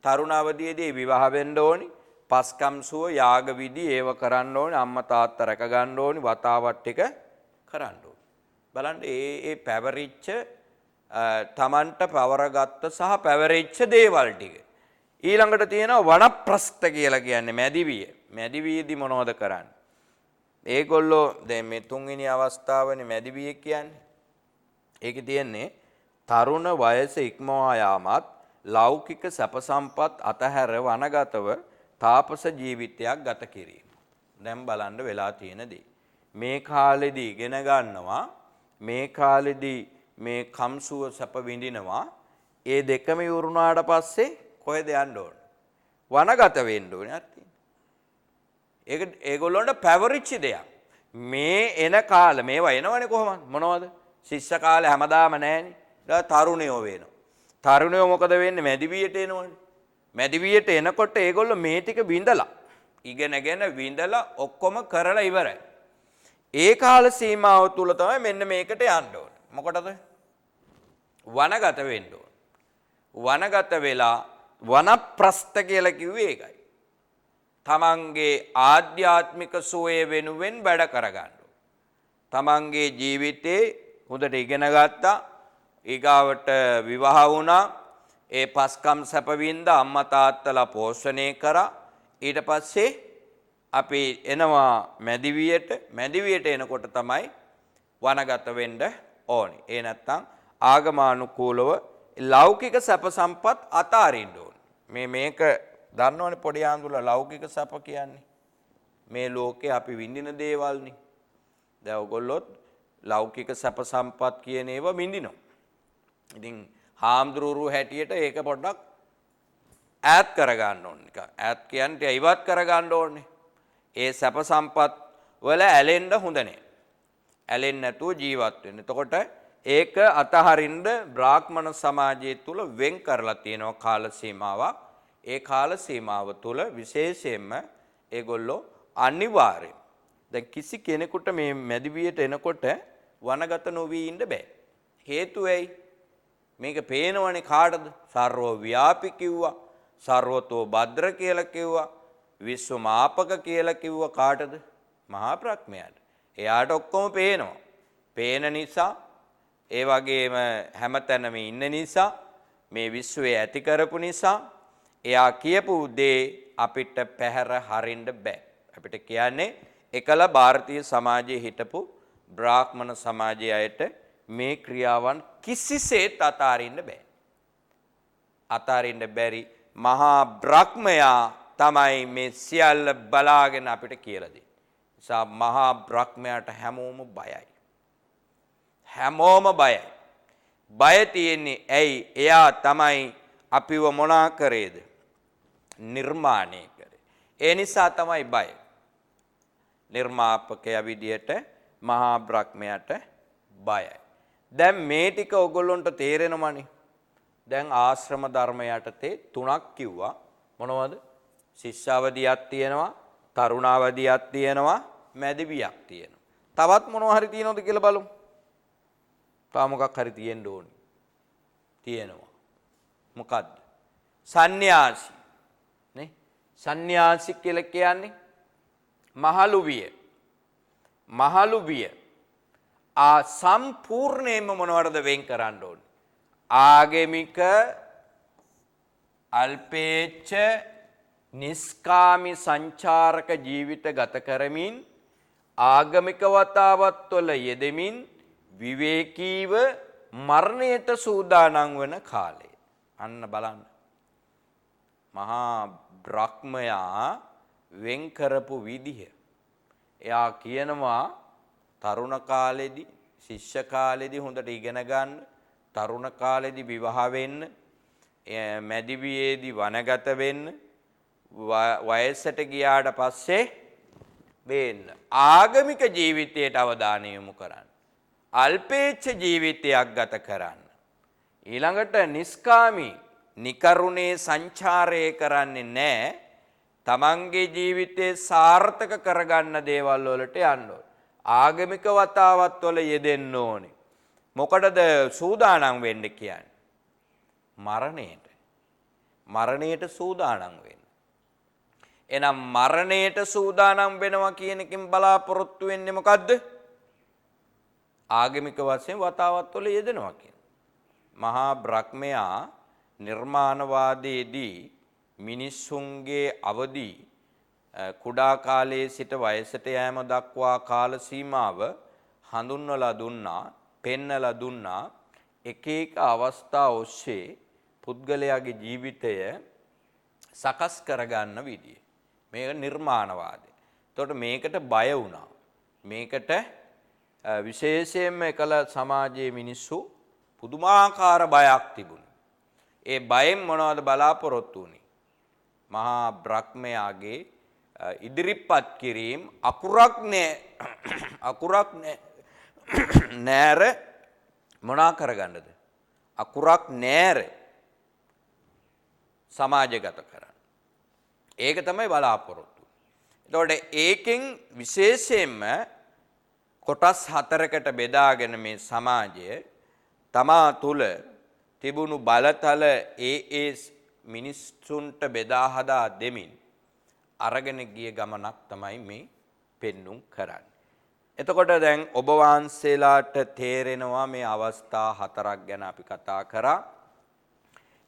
S1: තරුණ අවදියේදී විවාහ වෙන්න ඕනේ. පස්කම් සුව යාග විදි ඒව කරන්න ඕනේ. අම්මා තාත්තා රැක ගන්න ඕනේ. වතාවත් ටික කරන්න ඕනේ. බලන්න ඒ පැවරිච්ච තමන්ට පවරගත්ත සහ පැවරිච්ච දේවල් ටික. ඊළඟට තියෙනවා වනප්‍රස්ත කියලා කියන්නේ මැදිවිය. මැදිවියේදී මොනවද කරන්නේ? ඒගොල්ලෝ දැන් මේ තුන්වෙනි අවස්ථාවනේ මැදිවිය කියන්නේ. ඒකේ තියෙන්නේ තරුණ වයස ඉක්මවා යාමත් ලෞකික සැප සම්පත් අතහැර වනගතව තාපස ජීවිතයක් ගත කිරීම. දැන් බලන්න වෙලා තියෙන දේ. මේ කාලෙදී ඉගෙන ගන්නවා. මේ කාලෙදී මේ කම්සුව සැප විඳිනවා. ඒ දෙකම ඉවරුනාට පස්සේ කොහෙද යන්න ඕන? වනගත වෙන්න ඕනේ අත්. ඒක ඒගොල්ලන්ට පැවරිච්ච දෙයක්. මේ එන කාල මේවා එනවනේ කොහොමද? මොනවද? ශිෂ්‍ය කාලේ හැමදාම නැහැනේ. ඊට තරුණයෝ වෙනවා. තරුණයෝ මොකද වෙන්නේ? මැදිවියට එනවනේ. මැදිවියට එනකොට ඒගොල්ලෝ මේ ටික විඳලා ඉගෙනගෙන විඳලා ඔක්කොම කරලා ඉවරයි. ඒ කාල සීමාව තුල තමයි මෙන්න මේකට යන්න ඕනේ. මොකටද? වනගත වෙන්න ඕන. වනගත වෙලා වනප්‍රස්ත කියලා කිව්වේ ඒකයි. තමන්ගේ ආධ්‍යාත්මික සුවය වෙනුවෙන් වැඩ කරගන්න ඕන. තමන්ගේ ජීවිතේ හොඳට ඉගෙන ගත්තා. ඊගාවට විවාහ වුණා. ඒ පස්කම් සැප වින්දා අම්මා තාත්තලා පෝෂණය කරා. ඊට පස්සේ අපි එනවා මැදිවියට එනකොට තමයි වනගත වෙන්න ඕනේ. ඒ නැත්තම් ආගමානුකූලව ලෞකික සැප සම්පත් අතාරින්න ඕනේ. මේක දන්නවනේ පොඩි ආන්දුලා ලෞකික සැප කියන්නේ. මේ ලෝකේ අපි විඳින දේවල්නේ. දැන් ඔයගොල්ලොත් ලෞකික සැප සම්පත් කියන ඒවා විඳිනවා. ඉතින් හාමුදුරුවෝ හැටියට ඒක පොඩ්ඩක් ඈත් කරගන්න ඕනේ. නිකන් ඈත් කියන්නේ ඉවත් කරගන්න ඕනේ. ඒ සැප සම්පත් වල ඇලෙන්න හොඳ නැහැ. ඇලෙන්නේ නැතුව ජීවත් වෙන්න. එතකොට ඒක අතහරින්න බ්‍රාහ්මණ සමාජය තුල වෙන් කරලා තියෙනවා කාල සීමාවක්. ඒ කාල සීමාව තුල විශේෂයෙන්ම ඒගොල්ලෝ අනිවාර්යයෙන් දැන් කිසි කෙනෙකුට මේ මැදිවියට එනකොට වනගත නොවි ඉන්න බෑ. හේතුව ඇයි? මේක පේනවනේ කාටද? සර්ව ව්‍යාපි කිව්වා. සර්වතෝ භද්‍ර කියලා කිව්වා. විශ්වමාපක කියලා කිව්වා කාටද? මහා ප්‍රඥයාට. එයාට ඔක්කොම පේනවා. පේන නිසා ඒ වගේම හැමතැනම ඉන්න නිසා මේ විශ්වය ඇති කරපු නිසා එයා කියපු දේ අපිට පැහැර හරින්න බෑ. අපිට කියන්නේ එකල ಭಾರತೀಯ සමාජයේ හිටපු බ්‍රාහ්මණ සමාජයේ අයට මේ ක්‍රියාවන් කිසිසේත් අතාරින්න බෑ. අතාරින්න බැරි මහා බ්‍රහ්මයා තමයි මේ සියල්ල බලාගෙන අපිට කියලා දෙන්නේ. නිසා මහා බ්‍රහ්මයාට හැමෝම බයයි. හැමෝම බයයි. බය තියෙන්නේ ඇයි? එයා තමයි අපිව මොනා කරේද? නිර්මාණය කරේ. ඒ නිසා තමයි බය. නිර්මාපකයා විදියට මහා බ්‍රහ්මයාට බයයි. දැන් මේ ටික ඔයගොල්ලන්ට තේරෙනවනේ. දැන් ආශ්‍රම ධර්ම යටතේ තුනක් කිව්වා. මොනවද? ශිෂ්‍යාවදියක් තියෙනවා, තරුණාවදියක් තියෙනවා, මැදිවියක් තියෙනවා. තවත් මොනවා හරි තියෙනවද කියලා බලමු. තා මොකක් හරි තියෙන්න ඕනේ. තියෙනවා. මොකද්ද? සන්න්‍යාසි. නේ? සන්න්‍යාසි කියලා කියන්නේ මහලු විය. මහලු විය. සම්පූර්ණයෙන්ම මොනවටද වෙන් කරන්න ඕනේ? ආගමික අල්පේච්ඡ නිස්කාමි සංචාරක ජීවිත ගත කරමින් ආගමික වතාවත් වල යෙදෙමින් විවේකීව මරණයට සූදානම් වන කාලය. අන්න බලන්න. මහා බ්‍රහ්මයා වෙන් කරපු විදිහ. එයා කියනවා තරුණ කාලෙදී, ශිෂ්‍ය කාලෙදී හොඳට ඉගෙන ගන්න, තරුණ කාලෙදී විවාහ වෙන්න, මැදිවියේදී වනගත වෙන්න, වයසට ගියාට පස්සේ වෙන්න. ආගමික ජීවිතයට අවධානය යොමු කරන්න. අල්පේච්ඡ ජීවිතයක් ගත කරන්න. ඊළඟට නිස්කාමී නිකරුණේ සංචාරය කරන්නේ නැහැ. තමන්ගේ ජීවිතේ සාර්ථක කරගන්න දේවල් වලට යන්න ඕනේ. ආගමික වතාවත් වල යෙදෙන්න ඕනේ. මොකටද සූදානම් වෙන්න කියන්නේ? මරණයට. මරණයට සූදානම් වෙන්න. එහෙනම් මරණයට සූදානම් වෙනවා කියන එකෙන් බලාපොරොත්තු වෙන්නේ මොකද්ද? ආගමික වශයෙන් වතාවත් වල යෙදෙනවා කියන. මහා බ්‍රහ්මයා නිර්මාණවාදයේදී මිනිස්සුන්ගේ අවදි කුඩා කාලයේ සිට වයසට යෑම දක්වා කාල සීමාව හඳුන්වලා දුන්නා, පෙන්නලා දුන්නා. එක එක අවස්ථා ඔස්සේ පුද්ගලයාගේ ජීවිතය සකස් කරගන්න විදිය. මේක නිර්මාණවාදය. එතකොට මේකට බය වුණා. මේකට විශේෂයෙන්ම එකල සමාජයේ මිනිස්සු පුදුමාකාර බයක් තිබුණා. ඒ බයෙන් මොනවද බලාපොරොත්තු වුනේ? මහා බ්‍රහ්මයාගේ ඉදිරිපත් කිරීම අකුරක් නෑර මොනා කරගන්නද? අකුරක් නෑර සමාජගත කරන්න. ඒක තමයි බලාපොරොත්තු. එතකොට ඒකෙන් විශේෂයෙන්ම කොටස් හතරකට බෙදාගෙන මේ සමාජය තමා තුල තිබුණු බලතල ඒ මිනිස්සුන්ට බෙදා හදා දෙමින් අරගෙන ගිය ගමනක් තමයි මේ පෙන්눔 කරන්නේ. එතකොට දැන් ඔබ වහන්සේලාට තේරෙනවා මේ අවස්ථා හතරක් ගැන අපි කතා කරා.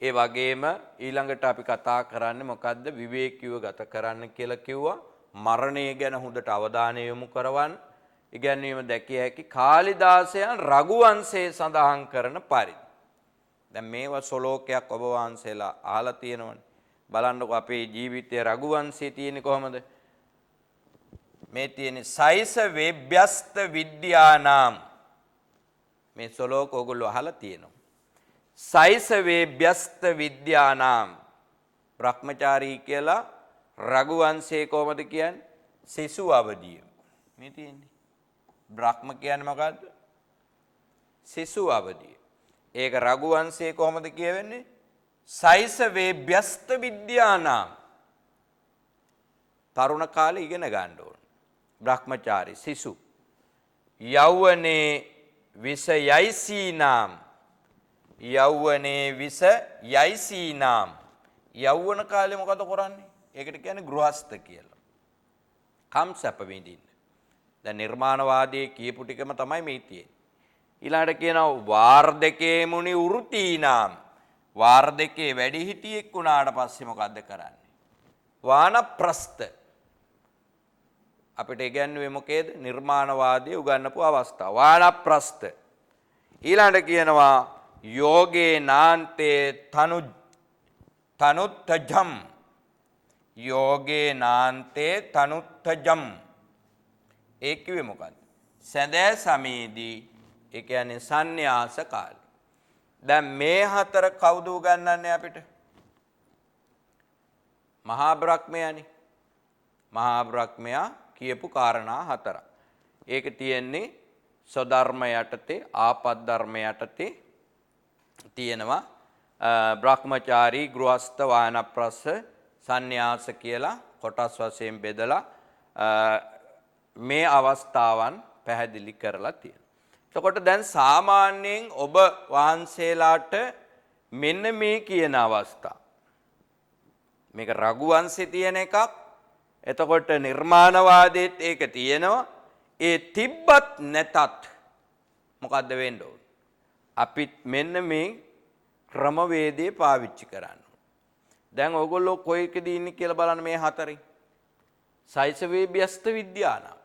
S1: ඒ වගේම ඊළඟට අපි කතා කරන්නේ මොකද්ද? විවේකීව ගත කරන්න කියලා කිව්වා. මරණය ගැන හොඳට අවධානය යොමු කරවන්න. ඉගැන්වීම දැකිය හැකි කාලිදාසයන් රඝුවංශයේ සඳහන් කරන පරිදි. දැන් මේවා ශ්ලෝකයක් ඔබ වහන්සේලා අහලා තියෙනවනේ. බලන්නකෝ අපේ ජීවිතයේ රඝුවංශයේ තියෙන්නේ කොහමද? මේ තියෙන්නේ සයිස වේභ්‍යස්ත විද්‍යානාම්. මේ ශ්ලෝක ඔයගොල්ලෝ අහලා තියෙනවා. සයිස වේභ්‍යස්ත විද්‍යානාම්. බ්‍රහ්මචාරී කියලා රඝුවංශයේ කොහමද කියන්නේ? සිසු අවදිය. මේ තියෙන්නේ. බ්‍රහ්ම කියන්නේ මොකද්ද? සිසු අවදිය. ඒක රඝුවංශයේ කොහොමද කියවෙන්නේ? සයිස වේභ්‍යස්ත විද්‍යානාම්. තරුණ කාලේ ඉගෙන ගන්න ඕන. බ්‍රහ්මචාරී සිසු. යෞවනේ විස යයිසීනාම්. යෞවනේ විස යයිසීනාම්. යෞවන කාලේ මොකද කරන්නේ? ඒකට කියන්නේ ගෘහස්ත කියලා. කම්සප විඳින්න. දැන් නිර්මාණවාදයේ කියපු ටිකම තමයි මේ තියෙන්නේ. ඊළඟට කියනවා වාර්ධකේ මුනි උරුතීනාම්. වාර්ධකේ වැඩි හිටියෙක් වුණාට පස්සේ මොකද්ද කරන්නේ? වානප්‍රස්ත. අපිට ඉගැන්වුවේ මොකේද? නිර්මාණවාදයේ උගන්වපු අවස්ථාව. වානප්‍රස්ත. ඊළඟට කියනවා යෝගේ නාන්තේ තනුත්තජම්. යෝගේ නාන්තේ තනුත්තජම්. ඒ කිව්වේ මොකද්ද? සැදෑ සමයේදී ඒ කියන්නේ සන්න්‍යාස කාලේ. දැන් මේ හතර කවුද උගන්වන්නේ අපිට? මහා බ්‍රහ්මයානේ. මහා බ්‍රහ්මයා කියපු කාරණා හතරක්. ඒක තියෙන්නේ ස්වධර්ම යටතේ ආපත් ධර්ම යටතේ තියෙනවා බ්‍රහ්මචාරී ගෘහස්ත වානප්‍රස්ස සන්න්‍යාස කියලා කොටස් වශයෙන් බෙදලා මේ අවස්ථාවන් පැහැදිලි කරලා තියෙනවා. එතකොට දැන් සාමාන්‍යයෙන් ඔබ වහන්සේලාට මෙන්න මේ කියන අවස්ථා මේක රඝු වංශේ තියෙන එකක්. එතකොට නිර්මාණවාදයේත් ඒක තියෙනවා. ඒ තිබ්බත් නැතත් මොකද්ද වෙන්න ඕන? අපිත් මෙන්න මේ ක්‍රමවේදය පාවිච්චි කරන්න. දැන් ඔයගොල්ලෝ කොයිකද ඉන්නේ කියලා බලන්න මේ හතරේ. සයිසවේ ව්‍යස්ත විද්‍යානා.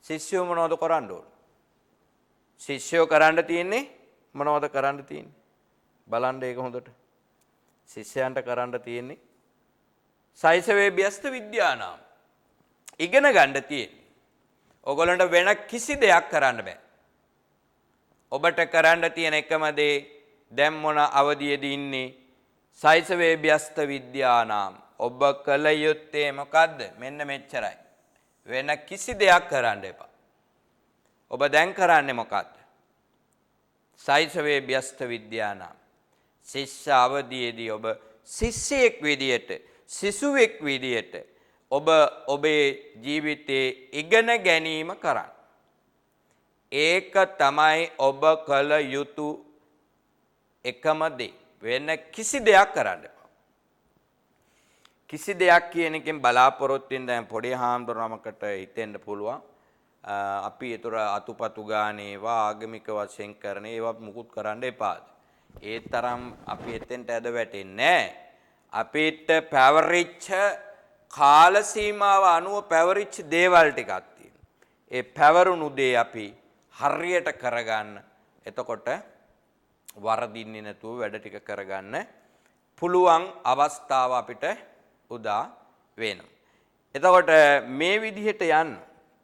S1: ශිෂ්‍යෝ මොනවද කරන්න ඕන? ශිෂ්‍යෝ කරන්න තියෙන්නේ මොනවද කරන්න තියෙන්නේ? බලන්න ඒක හොඳට. ශිෂ්‍යයන්ට කරන්න තියෙන්නේ සයිසවේ ව්‍යස්ත විද්‍යානා. ඉගෙන ගන්න තියෙන්නේ. ඔයගොල්ලන්ට වෙන කිසි දෙයක් කරන්න බෑ. ඔබට කරන්න තියෙන එකම දේ දැන් මොන අවධියේදී ඉන්නේ සයිසවේ ව්‍යස්ත විද්‍යානාම්. ඔබ කල යුත්තේ මොකද්ද? මෙන්න මෙච්චරයි. වෙන කිසි දෙයක් කරන්න එපා. ඔබ දැන් කරන්නේ මොකද්ද? සයිසවේ ව්‍යස්ත විද්‍යානාම්. ශිෂ්‍ය අවධියේදී ඔබ ශිෂ්‍යයෙක් විදියට, සිසුවෙක් විදියට ඔබ ඔබේ ජීවිතේ ඉගෙන ගැනීම කරන්න. ඒක තමයි ඔබ කල යුතු එකම දේ. වෙන කිසි දෙයක් කරන්න එපා. කිසි දෙයක් කියන එකෙන් බලාපොරොත්තු වෙන දැන් පොඩි හාමුදුරුවමකට හිතෙන්න පුළුවන්. අපි ඒතර අතුපතු ගාන ඒවා ආගමික වශයෙන් කරන ඒවා මුකුත් කරන්න එපාද? ඒ තරම් අපි එතෙන්ට ඇද වැටෙන්නේ නැහැ. අපිට පැවරිච්ච කාල සීමාව අනුව පැවරිච්ච දේවල් ටිකක් තියෙනවා. ඒ පැවරුණු දේ අපි හරියට කරගන්න. එතකොට වරදින්නේ නැතුව වැඩ ටික කරගන්න පුළුවන් අවස්ථාව අපිට උදා වෙනවා. එතකොට මේ විදිහට යන්න.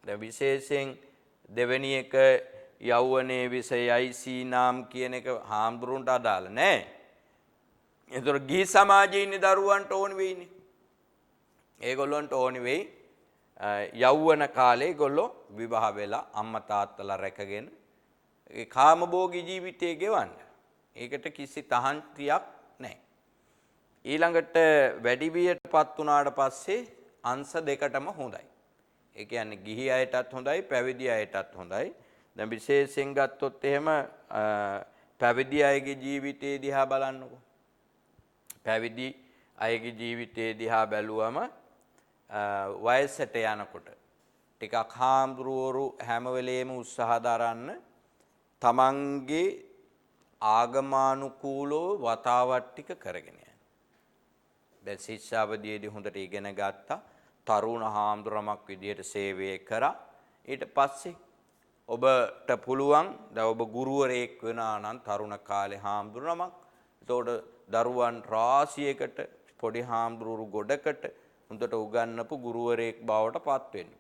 S1: දැන් විශේෂයෙන් දෙවෙනි එක යෞවනයේ විෂයයි සීනාම් කියන එක හාමුදුරුන්ට අදාළ නැහැ. ඒතර ගිහි සමාජයේ ඉන්න දරුවන්ට ඕන වෙයිනේ. ඒගොල්ලන්ට ඕනි වෙයි යෞවන කාලේ ඒගොල්ලෝ විවාහ වෙලා අම්මා තාත්තලා රැකගෙන ඒ කාමභෝගී ජීවිතය ගෙවන්න. ඒකට කිසි තහංචියක් නැහැ. ඊළඟට වැඩි වියටපත් වුණාට පස්සේ අංශ දෙකටම හොඳයි. ඒ කියන්නේ ගිහි අයටත් හොඳයි පැවිදි අයටත් හොඳයි. දැන් විශේෂයෙන් ගත්තොත් එහෙම පැවිදි අයගේ ජීවිතේ දිහා බලන්නකෝ. පැවිදි අයගේ ජීවිතේ දිහා බැලුවම වයසට යනකොට ටිකක් හාමුදුරුවරු හැම වෙලේම උත්සාහ දරන්න තමන්ගේ ආගමානුකූලව වතාවත් ටික කරගෙන යන්න. දැන් ශිෂ්‍යාවදීදී හොඳට ඉගෙන ගත්තා. තරුණ හාමුදුරුවමක් විදියට සේවය කරා. ඊට පස්සේ ඔබට පුළුවන් දැන් ඔබ ගුරුවරයෙක් වෙනා නම් තරුණ කාලේ හාමුදුරුවමක්. එතකොට දරුවන් රාශියකට පොඩි හාමුදුරුවරු ගොඩකට හොඳට උගන්වපු ගුරුවරයෙක් බවට පත් වෙන්න.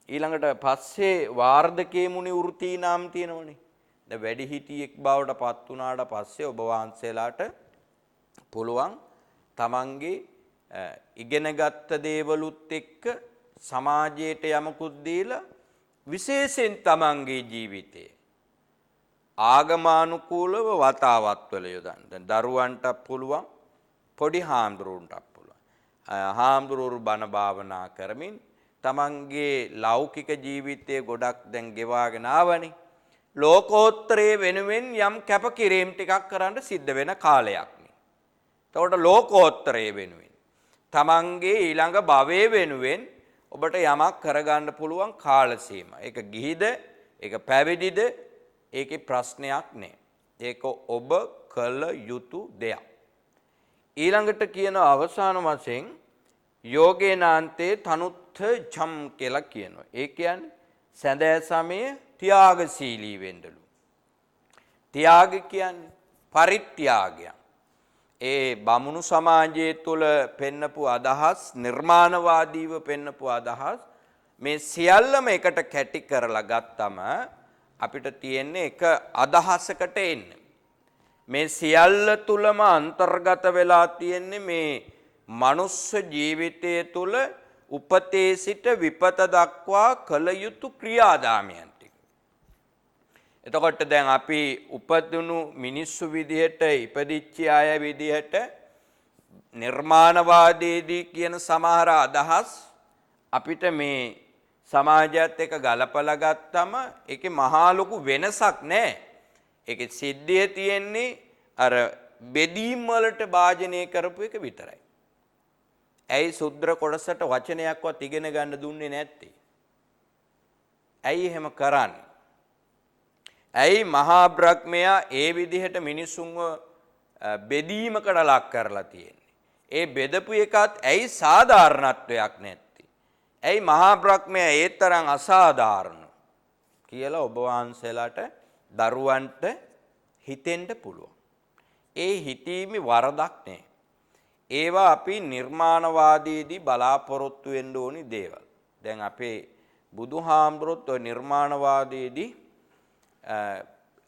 S1: ඊළඟට පස්සේ වාර්ධකයේ මුනි වෘත්ති නාම තියෙනවනේ. දැන් වැඩිහිටියෙක් බවට පත් වුණාට පස්සේ ඔබ වහන්සේලාට පුළුවන් තමන්ගේ ඉගෙනගත්ත දේවලුත් එක්ක සමාජයට යමකුත් දීලා විශේෂයෙන් තමන්ගේ ජීවිතේ ආගමානුකූලව වතාවත් වල යොදන්න. දැන් දරුවන්ට පුළුවන් පොඩි හාමුදුරුවන්ට පුළුවන්. හාමුදුරුවෝ බණ භාවනා කරමින් තමන්ගේ ලෞකික ජීවිතයේ ගොඩක් දැන් ගෙවාගෙන ආවනේ. ලෝකෝත්තරයේ වෙනුවෙන් යම් කැපකිරීම් ටිකක් කරන්න සිද්ධ වෙන කාලයක් නේ. එතකොට ලෝකෝත්තරයේ වෙනුවෙන් තමන්ගේ ඊළඟ භවයේ වෙනුවෙන් ඔබට යමක් කරගන්න පුළුවන් කාල සීමා. ඒක ගිහිද, ඒක පැවිදිද, ඒකේ ප්‍රශ්නයක් නෑ. ඒක ඔබ කළ යුතු දෙයක්. ඊළඟට කියන අවසාන වශයෙන් යෝගේනාන්තේ තනුත්ථ ජම් කියලා කියනවා. ඒ කියන්නේ සැඳෑ සමයේ ත්‍යාගශීලී වෙන්නලු. ත්‍යාග කියන්නේ පරිත්‍යාගය. ඒ බමුණු සමාජයේ තුල පෙන්නපු අදහස් නිර්මාණවාදීව පෙන්නපු අදහස් මේ සියල්ලම එකට කැටි කරලා ගත්තම අපිට තියෙන්නේ එක අදහසකට එන්න. මේ සියල්ල තුලම අන්තර්ගත වෙලා තියෙන්නේ මේ මනුස්ස ජීවිතය තුල උපතේ සිට විපත දක්වා කළ යුතු ක්‍රියාදාමයන් ටික. එතකොට දැන් අපි උපදුණු මිනිස්සු විදිහට ඉපදිච්ච අය විදිහට නිර්මාණවාදයේදී කියන සමහර අදහස් අපිට මේ සමාජයත් එක්ක ගලපලා ගත්තම ඒකේ මහා ලොකු වෙනසක් නැහැ. ඒකේ සිද්ධිය තියෙන්නේ අර බෙදීම් වලට භාජනය කරපු එක විතරයි. ඇයි සුද්‍ර කොටසට වචනයක්වත් ඉගෙන ගන්න දුන්නේ නැත්තේ? ඇයි එහෙම කරන්නේ? ඇයි මහා බ්‍රහ්මයා ඒ විදිහට මිනිසුන්ව බෙදීමකට ලක් කරලා තියෙන්නේ? ඒ බෙදපු එකත් ඇයි සාධාරණත්වයක් නැත්තේ? ඇයි මහා බ්‍රහ්මයා ඒ තරම් අසාධාරණ කියලා ඔබ වහන්සේලාට දරුවන්ට හිතෙන්න පුළුවන්. ඒ හිතීමේ වරදක් නැහැ. ඒවා අපි නිර්මාණවාදයේදී බලාපොරොත්තු වෙන්න ඕනි දේවල්. දැන් අපේ බුදුහාමුදුරුවෝ ඔය නිර්මාණවාදයේදී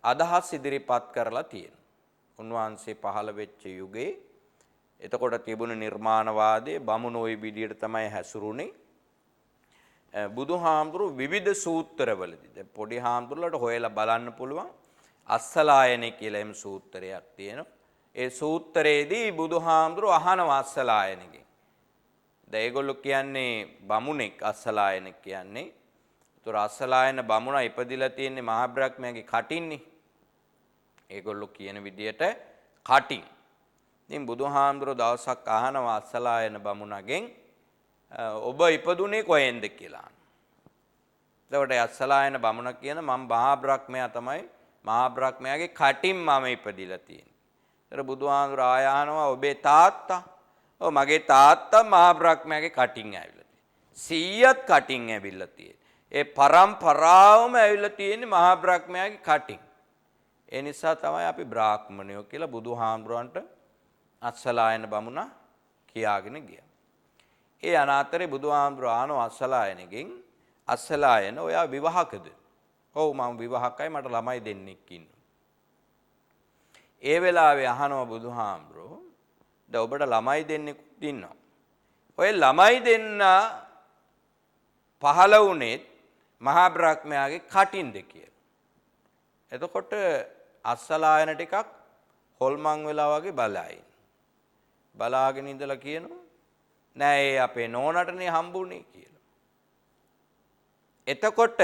S1: අදහස් ඉදිරිපත් කරලා තියෙනවා. උන්වහන්සේ පහළ වෙච්ච යුගයේ එතකොට තිබුණ නිර්මාණවාදයේ බමුණෝ ওই විදියට තමයි හැසිරුනේ. බුදුහාමුදුරුවෝ විවිධ සූත්‍රවලදී දැන් පොඩි හාමුදුරුවෝට හොයලා බලන්න පුළුවන් අස්සලායනේ කියලා එම් සූත්‍රයක් තියෙනවා. ඒ සූත්‍රයේදී බුදුහාමුදුරුවෝ අහනවා අස්සලායනගෙන්. දැන් ඒගොල්ලෝ කියන්නේ බමුණෙක් අස්සලායන කියන්නේ. ඒතර අස්සලායන බමුණා ඉපදිලා තියෙන්නේ මහා බ්‍රහ්මයාගේ කටින්නේ. ඒගොල්ලෝ කියන විදියට කටින්. ඉතින් බුදුහාමුදුරුවෝ දවසක් අහනවා අස්සලායන බමුණගෙන් ඔබ ඉපදුනේ කොහෙන්ද කියලා. එතකොට අස්සලායන බමුණ කියන මම මහා බ්‍රහ්මයා තමයි මහා බ්‍රහ්මයාගේ කටින් මම ඉපදිලා තියෙන්නේ. ඒතර බුදුහාමුදුරුවෝ ආය අහනවා ඔබේ තාත්තා? ඔව් මගේ තාත්තා මහා බ්‍රහ්මයාගේ කටින් ඇවිල්ලා තියෙන්නේ. 100ත් කටින් ඇවිල්ලා තියෙන්නේ. ඒ පරම්පරාවම ඇවිල්ලා තියෙන්නේ මහා බ්‍රහ්මයාගේ කටින්. ඒ නිසා තමයි අපි බ්‍රාහ්මණයෝ කියලා බුදුහාමුදුරන්ට අස්සලායන බමුණා කියාගෙන ගියා. ඒ අනාතරේ බුදුහාමුදුරුවෝ ආනෝ අස්සලායනගෙන් අස්සලායන ඔයා විවාහකද? ඔව් මම විවාහකයි මට ළමයි දෙන්නෙක් ඉන්නවා. ඒ වෙලාවේ අහනවා බුදුහාමුදුරුවෝ දැන් ඔබට ළමයි දෙන්නෙකුත් ඉන්නවා. ඔය ළමයි දෙන්න පහළ වුණේ මහා බ්‍රහ්මයාගේ කටින්ද කියලා. එතකොට අස්සලායන ටිකක් හොල්මන් වෙලා වගේ බලයි. බලාගෙන ඉඳලා කියනවා නෑ ඒ අපේ නෝනටනේ හම්බුනේ කියලා. එතකොට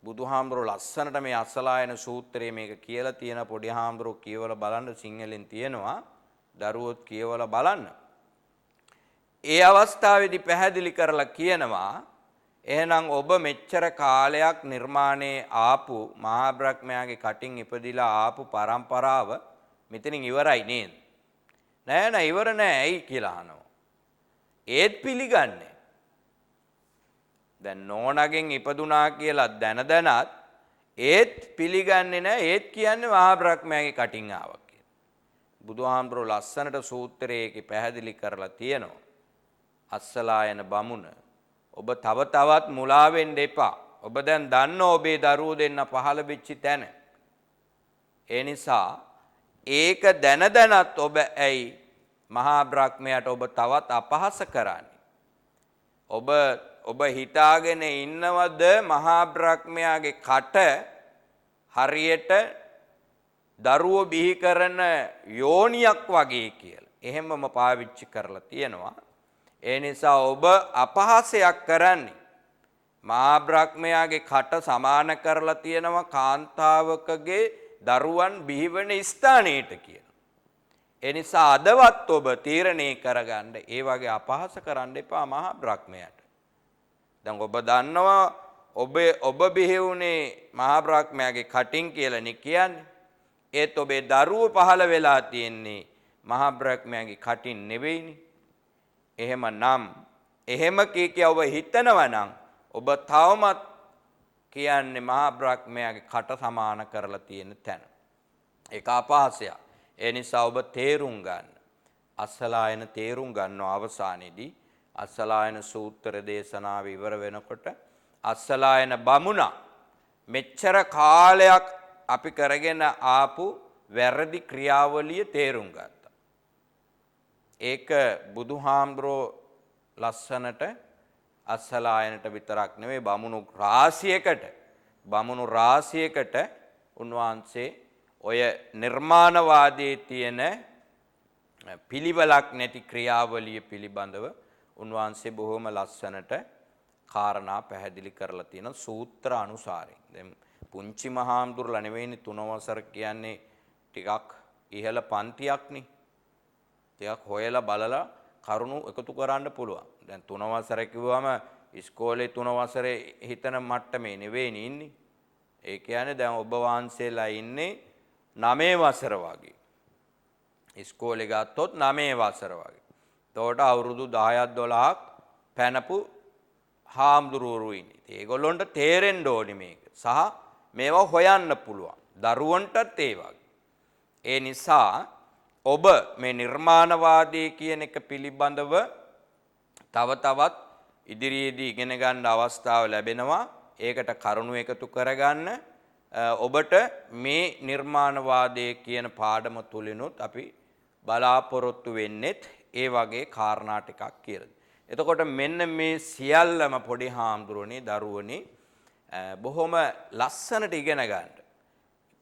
S1: බුදුහාමුදුරුවෝ ලස්සනට මේ අස්සලායන සූත්‍රයේ මේක කියලා තියෙන පොඩි හාමුදුරුවෝ කියවලා බලන්න සිංහලෙන් තියෙනවා. දරුවොත් කියවලා බලන්න. ඒ අවස්ථාවේදී පැහැදිලි කරලා කියනවා එහෙනම් ඔබ මෙච්චර කාලයක් නිර්මාණයේ ආපු මහා බ්‍රහ්මයාගේ කටින් ඉපදිලා ආපු පරම්පරාව මෙතනින් ඉවරයි නේද? නෑ නෑ ඉවර නෑ ඇයි කියලා අහනවා. ඒත් පිළිගන්නේ. දැන් නෝනගෙන් ඉපදුනා කියලා දැනත් ඒත් පිළිගන්නේ නෑ ඒත් කියන්නේ මහා බ්‍රහ්මයාගේ කටින් ආවා කියලා. බුදුහාමුදුරුවෝ ලස්සනට සූත්‍රයේ පැහැදිලි කරලා තියෙනවා. අස්සලායන බමුණ ඔබ තව තවත් මුලා වෙන්න එපා. ඔබ දැන් දන්නෝ ඔබේ දරුවෝ දෙන්න පහළ වෙච්ච තැන. ඒ නිසා ඒක දැනත් ඔබ ඇයි මහා බ්‍රහ්මයාට ඔබ තවත් අපහාස කරන්නේ? ඔබ හිතාගෙන ඉන්නවද මහා බ්‍රහ්මයාගේ කට හරියට දරුවෝ බිහි කරන යෝනියක් වගේ කියලා. එහෙමම පාවිච්චි කරලා තියෙනවා. ඒ නිසා ඔබ අපහාසයක් කරන්නේ මහා බ්‍රහ්මයාගේ කට සමාන කරලා තියෙනවා කාන්තාවකගේ දරුවන් බිහිවන ස්ථානයට කියලා. ඒ නිසා අදවත් ඔබ තීරණය කරගන්න ඒ වගේ අපහාස කරන්න එපා මහා බ්‍රහ්මයාට. දැන් ඔබ දන්නවා ඔබ බිහි වුණේ මහා බ්‍රහ්මයාගේ කටින් කියලානේ කියන්නේ. ඒත් ඔබේ දරුවෝ පහළ වෙලා තියෙන්නේ මහා බ්‍රහ්මයාගේ කටින් නෙවෙයිනේ. එහෙම කිය ඔබ හිතනවා නම් ඔබ තවමත් කියන්නේ මහා බ්‍රහ්මයාගේ කට සමාන කරලා තියෙන තැන. ඒක අපහාසයක්. ඒ නිසා ඔබ තේරුම් ගන්න. අස්සලායන තේරුම් ගන්නවා අවසානයේදී අස්සලායන සූත්‍ර දේශනාව ඉවර වෙනකොට අස්සලායන බමුණා මෙච්චර කාලයක් අපි කරගෙන ආපු වැරදි ක්‍රියාවලිය තේරුම් ගත්තා. ඒක බුදුහාමුදුරෝ ලස්සනට අස්සලායනට විතරක් නෙවෙයි බමුණු රාශියකට උන්වහන්සේ ඔය නිර්මාණවාදයේ තියෙන පිළිවෙලක් නැති ක්‍රියාවලිය පිළිබඳව උන්වහන්සේ බොහොම ලස්සනට කාරණා පැහැදිලි කරලා තියෙන සූත්‍ර අනුසාරයෙන්. දැන් පුංචි මහාමුදුරලා නෙවෙයිනේ 3 වසර කියන්නේ ටිකක් ඉහළ පන්තියක්නේ. ටිකක් හොයලා බලලා කරුණු එකතු කරන්න පුළුවන්. දැන් 3 වසර කිව්වම ඉස්කෝලේ 3 වසරේ හිතන මට්ටමේ නෙවෙයිනේ ඉන්නේ. ඒ කියන්නේ දැන් ඔබ වහන්සේලා ඉන්නේ 9 වසර වගේ. ඉස්කෝලේ ගත්තොත් 9 වසර වගේ. එතකොට අවුරුදු 10ක් 12ක් පැනපු හාමුදුරුවෝ ඉන්නේ. ඒගොල්ලොන්ට තේරෙන්න ඕනි මේක. සහ මේවා හොයන්න පුළුවන්. දරුවන්ටත් ඒ වගේ. ඒ නිසා ඔබ මේ නිර්මාණවාදී කියන එක පිළිබඳව තව තවත් ඉදිරියේදී ඉගෙන ගන්න අවස්ථාව ලැබෙනවා. ඒකට කරුණු එකතු කරගන්න ඔබට මේ නිර්මාණවාදයේ කියන පාඩම තුලිනුත් අපි බලාපොරොත්තු වෙන්නෙත් ඒ වගේ කාරණා ටිකක් කියලා. එතකොට මෙන්න මේ සියල්ලම පොඩි හාමුදුරනේ දරුවනේ බොහොම ලස්සනට ඉගෙන ගන්න.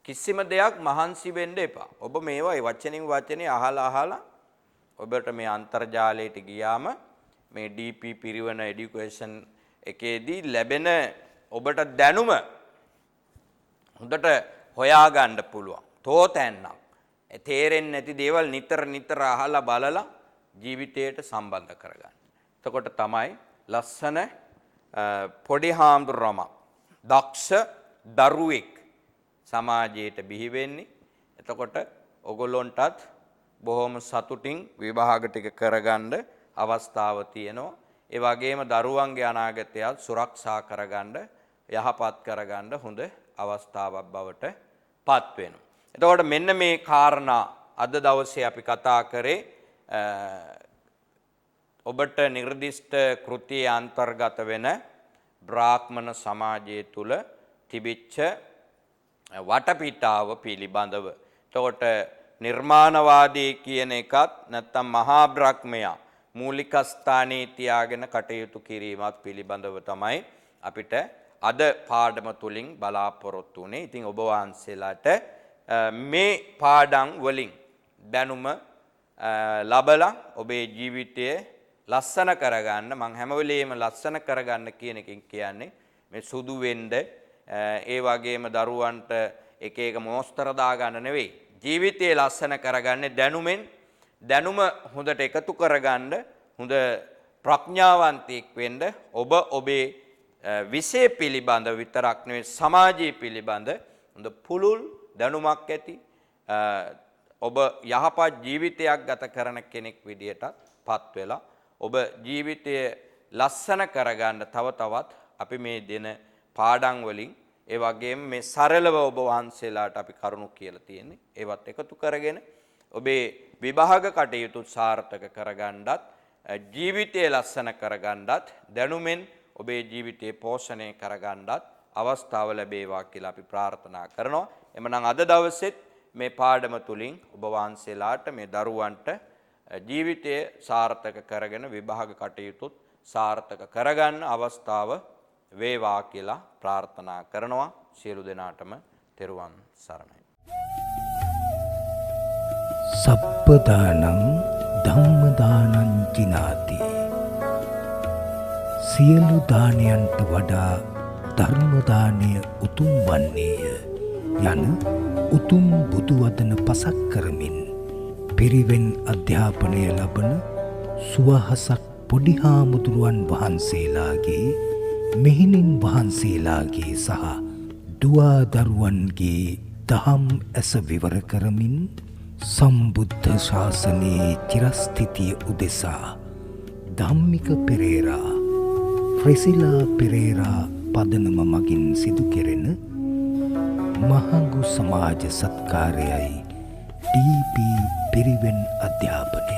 S1: කිසිම දෙයක් මහන්සි වෙන්න එපා. ඔබ මේවා වචනින් වචනේ අහලා ඔබට මේ අන්තර්ජාලයට ගියාම මේ DP පිරිවන এডুকেෂන් එකේදී ලැබෙන ඔබට දැනුම හොඳට හොයාගන්න පුළුවන්. තෝතැන්නම් තේරෙන්නේ නැති දේවල් නිතර අහලා බලලා ජීවිතයට සම්බන්ධ කරගන්න. එතකොට තමයි ලස්සන පොඩි හාමුදුරුවම දක්ෂ දරුවෙක් සමාජයට බිහි වෙන්නේ. එතකොට ඔගොල්ලොන්ටත් බොහොම සතුටින් විභාග ටික කරගන්න අවස්ථාව තියෙනවා. ඒ වගේම දරුවන්ගේ අනාගතයත් සුරක්ෂා කරගන්න යහපත් කරගන්න හොඳ අවස්ථාවක් බවට පත් වෙනවා. එතකොට මෙන්න මේ කාරණා අද දවසේ අපි කතා කරේ ඔබට නිර්දිෂ්ට කෘතියේ අන්තර්ගත වෙන බ්‍රාහ්මණ සමාජය තුල තිබිච්ච වටපිටාව පිළිබඳව. එතකොට නිර්මාණවාදී කියන එකත් නැත්නම් මහා බ්‍රහ්මයා මූලික ස්ථානයේ තියාගෙන කටයුතු කිරීමත් පිළිබඳව තමයි අපිට අද පාඩම තුලින් බලාපොරොත්තු වෙන්නේ. ඉතින් ඔබ වහන්සේලාට මේ පාඩම් වලින් දැනුම ලබලා ඔබේ ජීවිතය ලස්සන කරගන්න මම හැම වෙලෙම ලස්සන කරගන්න කියන එකෙන් කියන්නේ මේ සුදු වෙන්න ඒ වගේම දරුවන්ට එක එක මොස්තර දාගන්න නෙවෙයි ජීවිතය ලස්සන කරගන්නේ දැනුම හොඳට එකතු කරගන්න හොඳ ප්‍රඥාවන්තයෙක් වෙන්න ඔබ ඔබේ විෂය පිළිබඳ විතරක් නෙවෙයි සමාජය පිළිබඳ හොඳ පුළුල් දැනුමක් ඇති ඔබ යහපත් ජීවිතයක් ගත කරන කෙනෙක් විදියටපත් වෙලා ඔබ ජීවිතය ලස්සන කරගන්න තව තවත් අපි මේ දෙන පාඩම් වලින් ඒ වගේම මේ සරලව ඔබ වහන්සේලාට අපි කරුණු කියලා තියෙන්නේ ඒවත් එකතු කරගෙන ඔබේ විභාග කටයුතු සාර්ථක කරගන්නත් ජීවිතය ලස්සන කරගන්නත් දැනුමෙන් ඔබේ ජීවිතය පෝෂණය කරගන්නත් අවස්ථාව ලැබේවා කියලා අපි ප්‍රාර්ථනා කරනවා. එමනම් අද දවසෙත් මේ පාඩම තුලින් ඔබ වහන්සේලාට මේ දරුවන්ට ජීවිතය සාර්ථක කරගෙන විභාග කටයුතුත් සාර්ථක කරගන්න අවස්ථාව වේවා කියලා ප්‍රාර්ථනා කරනවා. සියලු දෙනාටම තෙරුවන් සරණයි.
S2: සබ්බදානං ධම්මදානං ජිනාති. සියලු දානයන්ට වඩා ධර්ම දානය උතුම් වන්නේය යන උතුම් බුදු වදන පසක් කරමින් පිරිවෙන් අධ්‍යාපනය ලබන සුවහසක් පොඩි හාමුදුරුවන් වහන්සේලාගේ මෙහෙණින් වහන්සේලාගේ සහ දුවා දරුවන්ගේ දහම් ඇස විවර කරමින් සම්බුද්ධ ශාසනයේ චිරස්ථිතිය උදෙසා ධම්මික පෙරේරා ෆ්‍රෙසිලා පෙරේරා පදනම මගින් සිදු කෙරෙන මහඟු සමාජ සත්කාරයයි DP පිරිවෙන් අධ්‍යාපනය.